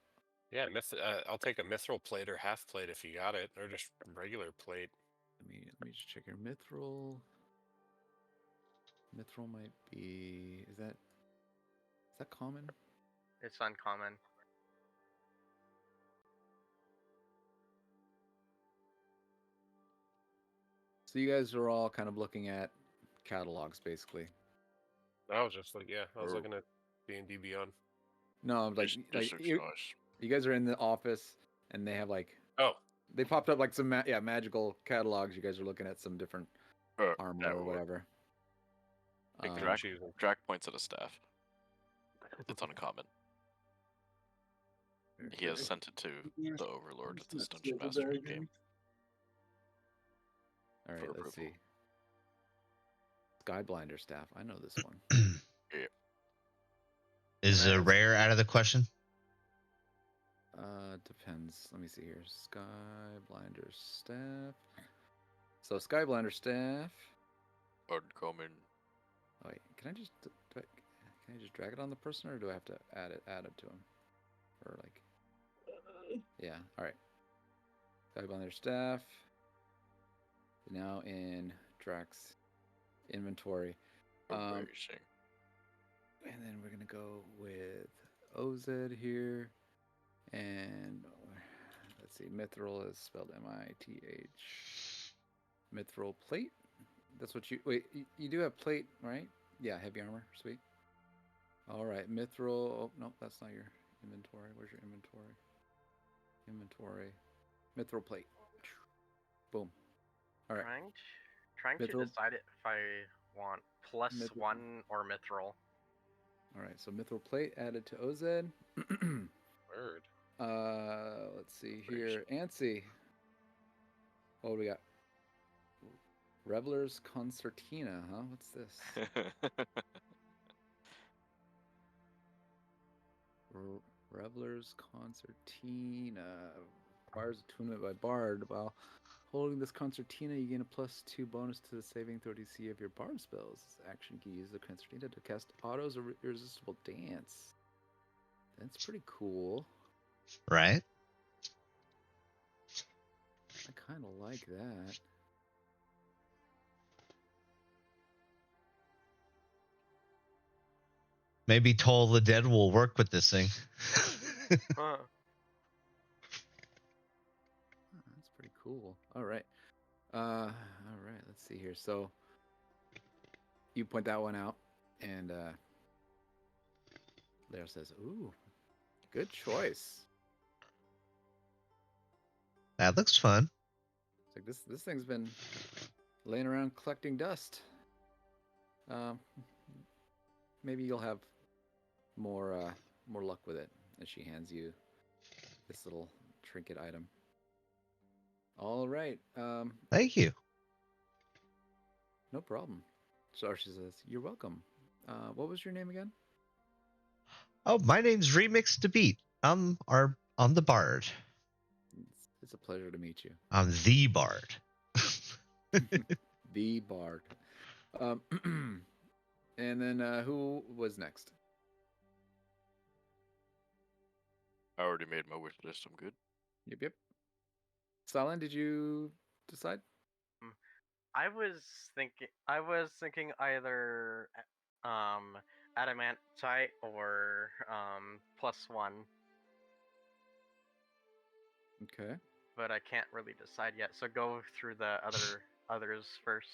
Yeah, I'll take a mithril plate or half plate if you got it, or just regular plate. Let me just check your mithril. Mithril might be. Is that common? It's uncommon. So you guys are all kind of looking at catalogs, basically. I was just like, yeah, I was Or- looking at D&D Beyond. No, I'm like, This looks nice. you guys are in the office, and they have like, Oh, they popped up like some magical catalogs. You guys are looking at some different armor that or would- whatever. pick and Drac, choose. Drac points at a staff. It's uncommon. He has sent it to the Overlord of this Dungeon Master game. All right, for let's approval. see. Skyblinder staff. I know this one. Is Nice. rare out of the question? Depends. Let me see here. Skyblinder staff. So Skyblinder staff. Uncommon. Oh, wait, can I just drag it on the person, or do I have to add it to him? Or like, yeah. All right. Skyblinder staff. Now in Drax inventory. Amazing. And then we're gonna go with OZ here, and let's see, mithril is spelled M-I-T-H. Mithril plate. That's what you wait. You do have plate, right? Yeah, heavy armor. Sweet. All right, mithril. Oh no, that's not your inventory. Where's your inventory? Inventory. Mithril plate. Boom. All right. Trying to Mithril. decide if I want plus Mithril. 1 or mithril. All right, so mithril plate added to OZ. Word. Let's see here. Antsy. What do we got? Revelers Concertina, huh? What's this? Revelers Concertina. Requires attunement by Bard. While holding this Concertina, you gain a +2 bonus to the saving throw DC of your Bard spells. This action can use the Concertina to cast Otto's Irresistible Dance. That's pretty cool. Right? I kind of like that. Maybe Toll the Dead will work with this thing. Huh. That's pretty cool. All right. All right. Let's see here. So you point that one out, and Leo says, "Ooh, good choice." That looks fun. It's like this thing's been laying around collecting dust. Maybe you'll have more luck with it. And she hands you this little trinket item. All right. Thank you. No problem. So she says, "You're welcome." What was your name again? Oh, my name's Remix to Beat. I'm the Bard. It's a pleasure to meet you. I'm the Bard. The Bard. And then who was next? I already made my wish list. I'm good. Yep. Stalin, did you decide? I was thinking either adamantite or +1, Okay. but I can't really decide yet. So go through the others first.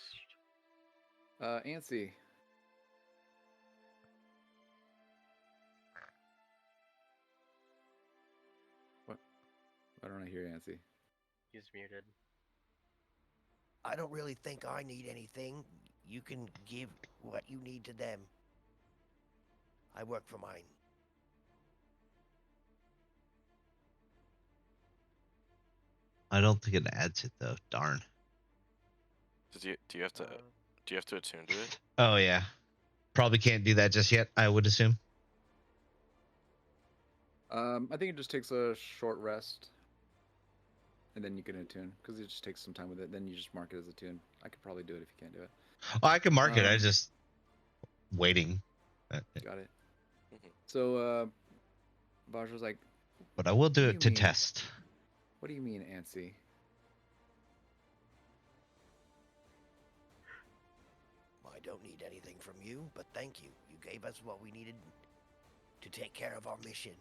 Antsy. What? Why don't I hear Antsy? He's muted. I don't really think I need anything. You can give what you need to them. I work for mine. I don't think it adds it though. Darn. Do you have to attune to it? Oh yeah. Probably can't do that just yet, I would assume. I think it just takes a short rest, and then you can attune because it just takes some time with it. Then you just mark it as a tune. I could probably do it if you can't do it. Oh, I can mark it. I Um, just waiting. Got it. Mhm. So Baj was like, But I will do What do it you to mean? test. "What do you mean, Antsy?" I don't need anything from you, but thank you. You gave us what we needed to take care of our mission.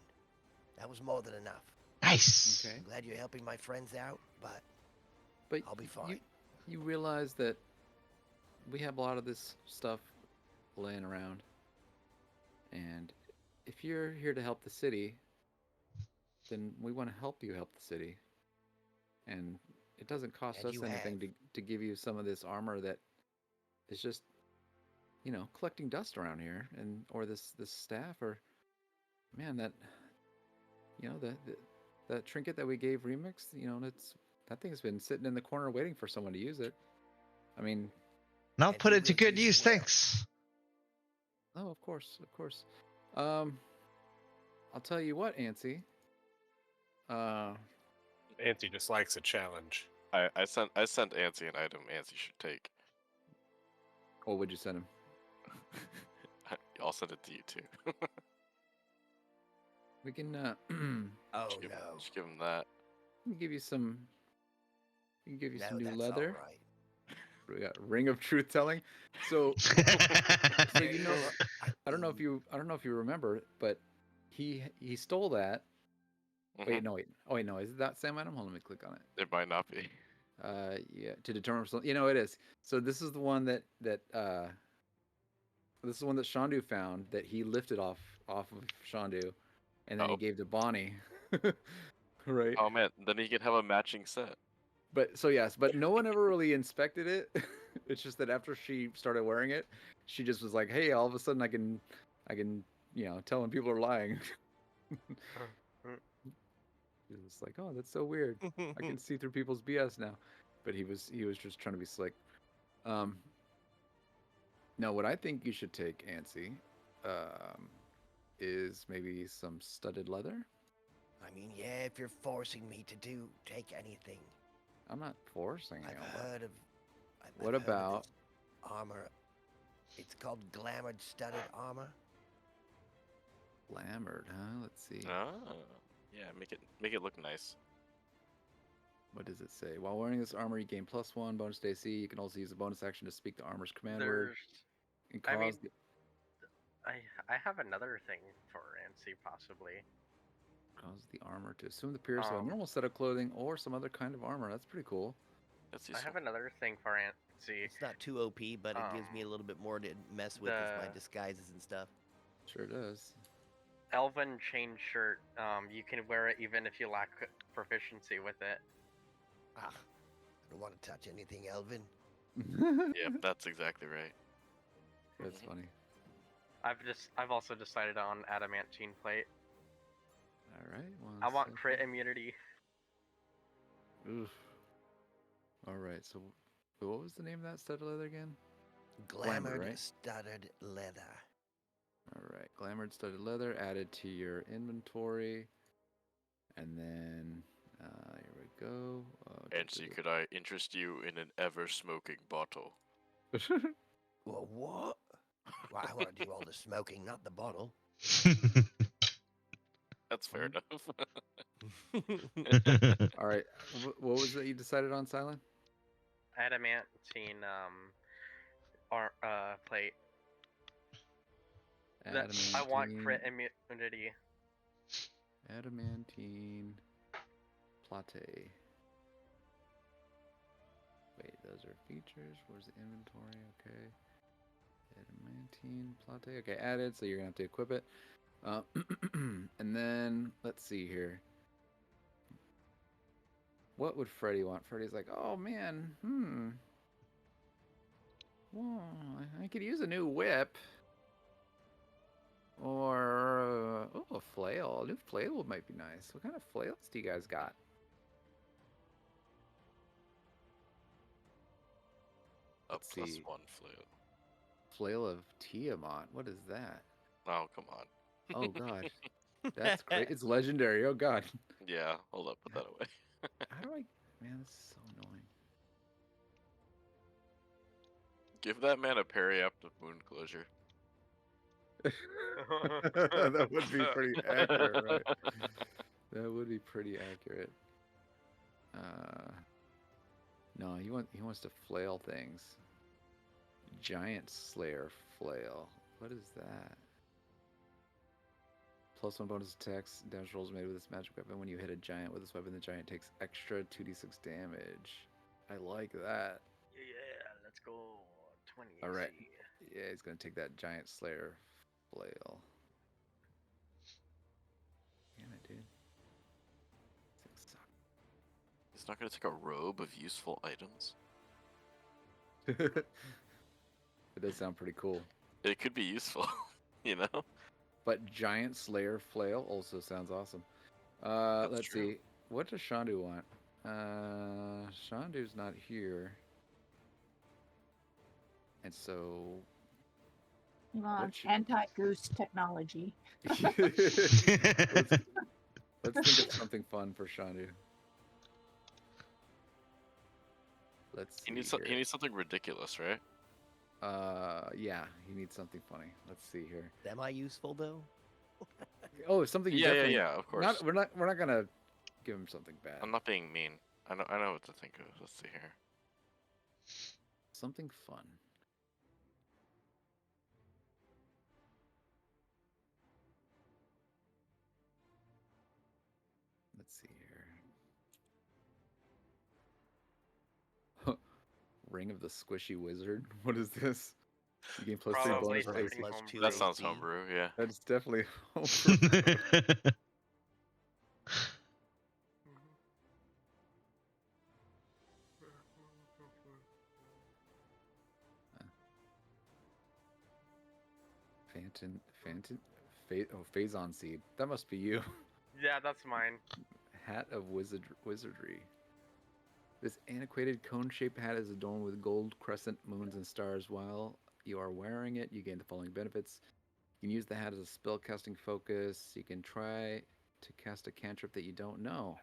That was more than enough. Nice. Okay. I'm glad you're helping my friends out, but But I'll be fine. You realize that we have a lot of this stuff laying around, and if you're here to help the city, then we want to help you help the city, and it doesn't cost And us you anything have. to give you some of this armor that is just collecting dust around here, and or this staff, or man, that that trinket that we gave Remix, that thing's been sitting in the corner waiting for someone to use it. I mean, And I'll And put you it to will good use it use. well. Thanks. oh, of course. I'll tell you what, Antsy. Auntie just likes a challenge. I sent Ansi an item Ansi should take. What would you send him? I'll send it to you too. We can Oh Just no. give him that. give you some. We can give you No, some new that's leather. all right. We got Ring of Truth Telling. So There you know, is- I don't know if you remember, but he stole that. Mhm. Wait, no, wait. Oh wait, no. Is it that same item? Hold on, let me click on it. It might not be. Yeah, to determine. It is. So this is the one that this is the one that Shandu found that he lifted off of Shandu, and then he Oh. gave to Bonnie. Right. Oh man, then he can have a matching set. But so yes, but no one ever really inspected it. It's just that after she started wearing it, she just was like, "Hey, all of a sudden I can, tell when people are lying." She was like, "Oh, that's so weird. I can see through people's BS now." But he was just trying to be slick. No, what I think you should take, Antsy, is maybe some studded leather. I mean, yeah, if you're forcing me to take anything. I'm not forcing you. I've but heard of. What I've heard of about- this armor? It's called glamored studded armor. Glamored, huh? Let's see. Ah, yeah, make it look nice. What does it say? While wearing this armor, you gain +1 bonus to AC. You can also use a bonus action to speak the armor's command word and I mean, cause the I have another thing for Ansi possibly. armor to assume the appearance of a normal set of clothing or some other kind of armor. That's pretty cool. That's I useful. have another thing for Ansi. It's not too OP, but it gives me a little bit more to mess with my the- disguises and stuff. Sure does. Elven chain shirt. You can wear it even if you lack proficiency with it. Ah, I don't want to touch anything, Elvin. Yeah, that's exactly right. That's funny. I've also decided on adamantine plate. All right. I want crit immunity. Oof. All right. So, what was the name of that studded leather again? Glamored right? studded leather. All right. Glamored studded leather added to your inventory, and then here we go. Ansi, could I interest you in an ever-smoking bottle? Well, what? Well, I want to do all the smoking, not the bottle. That's fair enough. All right. What was it you decided on, Silent? Adamantine plate. I want crit immunity. Adamantine plate. Wait, those are features. Where's the inventory? Okay. Adamantine plate. Okay, added. So you're gonna have to equip it. And then let's see here. What would Freddy want? Freddy's like, oh man, Well, I could use a new whip. Or, a flail. A new flail might be nice. What kind of flails do you guys got? A Let's plus see. 1 flail. Flail of Tiamat. What is that? Oh, come on. Oh, God. That's great. It's legendary. Oh, God. Yeah, hold up, put that away. How do I... Man, this is so annoying. Give that man a periaptive wound closure. That would be pretty accurate, right? That would be pretty accurate. No, he wants to flail things. Giant Slayer flail. What is that? +1 bonus attacks, damage rolls made with this magic weapon. When you hit a giant with this weapon, the giant takes extra 2d6 damage. I like that. Yeah, let's go. 20. All right. Yeah, he's gonna take that Giant Slayer flail. Damn it, dude. This thing He's not gonna take a robe of useful items. sucks. It does sound pretty cool. It could be useful, you know? But Giant Slayer flail also sounds awesome. Let's true. see. What does Shandu want? Shandu's not here. And so You want What should- anti-goose technology. let's think of something fun for Shandu. Let's see. He needs something ridiculous, right? Yeah, he needs something funny. Let's see here. Semi-useful though. Oh, something. You Yeah, definitely, of course. We're not gonna give him something bad. I'm not being mean. I know what to think of. Let's see here. Something fun. Let's see here. Ring of the Squishy Wizard. What is this? You gain +3 Probably bonus something AC. Plus homebrew. 2 That sounds AC. homebrew, yeah. That's definitely homebrew. Phazon Seed. That must be you. Yeah, that's mine. Hat of Wizardry. This antiquated cone-shaped hat is adorned with gold crescent moons and stars. While you are wearing it, you gain the following benefits. You can use the hat as a spell-casting focus. You can try to cast a cantrip that you don't know.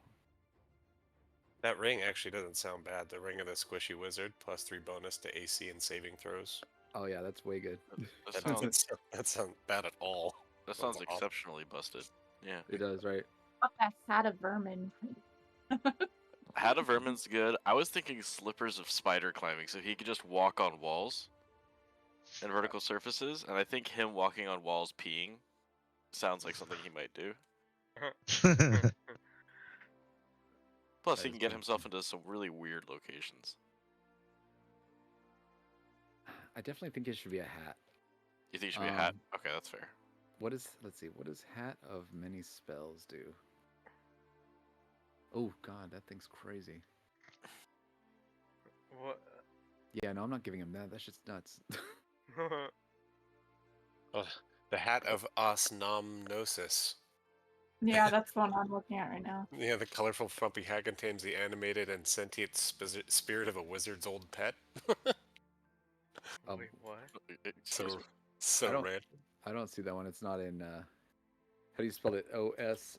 That ring actually doesn't sound bad. The Ring of the Squishy Wizard, +3 bonus to AC and saving throws. Oh yeah, that's way good. That That sounds bad at all. That sounds That's awful. exceptionally busted. Yeah. It does, right? What that hat of vermin? Hat of Vermin's good. I was thinking slippers of spider climbing, so he could just walk on walls and vertical surfaces, and I think him walking on walls peeing sounds like something he might do. Plus, That he is can get kinda himself into some really weird locations. I definitely think it should be a hat. You think it should be a hat? Um, Okay, that's fair. Let's see, what does Hat of Many Spells do? Oh god, that thing's crazy. What? Yeah, no, I'm not giving him that. That's just nuts. Oh, the Hat of Osnomnosis. Yeah, that's the one I'm looking at right now. Yeah, the colorful, frumpy hat contains the animated and sentient spirit of a wizard's old pet. Um, Wait, what? So don't- random. I don't see that one. It's not in how do you spell it? Osmosis?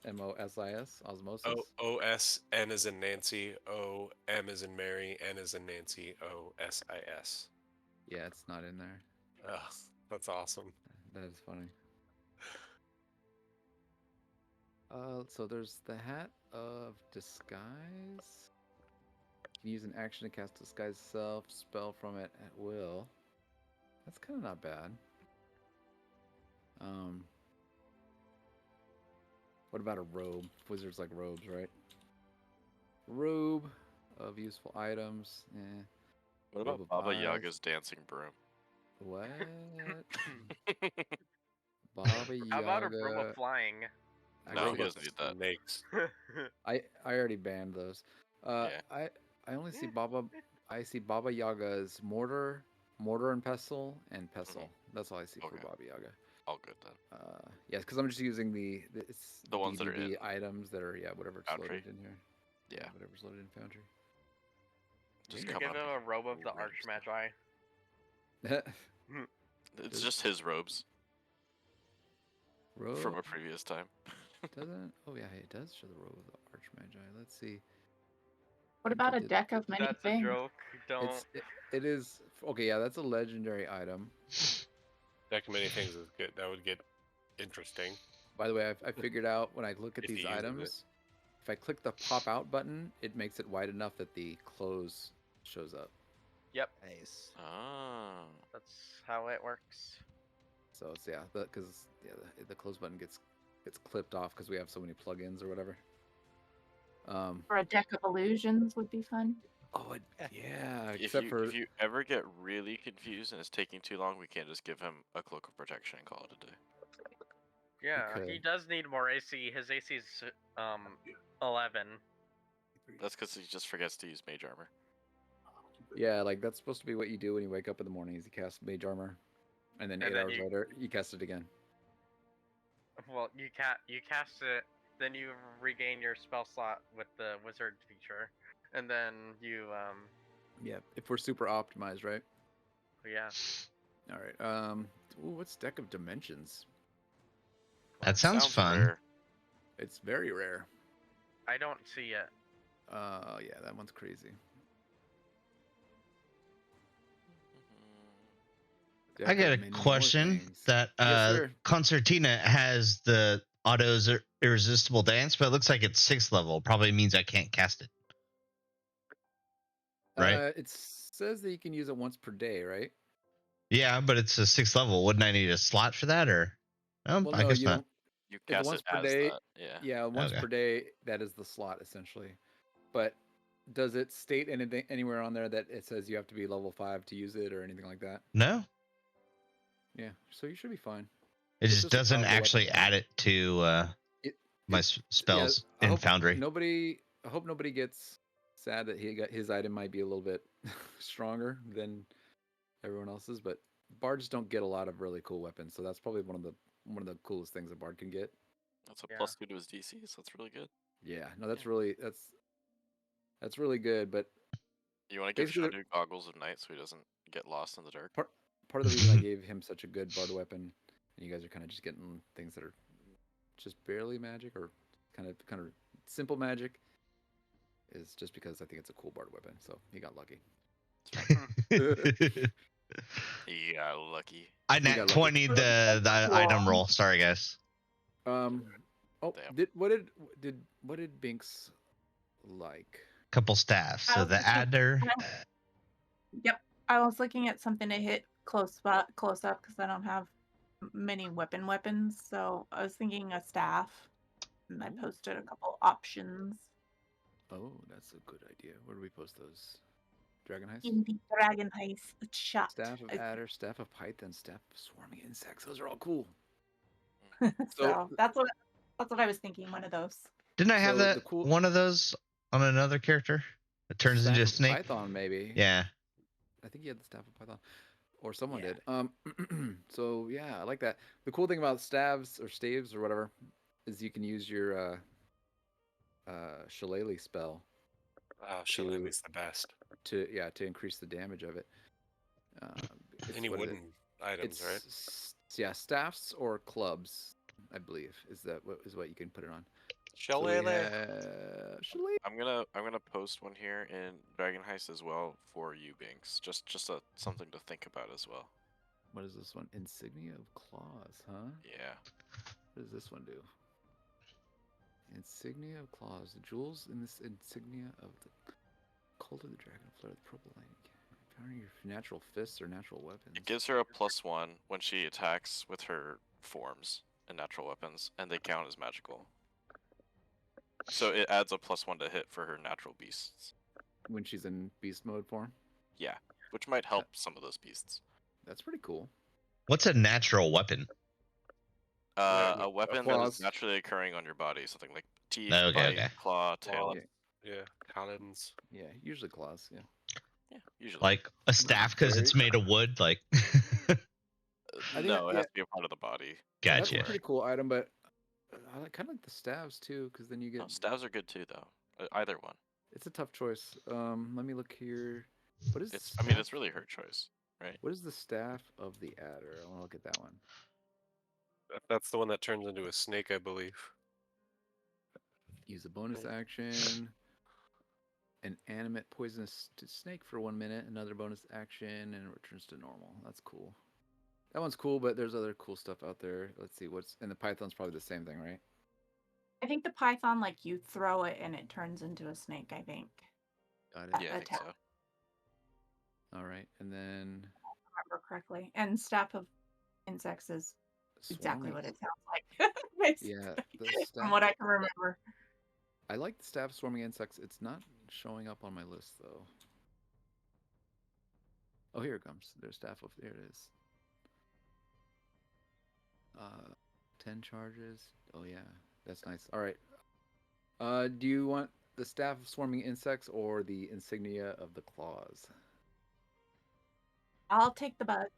Osmosis? O-S-N as in Nancy, O-M as in Mary, N as in Nancy, O-S-I-S. Yeah, it's not in there. Ugh, that's awesome. That is funny. So there's the Hat of Disguise. You can use an action to cast Disguise Self, spell from it at will. That's kind of not bad. What about a robe? Wizards like robes, right? Robe of useful items. Eh. What Robe about of Baba Eyes. Yaga's dancing broom? What? Baba Yaga. How about a broom of flying? No, Actually, he doesn't need that. Snakes. I already banned those. Yeah. I only see Baba. I see Baba Yaga's mortar, Mortar and Pestle and Pestle. That's all I see for Okay. Baba Yaga. All good then. Yeah, because I'm just using it's The ones that are DDB in items that are whatever's Foundry. loaded in here. Yeah. Whatever's loaded in Foundry. Just You come give up. him a robe of the Cool Archmagi. It's just his robes Robe from a previous time. doesn't. Oh yeah, it does show the robe of the Archmagi. Let's see. What think about it a did- deck of many That's things? a joke. Don't. It is okay. Yeah, that's a legendary item. Deck of many things is good. That would get interesting. By the way, I figured out when I look at If he these uses it. items, if I click the pop out button, it makes it wide enough that the close shows up. Yep, Nice. Ah. that's how it works. So it's because the close button gets clipped off because we have so many plugins or whatever. Or a deck of illusions would be fun. Oh yeah, If except for if you ever get really confused and it's taking too long, we can't just give him a cloak of protection and call it a day. Yeah, he could. does need more AC. His AC is 11. That's because he just forgets to use mage armor. Yeah, like that's supposed to be what you do when you wake up in the morning is you cast mage armor, and then 8 hours later you cast it again. Well, you cast it, then you regain your spell slot with the wizard feature, and then you Yeah, if we're super optimized, right? yeah. All right. Ooh, what's deck of dimensions? That sounds fun. Rare. It's very rare. I don't see it. Yeah, that one's crazy. I Deck got of a many more question. things. That Yes, sir. Concertina has the auto's irresistible dance, but it looks like it's 6th level. Probably means I can't cast it. Right? It says that you can use it once per day, right? Yeah, but it's a 6th level. Wouldn't I need a slot for that, or? Well, I no, guess you not. don't. You If cast once it per as day, that. Yeah. yeah, once Okay. per day, that is the slot essentially. But does it state anything anywhere on there that it says you have to be level 5 to use it or anything like that? No, Yeah, so you should be fine. it It's just just a doesn't powerful actually weapon. add it to It, my it- spells I in hope Foundry. I hope nobody gets sad that his item might be a little bit stronger than everyone else's, but bards don't get a lot of really cool weapons, so that's probably one of the coolest things a bard can get. That's a Yeah. +2 to his DC, so that's really good. Yeah, no, that's really good, but You want to give basically Shadow goggles at night so he doesn't get lost in the dark. part of the reason I gave him such a good bard weapon, and you guys are kind of just getting things that are just barely magic or kind of simple magic, is just because I think it's a cool bard weapon. So he got lucky. He got lucky. I You got nat lucky. 20 the item roll. Sorry, guys. Oh, Damn. what did Binks like? Couple staffs. So I the was adder. Yep, I was looking at something to hit close up because I don't have many weapons. So I was thinking a staff, and I posted a couple options Oh, that's a good idea. Where do we post those? Dragon Heist? in the Dragon Heist chat. Staff of Adder, Staff of Python, Staff of Swarming Insects. Those are all cool. So that's what I was thinking. One of those. Didn't I have So that the cool- one of those on another character? It turns Staff into a of snake. Python, maybe. Yeah. I think you had the Staff of Python. Or someone Yeah. did. So yeah, I like that. The cool thing about staves or staves or whatever is you can use your Shillelagh spell Oh, Shillelagh's the best. to increase the damage of it. It's Any what is it? wooden items, right? Yeah, staffs or clubs, I believe, is what you can put it on. Shillelagh. Shillelagh. I'm gonna post one here in Dragon Heist as well for you, Binks. Just something to think about as well. What is this one? Insignia of Claws, huh? Yeah. What does this one do? Insignia of Claws. The jewels in this insignia of the Cult of the Dragon flare the purple light. Empowering your natural fists or natural weapons. It gives her a +1 when she attacks with her forms and natural weapons, and they count as magical. So it adds a +1 to hit for her natural beasts. When she's in beast mode form. Yeah, which might help some of those beasts. That's pretty cool. What's a natural weapon? A weapon that claws. is naturally occurring on your body, something like teeth, Okay, bite, okay. claw, tail. Yeah. Yeah, talons. Yeah, usually claws. Yeah. Yeah, usually. Like a staff because Very- it's made of wood. Like, I think No, it yeah. has to be a part of the body. That's a gotcha. pretty cool item, but I kind of like the staves too, because then you No, get. stabs are good too, though. Either one. It's a tough choice. Let me look here. What is? It's. I mean, it's really her choice, right? What is the staff of the adder? I want to look at that one. That's the one that turns into a snake, I believe. Use a bonus action. An animate poisonous snake for 1 minute. Another bonus action, and it returns to normal. That's cool. That one's cool, but there's other cool stuff out there. Let's see what's. And the python's probably the same thing, right? I think the python, like you throw it and it turns into a snake. I think. Got it. Uh, Yeah, I think attack. so. All right, and then Remember correctly. And staff of insects is exactly swarming. what it sounds like. Basically, Yeah, the from staff. what I can remember. I like the staff of swarming insects. It's not showing up on my list though. Oh, here it comes. There's staff of. There it is. 10 charges. Oh yeah, that's nice. All right. Do you want the staff of swarming insects or the insignia of the claws? I'll take the bugs.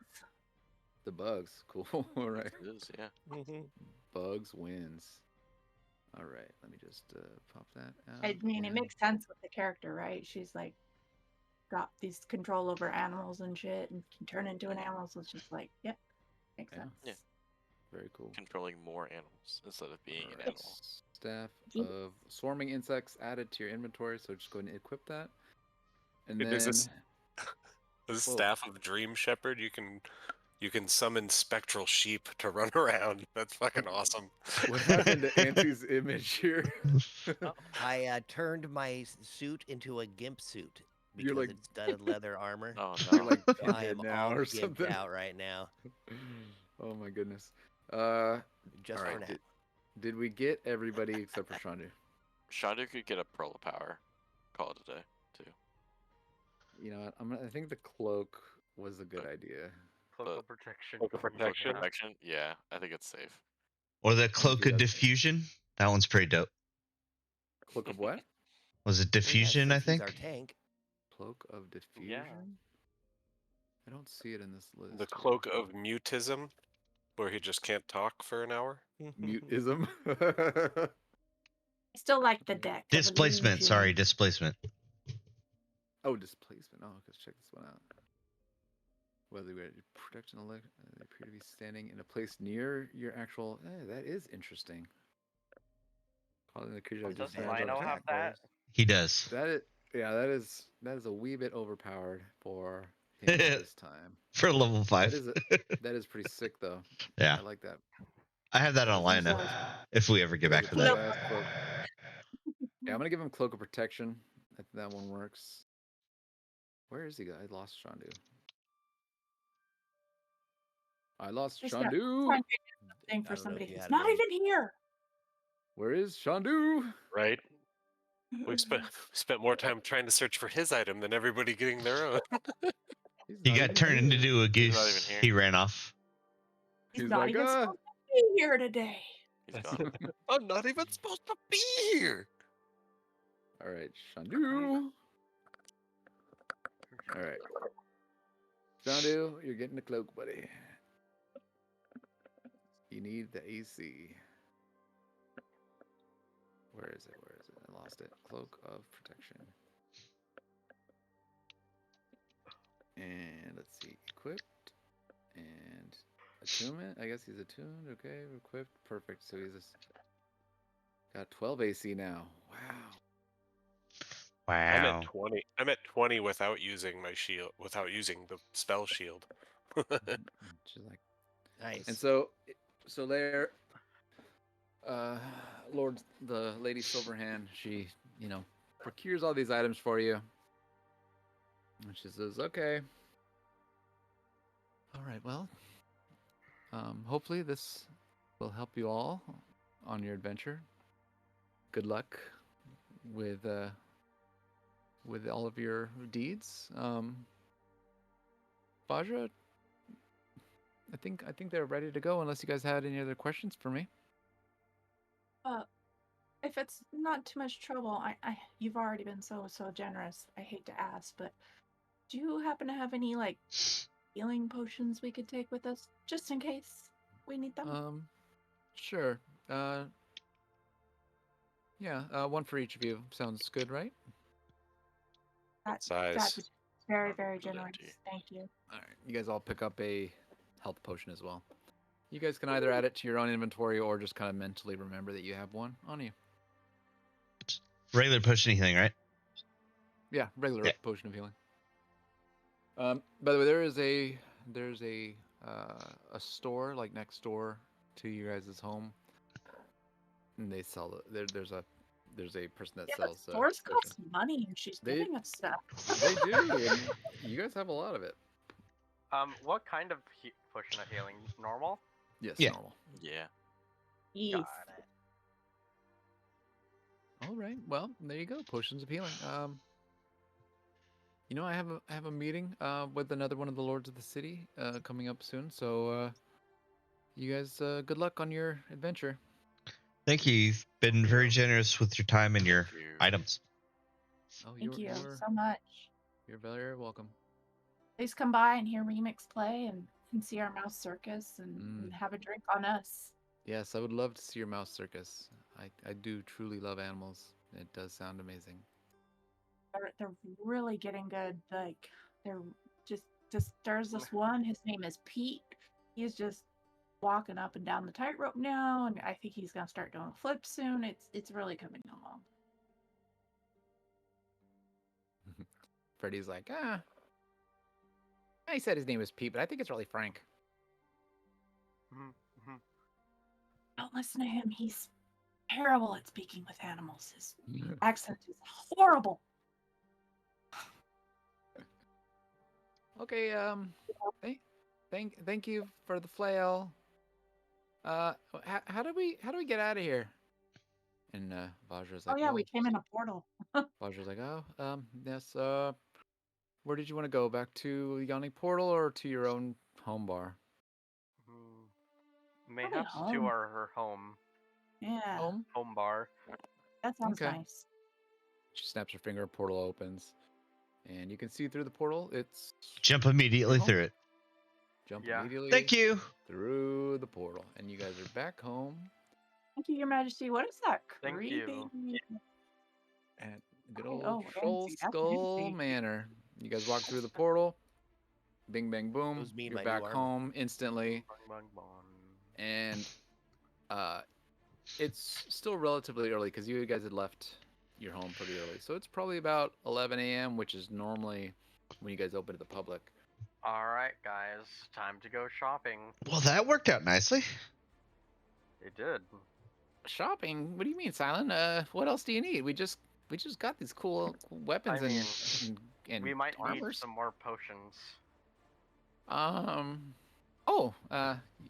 The bugs. Cool. All right. It is, yeah. Bugs wins. All right. Let me just pop that out. I mean, it and- makes sense with the character, right? She's like got these control over animals and shit, and can turn into an animal. So it's just like, yep, makes Yeah. sense. Yeah. Very cool. Controlling more animals instead of being an Alright. animal. Staff Gee. of swarming insects added to your inventory, so just go ahead and equip that. And Wait, then is this the Whoa. staff of Dream Shepherd? You can summon spectral sheep to run around. That's fucking awesome. what happened to Auntie's image here? I turned my suit into a gimp suit You're because like- it's studded leather armor. Oh You're no. like I Pinhead am now all or gimped something. out right now. Oh my goodness. Just All for right, now. did we get everybody except for Shandu? Shandu could get a pearl of power. Call it a day, too. You know what? I think the cloak was a good idea. Cloak But- of protection. Cloak of Cloak of Protection. protection? Yeah, I think it's safe. Or the cloak of that's- diffusion. That one's pretty dope. Cloak of what? Was it Yeah, diffusion? I since he's think. our tank. Cloak of diffusion. I don't see it in this list. The here. cloak of mutism, where he just can't talk for an hour. Mutism. I still like the deck. of Displacement. illusion. Sorry, displacement. Oh, displacement. Oh, let's check this one out. Whether you protect an elect, they appear to be standing in a place near your actual. That is interesting. Calling the creature of Does disadvantage on Lino have attack that? rolls. He does. That is, yeah, that is a wee bit overpowered for him at this time. For level 5. That is pretty sick though. Yeah. I like that. I have that on That is lineup if we ever get That back is to a that. badass cloak. Yeah, I'm gonna give him cloak of protection. I think that one works. Where is he? I lost Shandu. I lost Just got- Shandu. Trying to get something I for don't know somebody if you who's had not me. even here. Where is Shandu? Right? We spent more time trying to search for his item than everybody getting their own. He's He not got even turned here. into a He's not even goose. here. He ran off. He's He's not like, even "Ah." supposed to be here today. He's gone. I'm not even supposed to be here. All right, Shandu. All right, Shandu, you're getting the cloak, buddy. You need the AC. Where is it? Where is it? I lost it. Cloak of protection. And let's see, equipped and attunement. I guess he's attuned. Okay, equipped. Perfect. So he's just got 12 AC now. Wow. I'm Wow. at 20. I'm at 20 without using my shield, without using the spell shield. She's like, Nice. and so there, Lord, the Lady Silverhand, she, procures all these items for you. And she says, okay. All right, well, hopefully this will help you all on your adventure. Good luck with all of your deeds. Vajra, I think they're ready to go unless you guys had any other questions for me. If it's not too much trouble, I you've already been so generous. I hate to ask, but do you happen to have any like healing potions we could take with us, just in case we need them? Sure. Yeah, one for each of you. Sounds good, right? That's Size. very, very generous. Plenty. Thank you. All right. You guys all pick up a health potion as well. You guys can either add it to your own inventory or just kind of mentally remember that you have one on you. Regular push anything, right? Yeah, regular Yeah. potion of healing. By the way, there's a store like next door to you guys' home, and they sell there's a person that Yeah, sells but stores potions. cost money, and she's They- giving us stuff. They do, and you guys have a lot of it. What kind of potion of healing? Normal? Yes, Yeah. normal. Yeah. Yes. Got it. All right. Well, there you go. Potions of healing. I have a meeting with another one of the lords of the city coming up soon. So you guys good luck on your adventure. Thank you. You've been very generous with your time and your Thank you. items. Oh, Thank you you're so much. you're very welcome. Please come by and hear Remix play and see our mouse circus and have a drink on us. Yes, I would love to see your mouse circus. I do truly love animals. It does sound amazing. They're really getting good. Like they're just there's this one. His name is Pete. He's just walking up and down the tightrope now, and I think he's gonna start doing a flip soon. It's really coming along. Freddy's like, he said his name was Pete, but I think it's really Frank. Don't listen to him. He's terrible at speaking with animals. His accent is horrible. Okay, thank you for the flail. How do we get out of here? And Vajra's like, Oh yeah, we came in a portal. Vajra's like, yes. Where did you want to go? Back to Yawning Portal or to your own home bar? Mayhaps to home. her home. Yeah. Home bar. That sounds Okay. nice. She snaps her finger. Portal opens, and you can see through the portal. It's Jump immediately home. through it. Jump Yeah. immediately. Thank you. Through the portal, and you guys are back home Thank you, Your Majesty. What is that Thank creepy? you. at good Okay, old I didn't Shoal see that. Skull Manor. You guys walk through the portal. Bing, bang, boom. Those mean You're my back new armor. home instantly, Bong, bong, bong. and it's still relatively early because you guys had left your home pretty early. So it's probably about 11 a.m., which is normally when you guys open to the public. All right, guys, time to go shopping. Well, that worked out nicely. It did. Shopping? What do you mean, Silent? What else do you need? We just got these cool weapons I mean, and we might need armors. some more potions.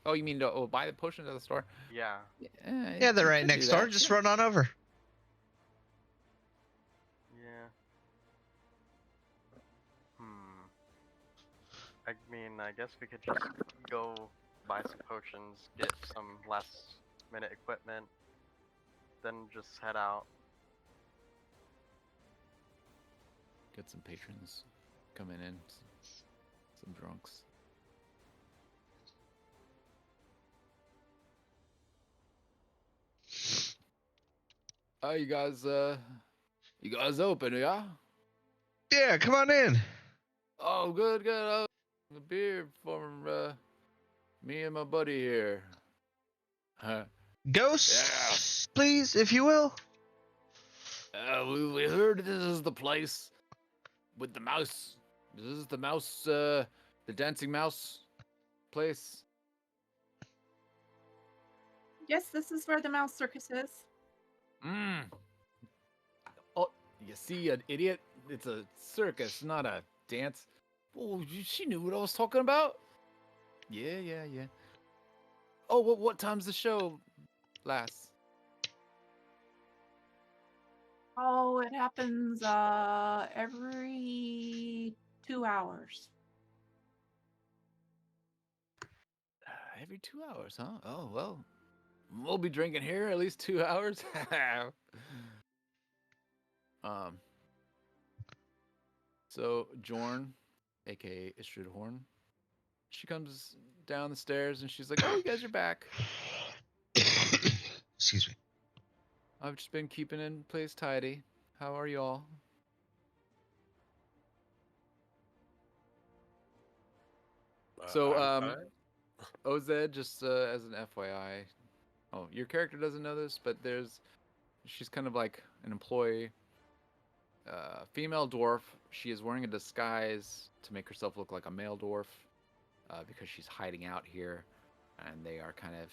You mean to buy the potions at the store? Yeah. Yeah, they're you right could next do door. that, Just sure. run on over. Yeah. I mean, I guess we could just go buy some potions, get some last minute equipment, then just head out. Get some patrons coming in, some drunks. Oh, you guys open, yeah? Yeah, come on in. Oh, good. Oh, a beer from me and my buddy here. Ghosts, please, if you will. We heard this is the place with the mouse. This is the mouse, the dancing mouse place. Yes, this is where the mouse circus is. Oh, you see, an idiot? It's a circus, not a dance. Oh, she knew what I was talking about. Yeah. Oh, what time's the show last? Oh, it happens every 2 hours. Every 2 hours, huh? Oh, well, we'll be drinking here at least 2 hours. So Jorn, aka Istrud she comes down the stairs and she's like, "Oh, you guys are back. Excuse me. I've just been keeping in place tidy. How are y'all?" So, I'm fine. OZ, just as an FYI, oh, your character doesn't know this, but she's kind of like an employee, female dwarf. She is wearing a disguise to make herself look like a male dwarf, because she's hiding out here, and they are kind of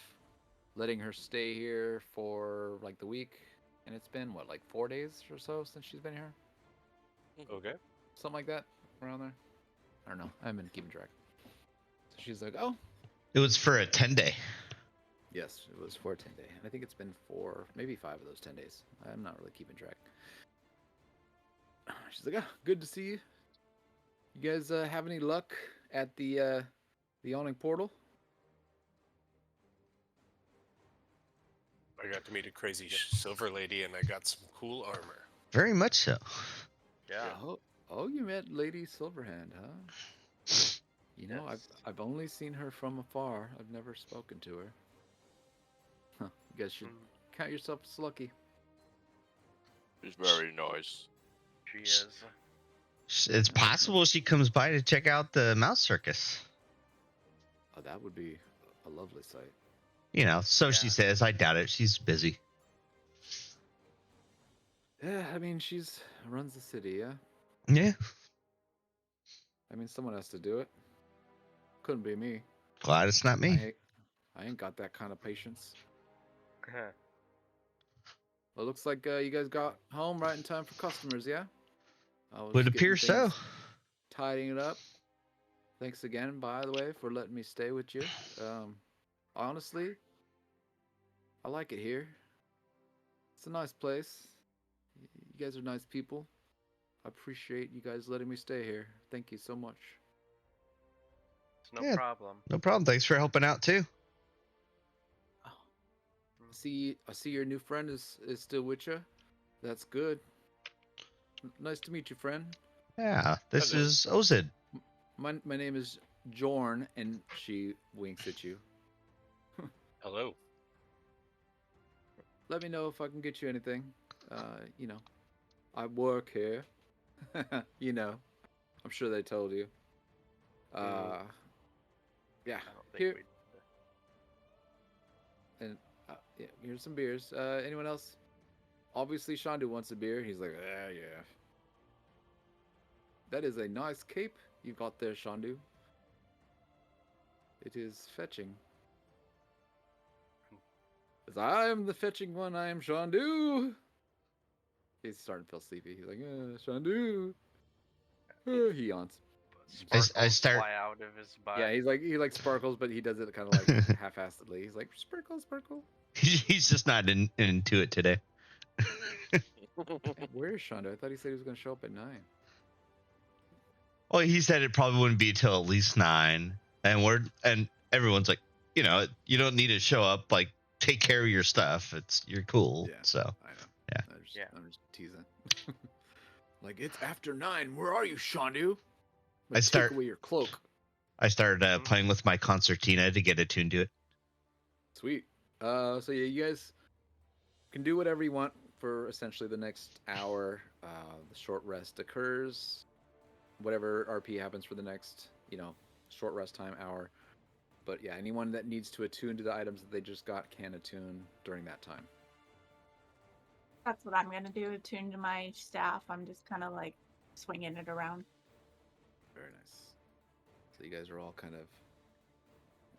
letting her stay here for like the week, and it's been what, like 4 days or so since she's been here, Okay. something like that, around there. I don't know. I haven't been keeping track. So she's like, "Oh, It was for a 10-day. yes, it was for a 10-day. And I think it's been 4, maybe 5 of those 10 days. I'm not really keeping track." She's like, "Ah, good to see you. You guys have any luck at the awning portal?" I got to meet a crazy silver lady, and I got some cool armor. Very much so. Yeah. Oh, you met Lady Silverhand, huh? You know, Yes. I've only seen her from afar. I've never spoken to her. Huh. You guys should count yourselves lucky. He's very nice. She is. It's possible she comes by to check out the mouse circus. Oh, that would be a lovely sight. You know, so she Yeah. says. I doubt it. She's busy. Yeah, I mean, she's runs the city, yeah? Yeah. I mean, someone has to do it. Couldn't be me. Glad it's not me. I ain't got that kind of patience. Well, it looks like you guys got home right in time for customers, yeah? I was Would getting appear so. things, tidying it up. Thanks again, by the way, for letting me stay with you. Honestly, I like it here. It's a nice place. You guys are nice people. I appreciate you guys letting me stay here. Thank you so much. It's no Yeah. problem. No problem. Thanks for helping out too. I see your new friend is still with you. That's good. Nice to meet you, friend. Yeah. This Hello. is Ozid. My name is Jorn, and she winks at you. Hello. Let me know if I can get you anything. You know, I work here. You know, I'm sure they told you. Yeah. I don't think Here, we. and yeah, here's some beers. Anyone else? Obviously, Shandu wants a beer. He's like, yeah. That is a nice cape you got there, Shandu. It is fetching. As I am the fetching one, I am Shandu. He's starting to feel sleepy. He's like, Shandu. He yawns. Sparkles start- fly out of his butt. Yeah, he like sparkles, but he does it kind of like half-assedly. He's like, sparkle. He's just not into it today. Where is Shandu? I thought he said he was going to show up at 9. Well, he said it probably wouldn't be till at least 9, and everyone's like, you know, you don't need to show up. Like, take care of your stuff. You're cool. Yeah. So I know. Yeah. I'm just teasing. Like, it's after 9. Where are you, Shandu? start- Take away your cloak. I started playing with my concertina to get attuned to it. Sweet. So yeah, you guys can do whatever you want for essentially the next hour. The short rest occurs. Whatever RP happens for the next, short rest time hour. But yeah, anyone that needs to attune to the items that they just got can attune during that time. That's what I'm gonna do. Attune to my staff. I'm just kind of like swinging it around. Very nice. So you guys are all kind of.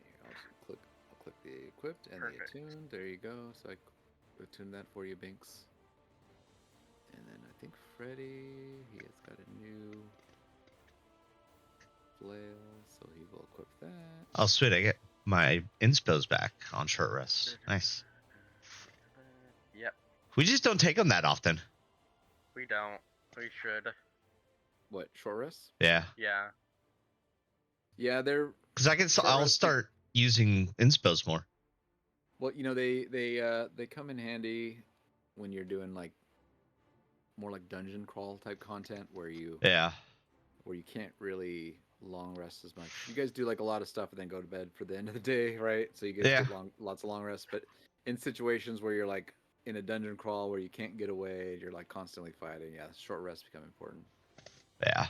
Here, I'll click the equipped and Perfect. the attuned. There you go. So I attune that for you, Binks. And then I think Freddy, he has got a new flail, so he will equip that. Oh, sweet. I get my inspos back on short rest. Nice. Yep. We just don't take them that often. We don't. We should. What, short rest? Yeah. Yeah. Yeah, they're Because Short I'll rest- start using inspos more. well, they come in handy when you're doing like more like dungeon crawl type content where you Yeah. where you can't really long rest as much. You guys do like a lot of stuff and then go to bed for the end of the day, right? So you guys Yeah. get lots of long rests. But in situations where you're like in a dungeon crawl where you can't get away, you're like constantly fighting. Yeah, short rests become important. Yeah.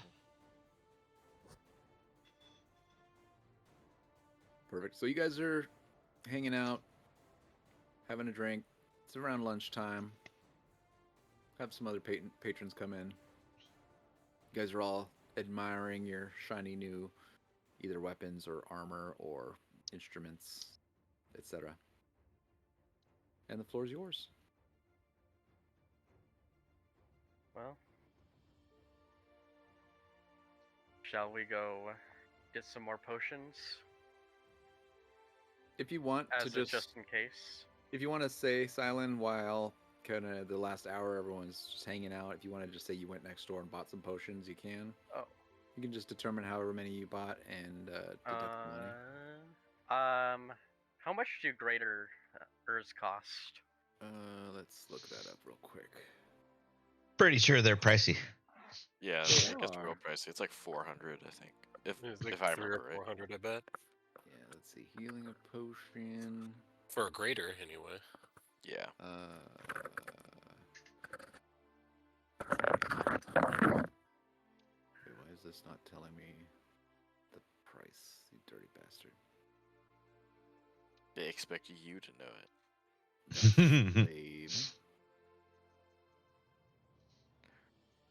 Perfect. So you guys are hanging out, having a drink. It's around lunchtime. Have some other patrons come in. You guys are all admiring your shiny new either weapons or armor or instruments, etc. And the floor is yours. Well, shall we go get some more potions? If you want As to just in case. if you want to say silent while kind of the last hour everyone's just hanging out, if you want to just say you went next door and bought some potions, you can. Oh. You can just determine however many you bought and deduct the money. How much do greater Urs cost? Let's look that up real quick. Pretty sure they're pricey. Yeah, They it gets real are. pricey. It's like 400, I think. It's like If I 300 remember or right. 400, I bet. Yeah, let's see. Healing a potion. For a greater, anyway. Yeah. Wait, why is this not telling me the price, you dirty bastard? They expect you to know it. Lame.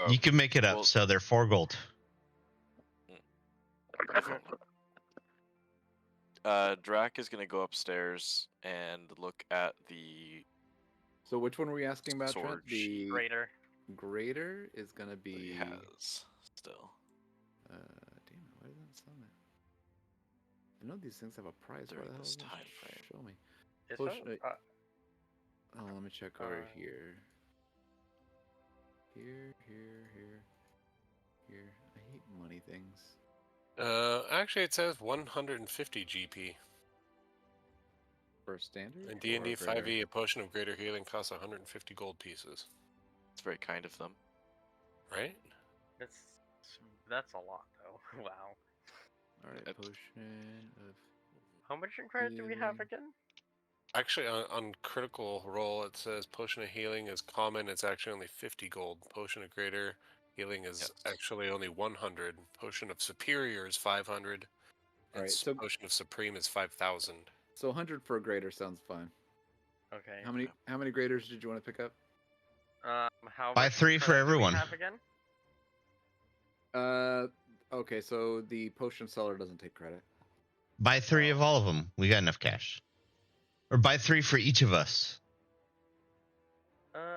You can make it up, well- so they're 4 gold. If only. Drac is gonna go upstairs and look at the So which one were we asking about, Trent? sword The sheet greater is gonna that he be. has still. Damn it! Why doesn't it sound that? I know these things have a price. Why During the hell this doesn't it time frame. show me? Is Potion- that, Oh, let me check over Uh, here. Here. I hate money things. Actually, it says 150 GP. For a standard? In or D&D a greater? 5e, a potion of greater healing costs 150 gold pieces. It's very kind of them. Right? that's a lot though. Wow. Alright, It- potion of. How much in credit do we have Healing. again? Actually, on Critical Role, it says potion of healing is common. It's actually only 50 gold. Potion of greater healing is Yes. actually only 100. Potion of superior is 500. And Alright, so potion of supreme is 5,000. 100 for a greater sounds fine. Okay. How many graders did you want to pick up? How Buy much 3 for credit do we everyone. have again? Okay, so the potion seller doesn't take credit. Buy 3 of all of them. We got enough cash. Or buy 3 for each of us.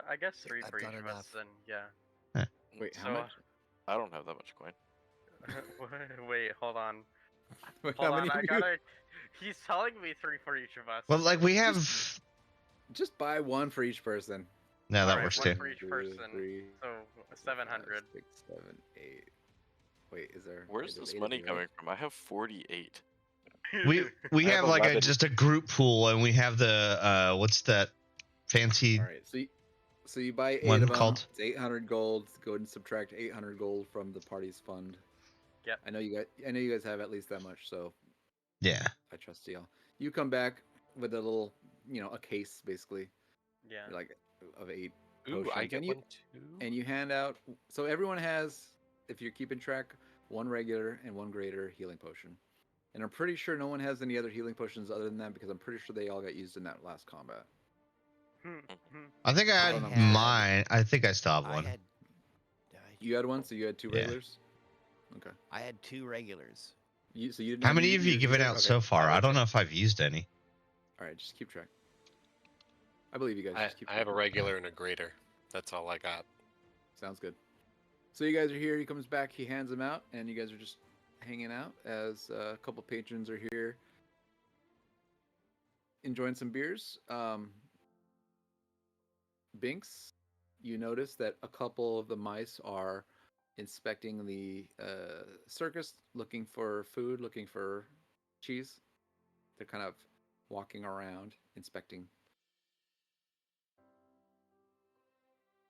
I guess 3 I've for each got of us enough. then, yeah. Wait, how So- much? I don't have that much coin. Wait, hold on. Wait, Hold how on, many I of you- gotta. He's telling me 3 for each of us. Well, like we have. Just buy one for each person. No, that Alright, works one too. for each 2, person. 3, So 700. 6, 7, 8. Wait, is there? Where's there's this 8 of money you, right? coming from? I have 48. We I have have like 11. just a group pool, and we have the what's that fancy All right, so you buy 8 one of them. called? It's 800 gold. Go ahead and subtract 800 gold from the party's fund. Yep. I know you guys have at least that much, so Yeah. I trust y'all. You come back with a little, a case basically, Yeah. like of 8 Ooh, I potions, get and you one too. and you hand out. So everyone has, if you're keeping track, 1 regular and 1 greater healing potion. And I'm pretty sure no one has any other healing potions other than that because I'm pretty sure they all got used in that last combat. I think I I had had- mine. I think I still have I one. had. You had 1, so you had 2 Yeah. regulars. Okay. I had 2 regulars. So you didn't How have many any have you used given either? out Okay. so far? I don't know if I've used any. All right, just keep track. I believe you guys. I Just keep have a track. regular and a greater. That's all I got. Sounds good. So you guys are here. He comes back. He hands them out, and you guys are just hanging out as a couple patrons are here, enjoying some beers. Binks, you notice that a couple of the mice are inspecting the circus, looking for food, looking for cheese. They're kind of walking around, inspecting.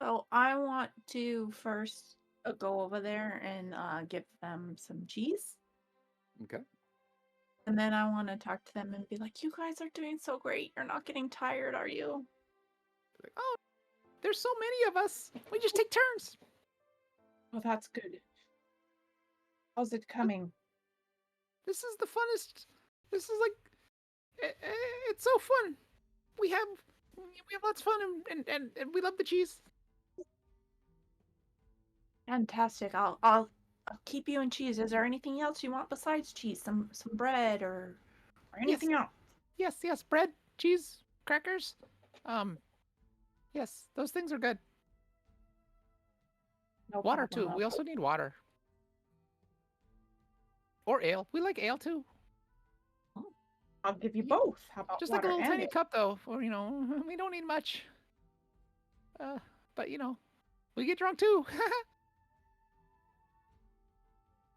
So I want to first go over there and give them some cheese. Okay. And then I want to talk to them and be like, "You guys are doing so great. You're not getting tired, are you?" Like, oh, there's so many of us. We just take turns. Well, that's good. How's it coming? This is the funnest. This is like, it's so fun. We have lots of fun and we love the cheese. Fantastic. I'll keep you in cheese. Is there anything else you want besides cheese? Some bread or anything else? Yes, bread, cheese, crackers. Yes, those things are good. No Water problem. too. We also need water. Or ale. We like ale too. I'll give you Yeah, both. How about Just like a water little and tiny ale? cup though. Or we don't need much. But we get drunk too.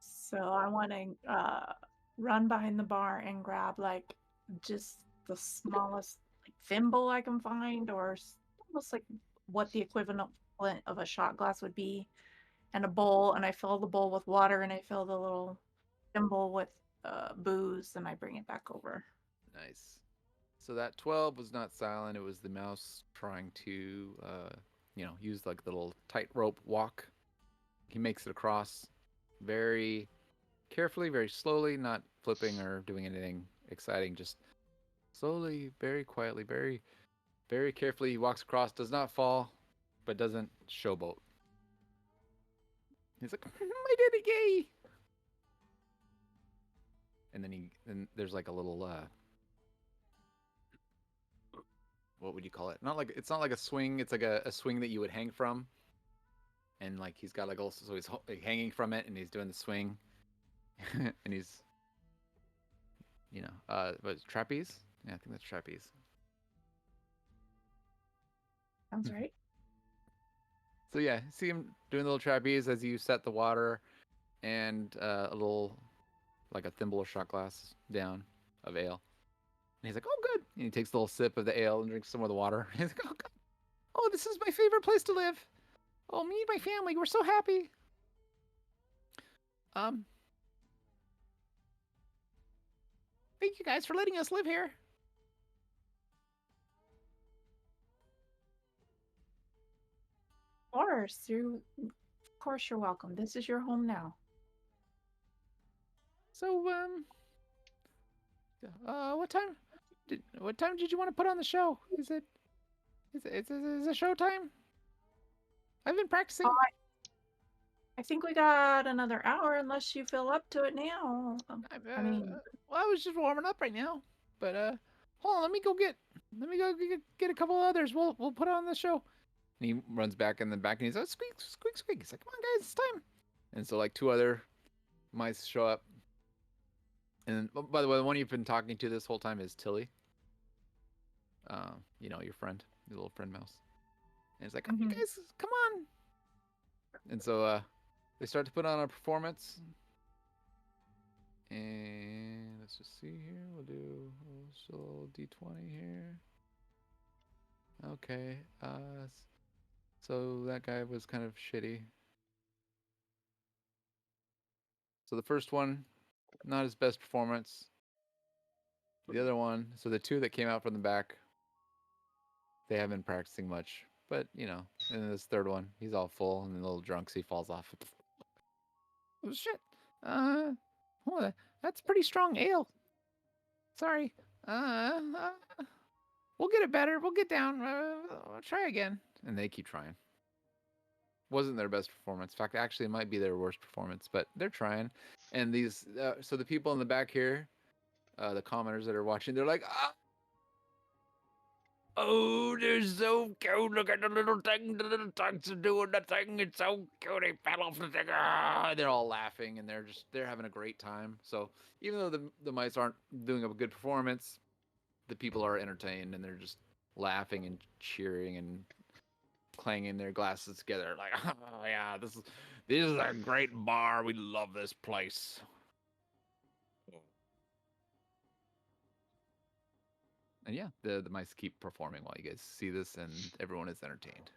So I want to run behind the bar and grab like just the smallest like thimble I can find, or almost like what the equivalent of a shot glass would be, and a bowl. And I fill the bowl with water, and I fill the little thimble with booze, and I bring it back over. Nice. So that 12 was not silent. It was the mouse trying to, use like the little tightrope walk. He makes it across very carefully, very slowly, not flipping or doing anything exciting. Just slowly, very quietly, very, very carefully. He walks across, does not fall, but doesn't showboat. He's like, I did it, yay! And then there's like a little what would you call it? It's not like a swing. It's like a swing that you would hang from, and like he's got like also so he's like, hanging from it, and he's doing the swing, and he's what trapeze? Yeah, I think that's trapeze. Sounds right. So yeah, see him doing the little trapeze as you set the water and a little like a thimble or shot glass down of ale, and he's like, oh good, and he takes a little sip of the ale and drinks some of the water. He's like, oh god, oh this is my favorite place to live. Oh, me and my family, we're so happy. Um, Thank you guys for letting us live here. Of course you're welcome. This is your home now. So, what time did you want to put on the show? Is it show time? I've been practicing. I think we got another hour, unless you feel up to it now. I mean, well, I was just warming up right now, but hold on, let me go get a couple others. We'll put on the show. And he runs back in the back, and he's like, squeak, squeak, squeak. He's like, come on, guys, it's time. And so like two other mice show up. And by the way, the one you've been talking to this whole time is Tilly. Your friend, your little friend mouse. And it's like, you guys, come on. And so they start to put on a performance. And let's just see here. We'll do a little D20 here. Okay. So that guy was kind of shitty. So the first one, not his best performance. The other one, so the two that came out from the back, they haven't been practicing much. But, and this third one, he's all full and a little drunk, so he falls off. Oh, shit. That's pretty strong ale. Sorry. We'll get it better. We'll get down. We'll try again. And they keep trying. Wasn't their best performance. In fact, actually, it might be their worst performance, but they're trying. And so the people in the back here, the commenters that are watching, they're like, oh, they're so cute. Look at the little thing. The little ducks are doing the thing. It's so cute. They fell off the thing. They're all laughing, and they're having a great time. So even though the mice aren't doing a good performance, the people are entertained, and they're just laughing and cheering and clanging their glasses together. Like, oh, yeah, this is a great bar. We love this place. And yeah, the mice keep performing while you guys see this, and everyone is entertained.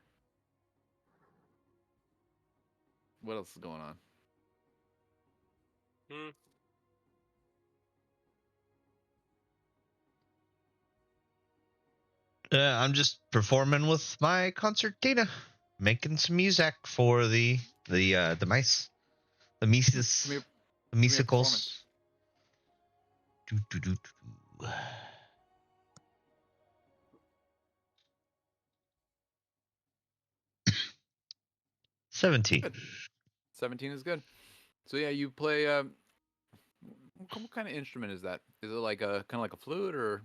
What else is going on? I'm just performing with my concertina, making some music for the mice, the mices, Give me the give me a musicals. performance. Do, do, do, do. 17. Good. 17 is good. So yeah, you play. What kind of instrument is that? Is it like a kind of like a flute or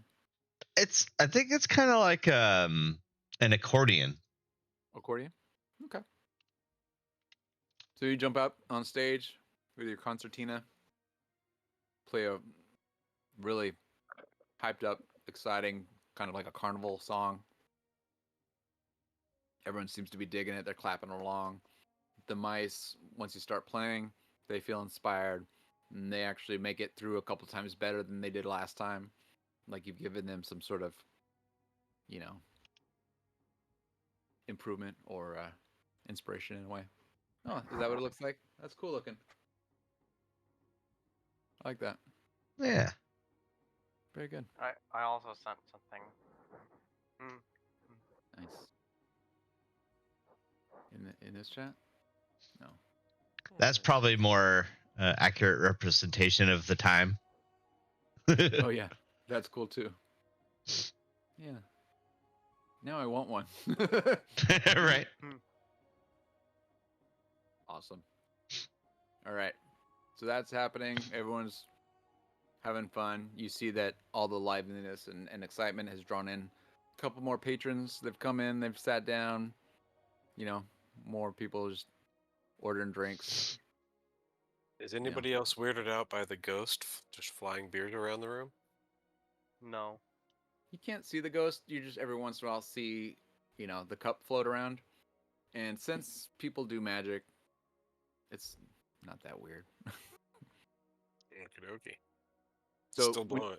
I think it's kind of like an accordion. accordion? Okay. So you jump up on stage with your concertina, play a really hyped up, exciting, kind of like a carnival song. Everyone seems to be digging it. They're clapping along. The mice, once you start playing, they feel inspired, and they actually make it through a couple times better than they did last time. Like you've given them some sort of, you know, improvement or inspiration in a way. Oh, is that what it looks like? That's cool looking. I like that. Yeah. Very good. I also sent something. Nice. In this chat? No. That's probably more accurate representation of the time. Oh yeah, that's cool too. Yeah. Now I want one. Right. Awesome. All right. So that's happening. Everyone's having fun. You see that all the liveliness and excitement has drawn in a couple more patrons. They've come in, they've sat down. You know, more people just ordering drinks. Is anybody else weirded out by the ghost just flying beard around the room? No. You can't see the ghost. You just every once in a while see, you know, the cup float around. And since people do magic, it's not that weird. Okie So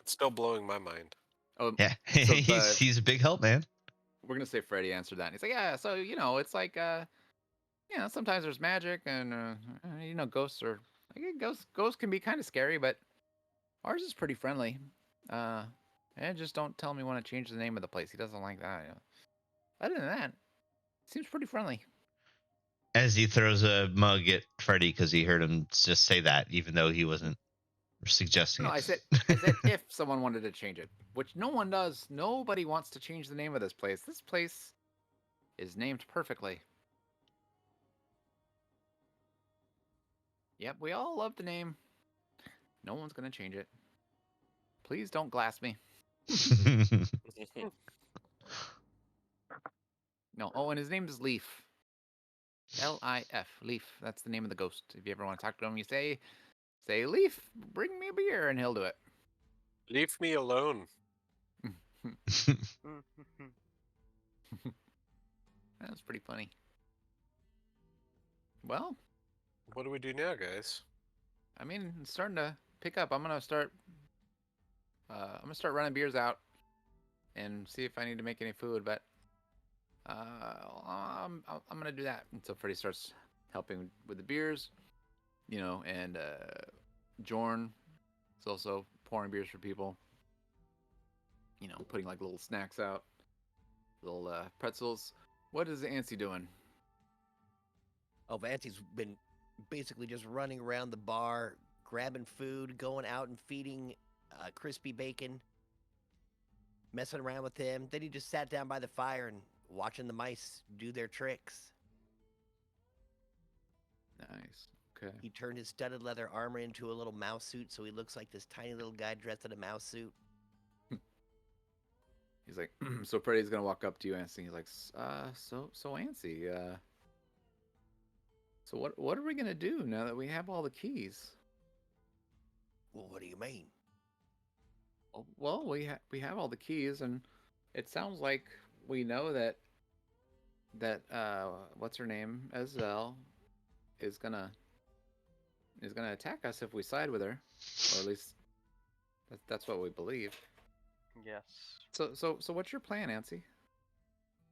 still blowing my mind. Oh Yeah. So, he's a big help, man. we're gonna say Freddy answered that. And he's like, yeah. So you know, it's like you know, sometimes there's magic, and you know, ghosts are ghosts can be kind of scary, but ours is pretty friendly. And just don't tell me when to change the name of the place. He doesn't like that. You know. Other than that, seems pretty friendly. As he throws a mug at Freddy because he heard him just say that, even though he wasn't suggesting No, it. I said if someone wanted to change it, which no one does. Nobody wants to change the name of this place. This place is named perfectly. Yep, we all love the name. No one's gonna change it. Please don't glass me. No. Oh, and his name is Leaf. L-I-F. Leaf. That's the name of the ghost. If you ever want to talk to him, you say, Leaf, bring me a beer, and he'll do it. Leave me alone. That's pretty funny. Well, What do we do now, guys? I mean, it's starting to pick up. I'm gonna start running beers out and see if I need to make any food, but I'm gonna do that until Freddie starts helping with the beers, you know, and Jorn is also pouring beers for people, you know, putting like little snacks out, little pretzels. What is Ansi doing? Oh, Vancy's been basically just running around the bar, grabbing food, going out and feeding Crispy Bacon, messing around with him. Then he just sat down by the fire and watching the mice do their tricks. Nice. Okay. He turned his studded leather armor into a little mouse suit, so he looks like this tiny little guy dressed in a mouse suit. He's like, so Freddy's gonna walk up to you, Ansi. He's like, so Ansi, so what are we gonna do now that we have all the keys? Well, what do you mean? Well, we have all the keys, and it sounds like we know that what's her name, Ezell, is gonna attack us if we side with her, or at least that's what we believe. Yes. So what's your plan, Ansi?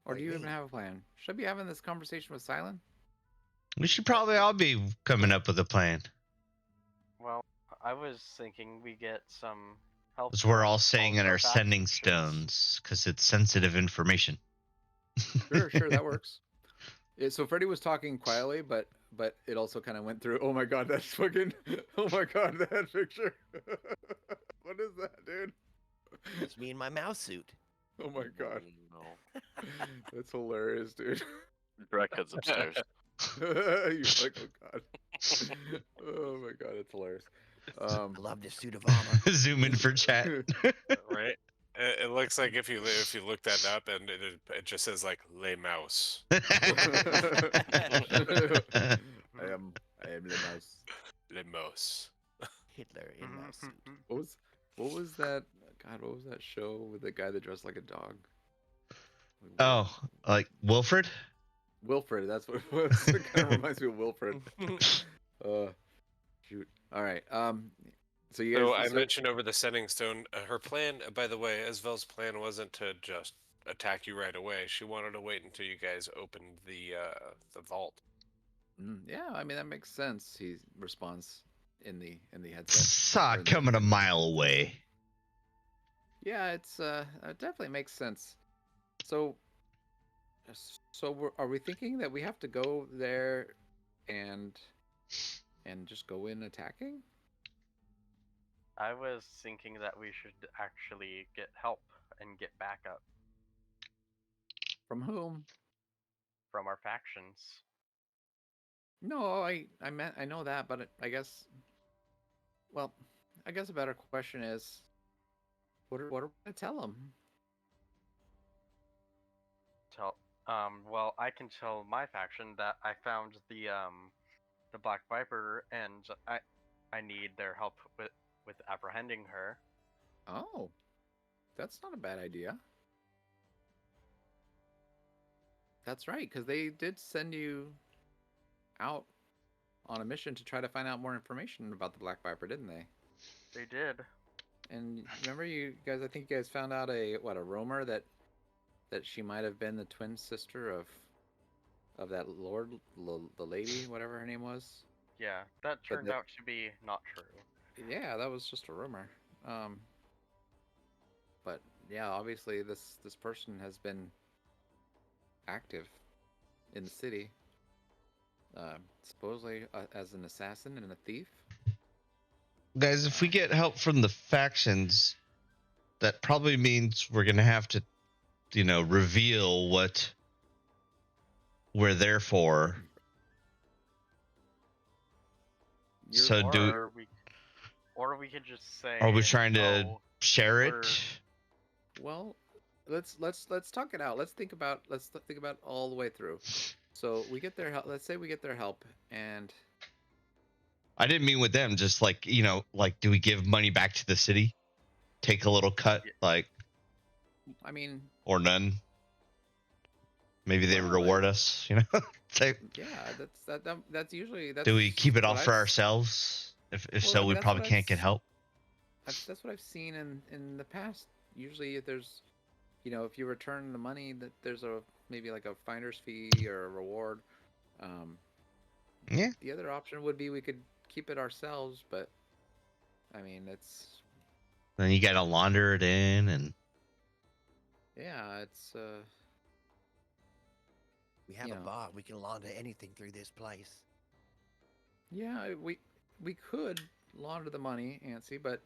Or What do do you you even mean? have a plan? Should I be having this conversation with Silent? We should probably all be coming up with a plan. Well, I was thinking we get some help. Because we're from all saying in of our sending factions. stones, because it's sensitive information. Sure, that works. So Freddy was talking quietly, but it also kind of went through. Oh my god, that's fucking. Oh my god, that picture. What is that, dude? It's me in my mouse suit. Oh my god, No. that's hilarious, dude. Draken's upstairs. You're like, oh god. Oh my god, it's hilarious. I love this suit of armor. Zoom in for chat. Right? It looks like if you look that up and it just says like "lay mouse." I am the mouse. "Lay mouse." Hitler in mouse suit. What was that? God, what was that show with the guy that dressed like a dog? Oh, like Wilfred? Wilfred. That's what it was. It kind of reminds me of Wilfred. Shoot. All right. So you guys. So I mentioned over the sending stone, her plan, by the way, Esvel's plan wasn't to just attack you right away. She wanted to wait until you guys opened the vault. Yeah, I mean that makes sense. He responds in the headset. Saw it coming a mile away. Yeah, it definitely makes sense. So are we thinking that we have to go there and just go in attacking? I was thinking that we should actually get help and get backup From whom? from our factions. No, I know that, but I guess. Well, I guess a better question is, what are we gonna tell them? Well, I can tell my faction that I found the Black Viper, and I need their help with apprehending her. Oh, that's not a bad idea. That's right, because they did send you out on a mission to try to find out more information about the Black Viper, didn't they? They did. And remember, you guys? I think you guys found out a rumor that she might have been the twin sister of that the lady, whatever her name was. Yeah, that turned out to be not true. Yeah, that was just a rumor. But yeah, obviously this person has been active in the city, supposedly as an assassin and a thief. Guys, if we get help from the factions, that probably means we're going to have to, reveal what we're there for. Or we could just say. Are we trying to share it? Well, let's talk it out. Let's think about all the way through. So we get their help. Let's say we get their help, and I didn't mean with them. Just like do we give money back to the city? Take a little cut, I mean, or none. Maybe they reward us. Yeah, that's usually. Do we keep it all for ourselves? If so, we probably can't get help. That's what I've seen in the past. Usually, if there's, if you return the money, that there's maybe like a finder's fee or a reward. Yeah. The other option would be we could keep it ourselves, but I mean it's. Then you gotta launder it in, and. Yeah, it's. We have a bar. We can launder anything through this place. Yeah, we could launder the money, Antsy, but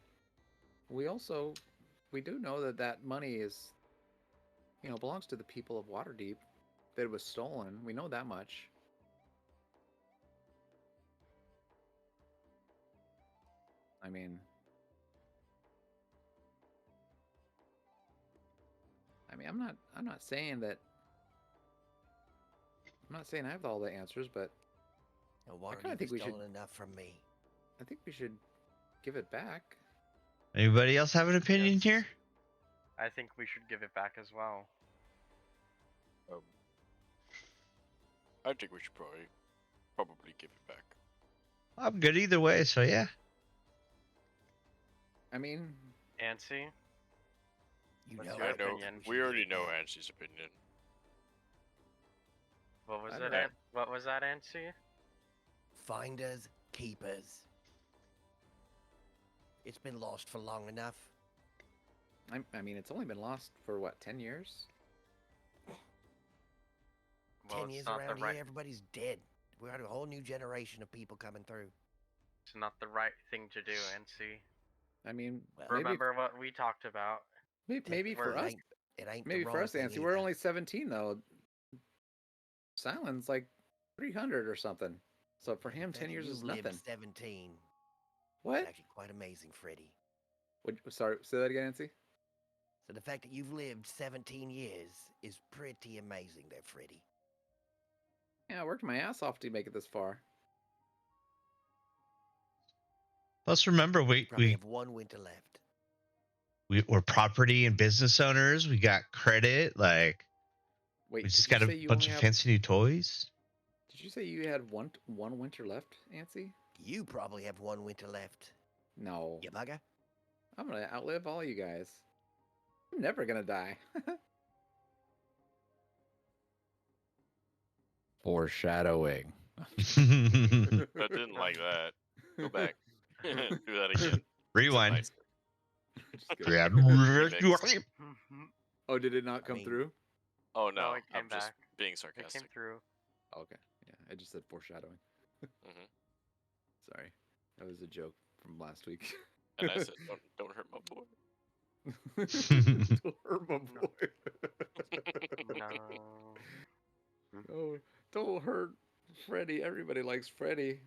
we do know that money is, belongs to the people of Waterdeep. That it was stolen. We know that much. I mean, I'm not saying that. I'm not saying I have all the answers, but I kind of think we should. Enough from me. I think we should give it back. Anybody else have an opinion here? I think we should give it back as well. I think we should probably give it back. I'm good either way, so yeah. I mean, Antsy? I know. We already know Ansy's opinion. What was that, Antsy? finders, keepers. It's been lost for long enough. I mean, it's only been lost for what, 10 years? Well, 10 it's years not around the right. here, everybody's dead. We got a whole new generation of people coming through. It's not the right thing to do, NC. I mean, Well, Remember what we talked about? maybe for it us, ain't maybe the for wrong us, thing Nancy, we're either. only 17 though. Silent's like 300 or something. So for him, The 10 fact years that is you've lived nothing. 17 is What? actually quite amazing, Freddy. Sorry, say that again, Nancy. So the fact that you've lived 17 years is pretty amazing there, Freddy. Yeah, I worked my ass off to make it this far. Let's remember Probably have one winter left. we're property and business owners. We got credit. Like Wait, we just did you got a say you bunch only of have? fancy new toys. Did you say you had one winter left, Nancy? You probably have one winter left. No, You bugger. I'm gonna outlive all you guys. I'm never gonna die. Foreshadowing. I didn't like that. Go back. Do that again. Rewind. Nice. Just kidding. Remix. Oh, did it not come mean- through? Oh no, No, it I'm came just back. being It came sarcastic. through. Okay, yeah, I just said foreshadowing. Hmm. Sorry, that was a joke from last week. And I said, don't hurt my boy. Don't hurt my boy. No. Oh, don't hurt Freddy. Everybody likes Freddy.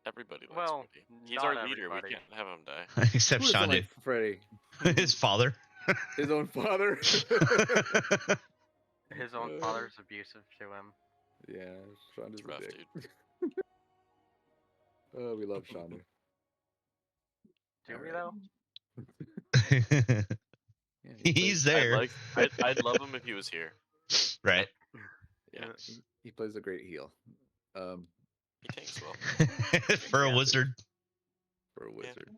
Everybody likes Well, Freddy. He's not our leader. everybody. We can't have him die. Except Who doesn't Sean like did. Freddy? His father. His own father. His own father's abusive to him. Yeah, Sean is It's a rough, dick. dude. Oh, we love Shonda. Do we Alright. though? Yeah, he He's plays, there. I'd love him if he was here. Right. Yeah. he plays a great heel. He tanks well. For a Yeah. wizard. For a wizard.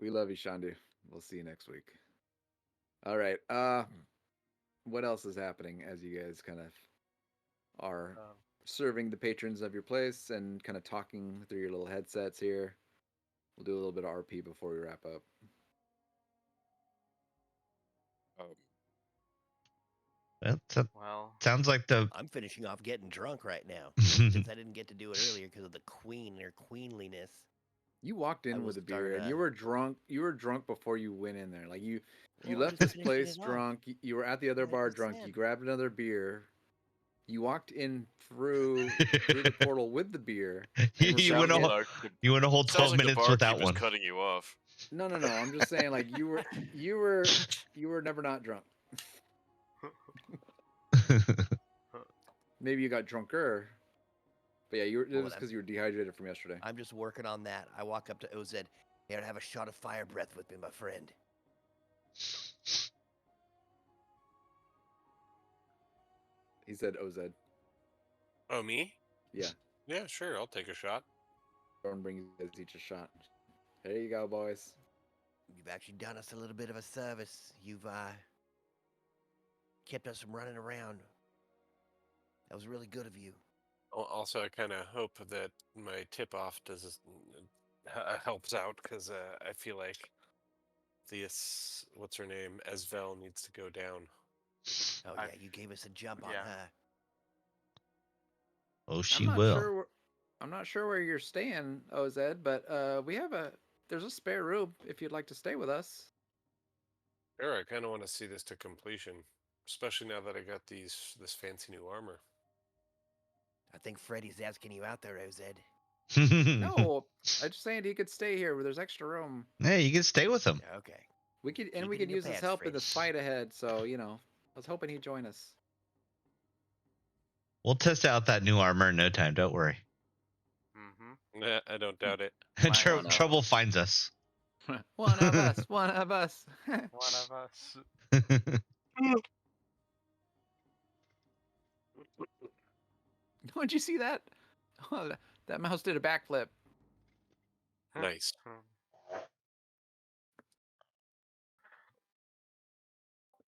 We love you, Shandu. We'll see you next week. All right. What else is happening as you guys kind of are serving the patrons of your place and kind of talking through your little headsets here? We'll do a little bit of RP before we wrap up. Well, Sounds like the I'm finishing off getting drunk right now. Since I didn't get to do it earlier because of the queen or queenliness. You walked I in will with a start, beer and you were drunk. You were drunk before you went in there. Like you Well, left I'm this just finishing place it off. drunk. You were at the other Like I bar drunk. You said. grabbed another beer. You walked in through the portal with the beer. you went a whole, you went a whole 12 Sounds like the minutes without barkeep one. is cutting you off. No. I'm just saying, like you were never not drunk. Maybe you got drunker, but yeah, it was because you were dehydrated from yesterday. I'm just working on that. I walk up to OZ. Here, have a shot of fire breath with me, my friend. He said OZ. Oh, me? Yeah. Yeah, sure. I'll take a shot. Jordan brings you guys each a shot. There you go, boys. You've actually done us a little bit of a service. You've kept us from running around. That was really good of you. Also, I kind of hope that my tip-off helps out because I feel like this, what's her name, Esvel needs to go down. Oh yeah, you gave us a jump on yeah. her. Oh, she I'm not will. Sure I'm not sure where you're staying, OZ, but there's a spare room if you'd like to stay with us. Sure, I kind of want to see this to completion, especially now that I got this fancy new armor. I think Freddy's asking you out there, OZ. No, I'm just saying he could stay here where there's extra room. Hey, you can stay with him. Okay. We could Keep we it could in your use his pants, help in Freddy. this fight ahead. So I was hoping he'd join us. We'll test out that new armor in no time. Don't worry. Mm-hmm. Nah, I don't doubt it. Why not? Trouble finds us. One of us. One of us. One of us. Don't you see that? Oh, that mouse did a backflip. Nice.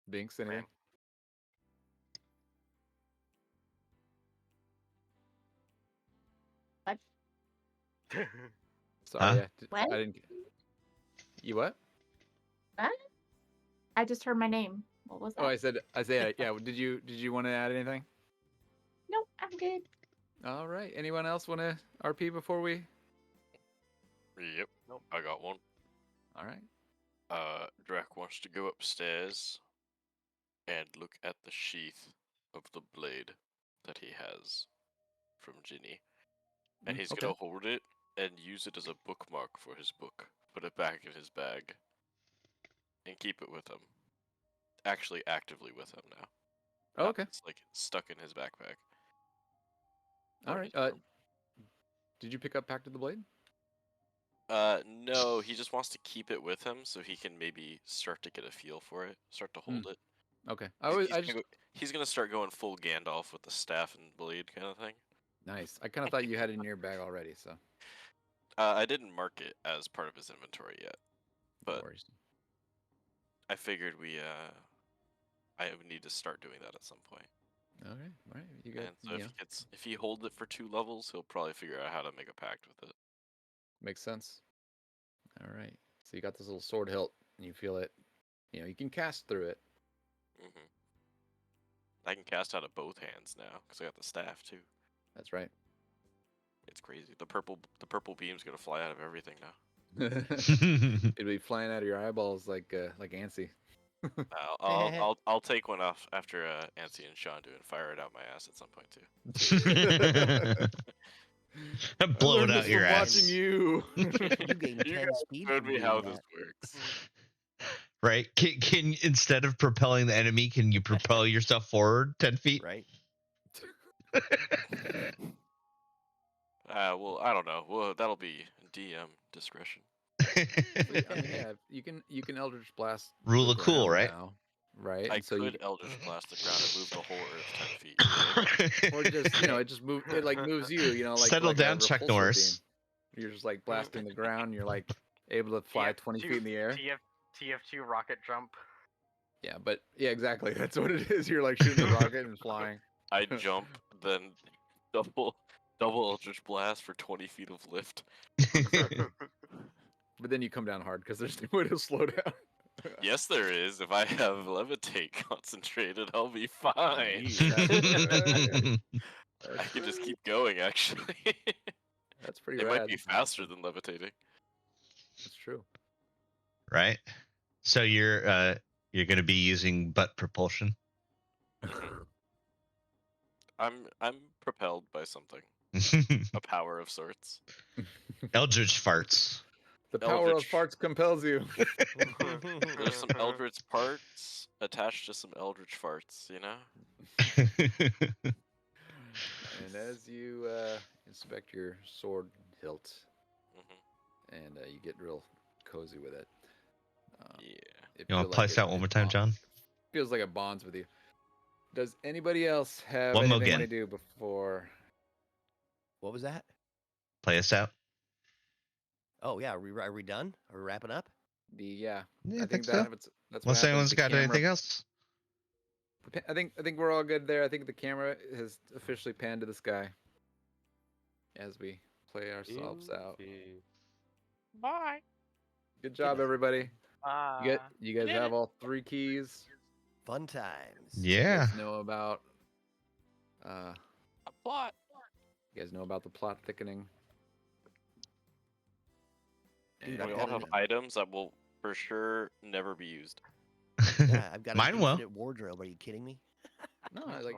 Binks, anything? Man. Sorry, Huh? yeah. What? I didn't. You what? What? I just heard my name. What was that? Oh, I said Isaiah. Yeah. Did you want to add anything? Nope, I'm good. All right. Anyone else want to RP before we? Yep. Nope. I got one. All right. Drac wants to go upstairs and look at the sheath of the blade that he has from Ginny. And he's Okay. gonna hold it and use it as a bookmark for his book. Put it back in his bag. And keep it with him. Actually, actively with him now. Oh, Not okay. It's like stuck in his backpack. All Or right. his room. Did you pick up Pact of the Blade? No, he just wants to keep it with him so he can maybe start to get a feel for it, start to hold it. Okay. He's gonna start going full Gandalf with the staff and blade kind of thing. Nice. I kind of thought you had it in your bag already, so. I didn't mark it as part of his inventory yet, No but worries. I figured I would need to start doing that at some point. Okay. All right. You got. And so if he holds it for 2 levels, he'll probably figure out how to make a pact with it. Makes sense. All right. So you got this little sword hilt, and you feel it. You can cast through it. hmm I can cast out of both hands now because I got the staff too. That's right. It's crazy. The purple beam's gonna fly out of everything now. It'll be flying out of your eyeballs like Ansi. I'll take one off after Ansi and Sean do it and fire it out my ass at some point too. Blow it learned out this your from ass. watching you. You gain You 10 guys speed showed from me doing how that. this works. Right? Can instead of propelling the enemy, can you propel yourself forward 10 feet? Right? Well, I don't know. Well, that'll be DM discretion. I mean, yeah, you can Eldritch Blast Rule the of cool, ground right? now, right? I And so could Eldritch Blast the ground and move the whole Earth 10 feet. or just it just moves you, like Settle like down, a Chuck repulsor Norris. beam. You're just like blasting the ground. And you're like able to fly 20 feet in the air. TF2 rocket jump. Yeah, but yeah, exactly. That's what it is. You're like shooting the rocket and flying. I jump, then double Eldritch Blast for 20 feet of lift. But then you come down hard because there's no way to slow down. Yes, there is. If I have Levitate concentrated, I'll be fine. I can just keep going, actually. That's pretty It rad. might be faster than levitating. That's true. Right? So you're gonna be using butt propulsion. I'm propelled by something. A power of sorts. Eldritch farts. The power Eldritch. of farts compels you. There's some Eldritch parts attached to some Eldritch farts, you know? And as you inspect your sword hilt, Mhm. and you get real cozy with it. Yeah. It You want feel to place it- that one more time, John? Feels like it bonds with you. Does anybody else have One more anything to again. do before? What was that? Play us out. Oh, yeah. Are we done? Are we wrapping up? Yeah, I think so. that's what Unless happens. anyone's The got camera- anything else. I think we're all good there. I think the camera has officially panned to the sky as we play ourselves out. Bye. Good job, everybody. You guys did have it. all 3 keys. Fun times. Yeah. You guys know about A plot. you guys know about the plot thickening. Dude, And, We I've all got have items that will for sure never be used. Yeah, I've got Mine an will. infinite wardrobe. Are you kidding me? no, like